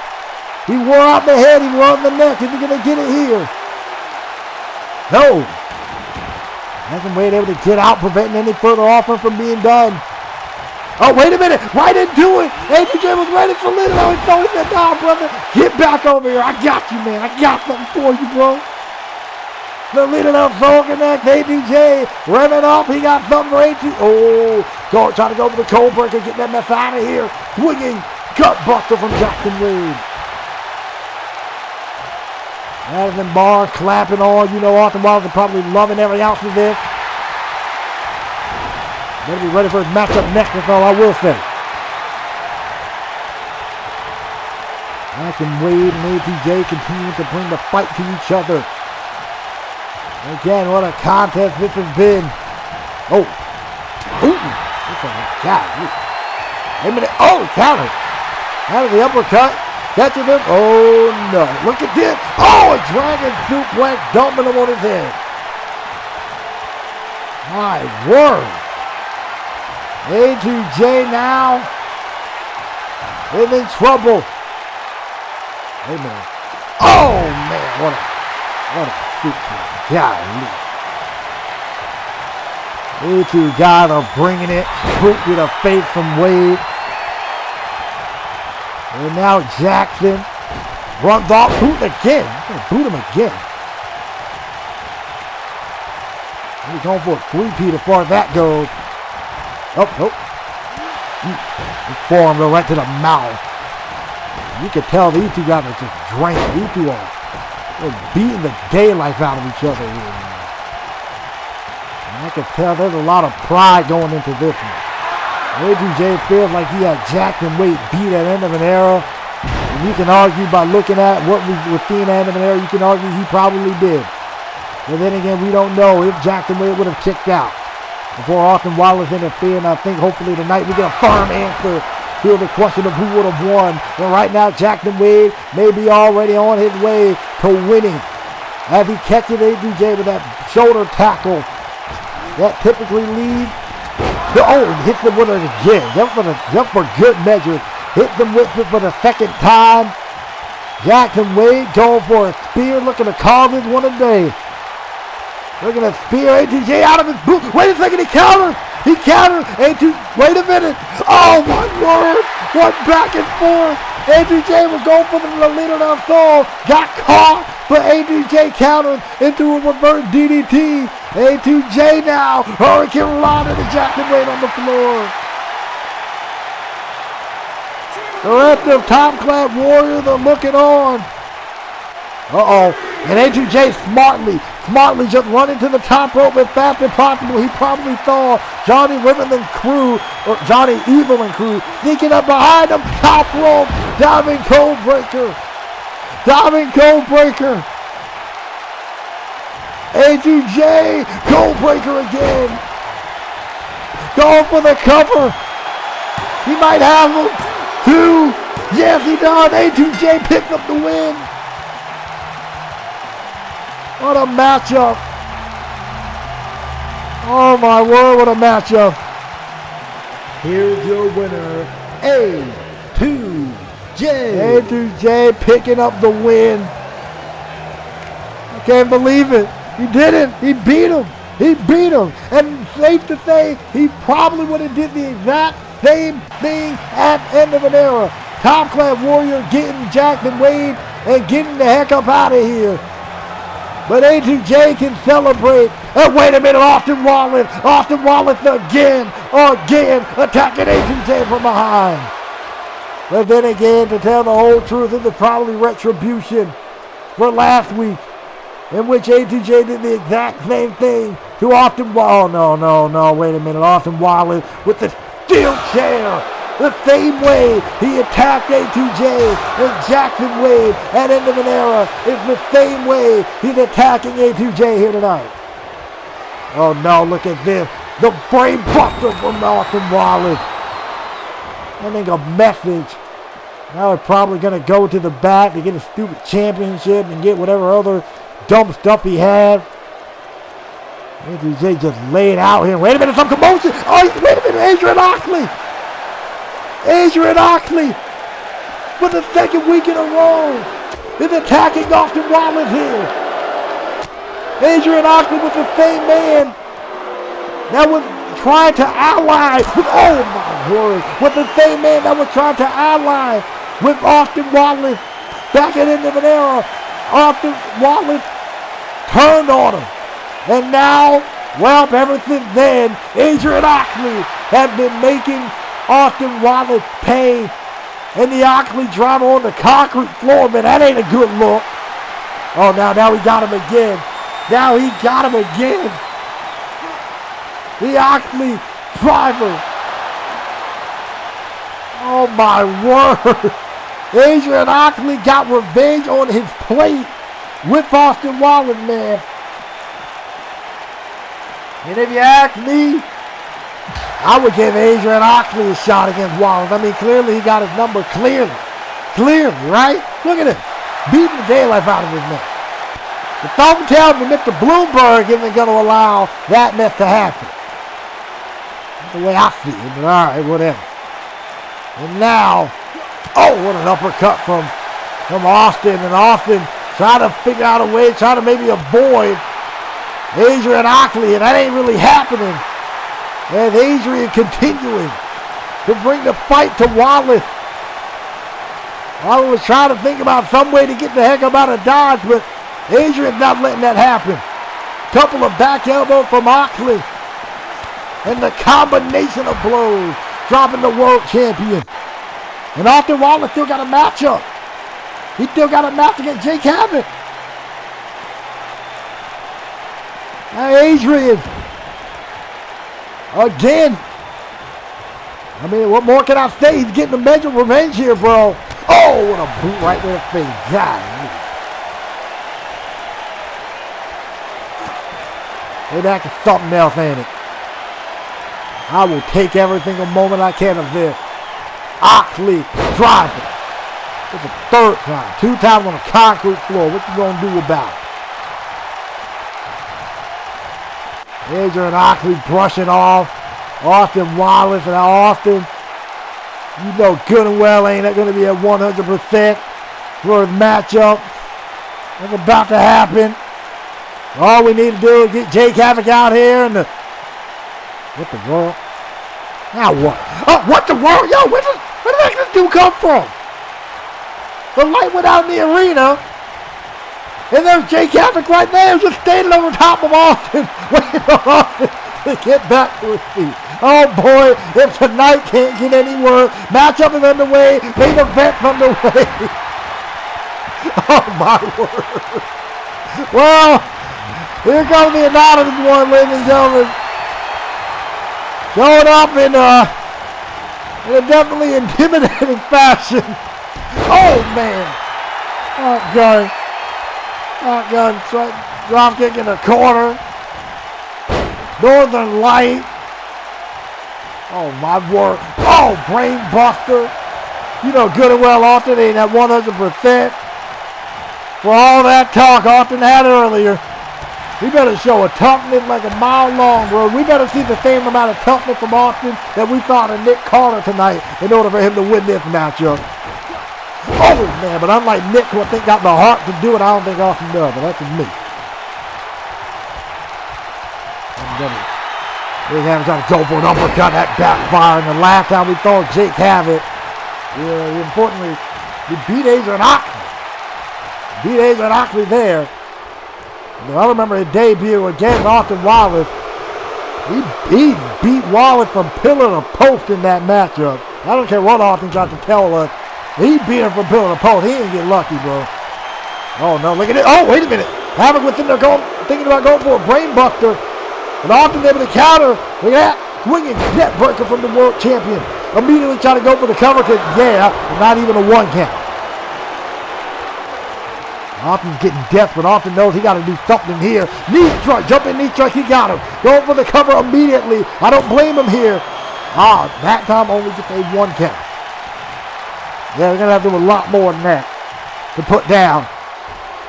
He wore out the head, he wore out the neck. Is he going to get it here? No. Jackson Wade able to get out, preventing any further offense from being done. Oh, wait a minute. Right into it. ATJ was ready for Little. He said, nah, brother. Get back over here. I got you, man. I got something for you, bro. The leader of Soul Connect, ATJ, revving up. He got something for ATJ. Oh, trying to go for the cold breaker, get that mess out of here. Swinging gut buster from Jackson Wade. Madison Barr clapping on. You know, Austin Wallace are probably loving every ounce of this. Better be ready for his matchup next, that's all I will say. Jackson Wade and ATJ continue to bring the fight to each other. Again, what a contest this has been. Oh. Ooh. This is a God. Wait a minute. Oh, counter. Out of the uppercut. Catching him. Oh, no. Look at this. Oh, a dragon suplex dumping him on his head. My word. A2J now is in trouble. Wait a minute. Oh, man. What a suplex. Golly. These two guys are bringing it. Boot to the face from Wade. And now Jackson runs off. Boot again. Boot him again. He's going for a three-peat as far as that goes. Oh, nope. His forearm go right to the mouth. You can tell these two guys are just drained. These two are beating the daylight out of each other here. And I can tell there's a lot of pride going into this one. A2J feels like he had Jackson Wade beat at the end of an era. And you can argue by looking at what we were seeing at the end of an era, you can argue he probably did. But then again, we don't know if Jackson Wade would have kicked out before Austin Wallace interfered. And I think hopefully tonight we get a firm answer to the question of who would have won. And right now, Jackson Wade may be already on his way to winning as he catches A2J with that shoulder tackle that typically leads. Oh, and hits him with it again. Just for good measure. Hits him with it for the second time. Jackson Wade going for a spear, looking to carve his one a day. Looking to spear A2J out of his boot. Wait a second, he countered. He countered. Wait a minute. Oh, my word. One back and forth. A2J was going for the leader of soul. Got caught, but A2J countered into a reverse DDT. A2J now. Hurricane Rana to Jackson Wade on the floor. The rest of Top Class Warriors are looking on. Uh-oh. And A2J smartly just running to the top rope as fast as possible. He probably saw Johnny Evelyn crew sneaking up behind him. Top rope. Diving cold breaker. A2J cold breaker again. Going for the cover. He might have him. 2. Yes, he does. A2J picks up the win. What a matchup. Oh my word, what a matchup. Here's your winner, A2J. A2J picking up the win. I can't believe it. He did it. He beat him. And safe to say, he probably would have did the exact same thing at the end of an era. Top Class Warrior getting Jackson Wade and getting the heck up out of here. But A2J can celebrate. And wait a minute, Austin Wallace again attacking A2J from behind. But then again, to tell the whole truth, this is probably retribution for last week, in which A2J did the exact same thing to Austin Wallace. Oh, no, wait a minute. Austin Wallace with the steel chair. The same way he attacked A2J and Jackson Wade at end of an era is the same way he's attacking A2J here tonight. Oh no, look at this. The brain buster from Austin Wallace. I think a message. Now he's probably going to go to the back to get a stupid championship and get whatever other dumb stuff he had. A2J just laid out here. Wait a minute, some commotion. Oh, wait a minute, Adrian Oxley for the second week in a row is attacking Austin Wallace here. Adrian Oxley was the same man that was trying to ally with, oh my word, with the same man that was trying to ally with Austin Wallace back at the end of an era. Austin Wallace turned on him. And now, well, ever since then, Adrian Oxley has been making Austin Wallace pay. And the Oxley drama on the concrete floor, man, that ain't a good look. Oh, now he got him again. Now he got him again. The Oxley driver. Oh my word. Adrian Oxley got revenge on his plate with Austin Wallace, man. And if you ask me, I would give Adrian Oxley a shot against Wallace. I mean, clearly he got his number clearly. Clearly, right? Look at him. Beating the daylight out of his man. The something tells me Mr. Bloomberg isn't going to allow that mess to happen. That's the way I see it, but all right, whatever. And now, oh, what an uppercut from Austin. And Austin trying to figure out a way, trying to maybe avoid Adrian Oxley, and that ain't really happening. And Adrian continuing to bring the fight to Wallace. Wallace was trying to think about some way to get the heck up out of Dodge, but Adrian's not letting that happen. Couple of back elbows from Oxley. And the combination of blows dropping the world champion. And Austin Wallace still got a matchup. He still got a match against Jake Havoc. Now Adrian. Again. I mean, what more can I say? He's getting a measure of revenge here, bro. Oh, what a boot right in the face. God. Maybe that is something else, ain't it? I will take every single moment I can of this. Oxley driving. It's the third time. 2 times on the concrete floor. What you gonna do about it? Adrian Oxley brushing off Austin Wallace. And Austin, you know good and well ain't that gonna be at 100% for his matchup. What's about to happen? All we need to do is get Jake Havoc out here and what the world? Now what? Oh, what the world? Yo, where the heck did this dude come from? The light went out in the arena. And there's Jake Havoc right there just standing over top of Austin. Waiting for Austin to get back to his feet. Oh boy, if tonight can't get any worse. Matchup is underway. Main event's underway. Oh my word. Well, here comes the anonymous one, ladies and gentlemen. Showing up in a definitely intimidating fashion. Oh, man. Shotgun. Drop kick in the corner. Northern Light. Oh, my word. Oh, brain buster. You know good and well Austin ain't at 100%. For all that talk Austin had earlier. We better show a toughness like a mile long, bro. We better see the same amount of toughness from Austin that we saw in Nick Carter tonight in order for him to win this matchup. Oh, man, but unlike Nick, who I think got the heart to do it, I don't think Austin does, but that's just me. Jake Havoc trying to go for an uppercut, that backfire, and the last time we saw Jake Havoc, importantly, he beat Adrian Oxley. Beat Adrian Oxley there. I remember his debut against Austin Wallace. He beat Wallace from pillar to post in that matchup. I don't care what Austin tried to tell us. He beat him from pillar to post. He didn't get lucky, bro. Oh, no. Look at it. Oh, wait a minute. Havoc was in there thinking about going for a brain buster. But Austin able to counter. Look at that. Swinging net breaker from the world champion. Immediately trying to go for the cover because, yeah, not even a 1 count. Austin's getting desperate. Austin knows he got to do something here. Knee strike, jumping knee strike, he got him. Going for the cover immediately. I don't blame him here. That time only just a 1 count. Yeah, we're going to have to do a lot more than that to put down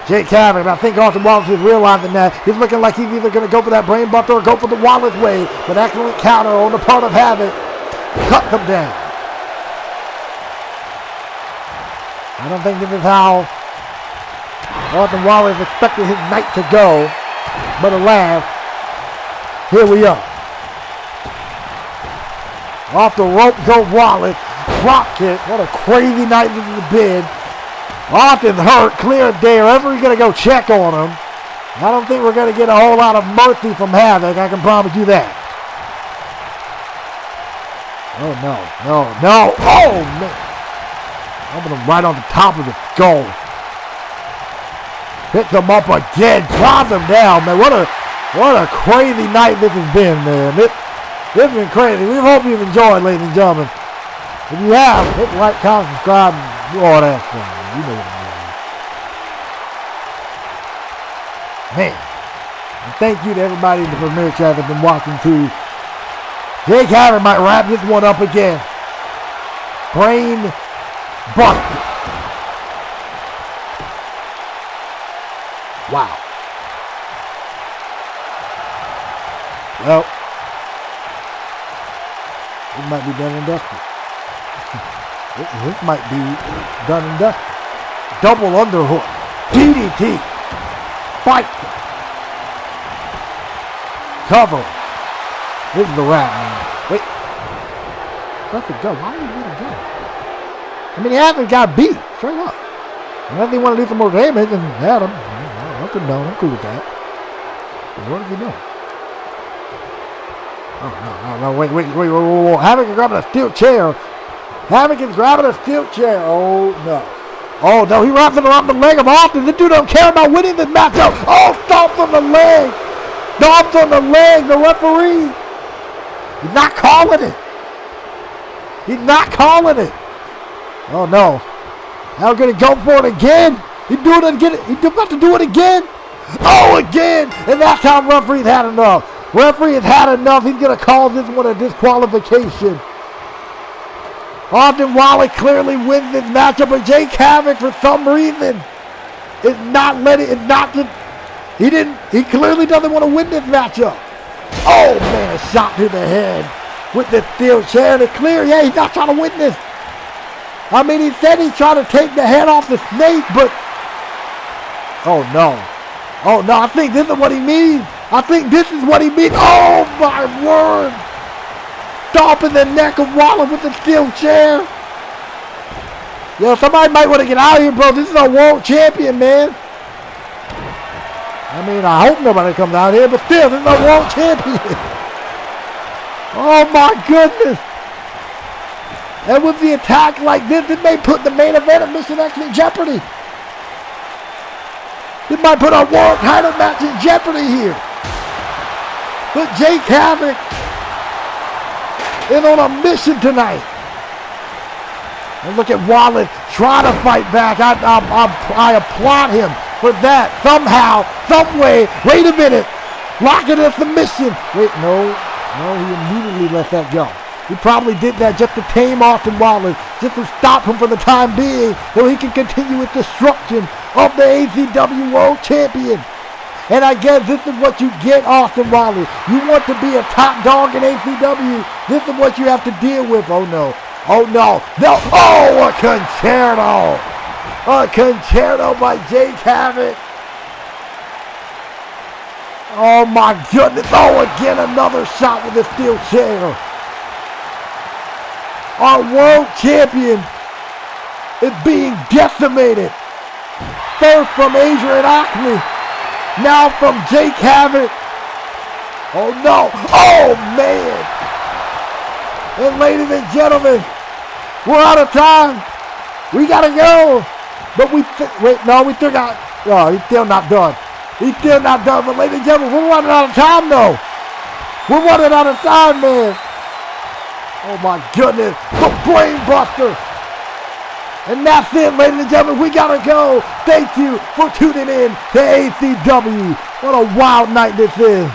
Jake Havoc. I think Austin Wallace is realizing that. He's looking like he's either going to go for that brain buster or go for the Wallace way. But excellent counter on the part of Havoc. Cut them down. I don't think this is how Austin Wallace expected his night to go. But alas, here we are. Off the rope goes Wallace. Drop kick. What a crazy night this has been. Austin's hurt. Clear day. Referee's going to go check on him. I don't think we're going to get a whole lot of mercy from Havoc. I can promise you that. Oh, no. No. No. Oh, man. Open him right on the top of the skull. Picks him up again. Drops him down, man. What a crazy night this has been, man. This has been crazy. We hope you've enjoyed, ladies and gentlemen. If you have, hit like, comment, subscribe, and do all that stuff. You know what it is. Man. And thank you to everybody in the premiere chat that's been watching too. Jake Havoc might wrap this one up again. Brain busted. Wow. Well, it might be done and dusted. This might be done and dusted. Double underhook. DDT. Fight. Cover. This is the wrap, man. Wait. Let it go. Why did he let it go? I mean, he hasn't got beat. Straight up. Unless they want to do some more damage and add him. I'm cool with that. But what is he doing? Oh, no, wait. Havoc is grabbing a steel chair. Havoc is grabbing a steel chair. Oh, no. Oh, no, he wraps it around the leg of Austin. This dude don't care about winning this matchup. Oh, stomps on the leg. Stomps on the leg, the referee. He's not calling it. He's not calling it. Oh, no. How going to go for it again? He's doing it again. He's about to do it again. Oh, again. And that's how referee's had enough. Referee has had enough. He's going to call this one a disqualification. Austin Wallace clearly wins this matchup, but Jake Havoc, for some reason, is not letting it. Not just. He clearly doesn't want to win this matchup. Oh man, a shot to the head with the steel chair. And it's clear. Yeah, he's not trying to win this. I mean, he said he's trying to take the head off the snake, but oh no. Oh no, I think this is what he means. I think this is what he means. Oh my word. Stomping the neck of Wallace with the steel chair. Yo, somebody might want to get out of here, bro. This is a world champion, man. I mean, I hope nobody comes out here, but still, this is a world champion. Oh my goodness. And with the attack like this, it may put the main event of Mission X in jeopardy. It might put a world title match in jeopardy here. But Jake Havoc is on a mission tonight. And look at Wallace trying to fight back. I applaud him for that. Somehow, some way. Wait a minute. Lock it in submission. Wait, no, he immediately let that go. He probably did that just to tame Austin Wallace, just to stop him for the time being, so he can continue with destruction of the ACW World Champion. And I guess this is what you get, Austin Wallace. You want to be a top dog in ACW. This is what you have to deal with. Oh no. Oh no. No. Oh, a concerto. A concerto by Jake Havoc. Oh my goodness. Oh, again, another shot with a steel chair. Our world champion is being decimated. First from Adrian Ackley. Now from Jake Havoc. Oh no. Oh man. And ladies and gentlemen, we're out of time. We gotta go. But we still got. Oh, he's still not done. He's still not done. But ladies and gentlemen, we're running out of time though. We're running out of time, man. Oh my goodness. The brain buster. And that's it, ladies and gentlemen. We gotta go. Thank you for tuning in to ACW. What a wild night this is.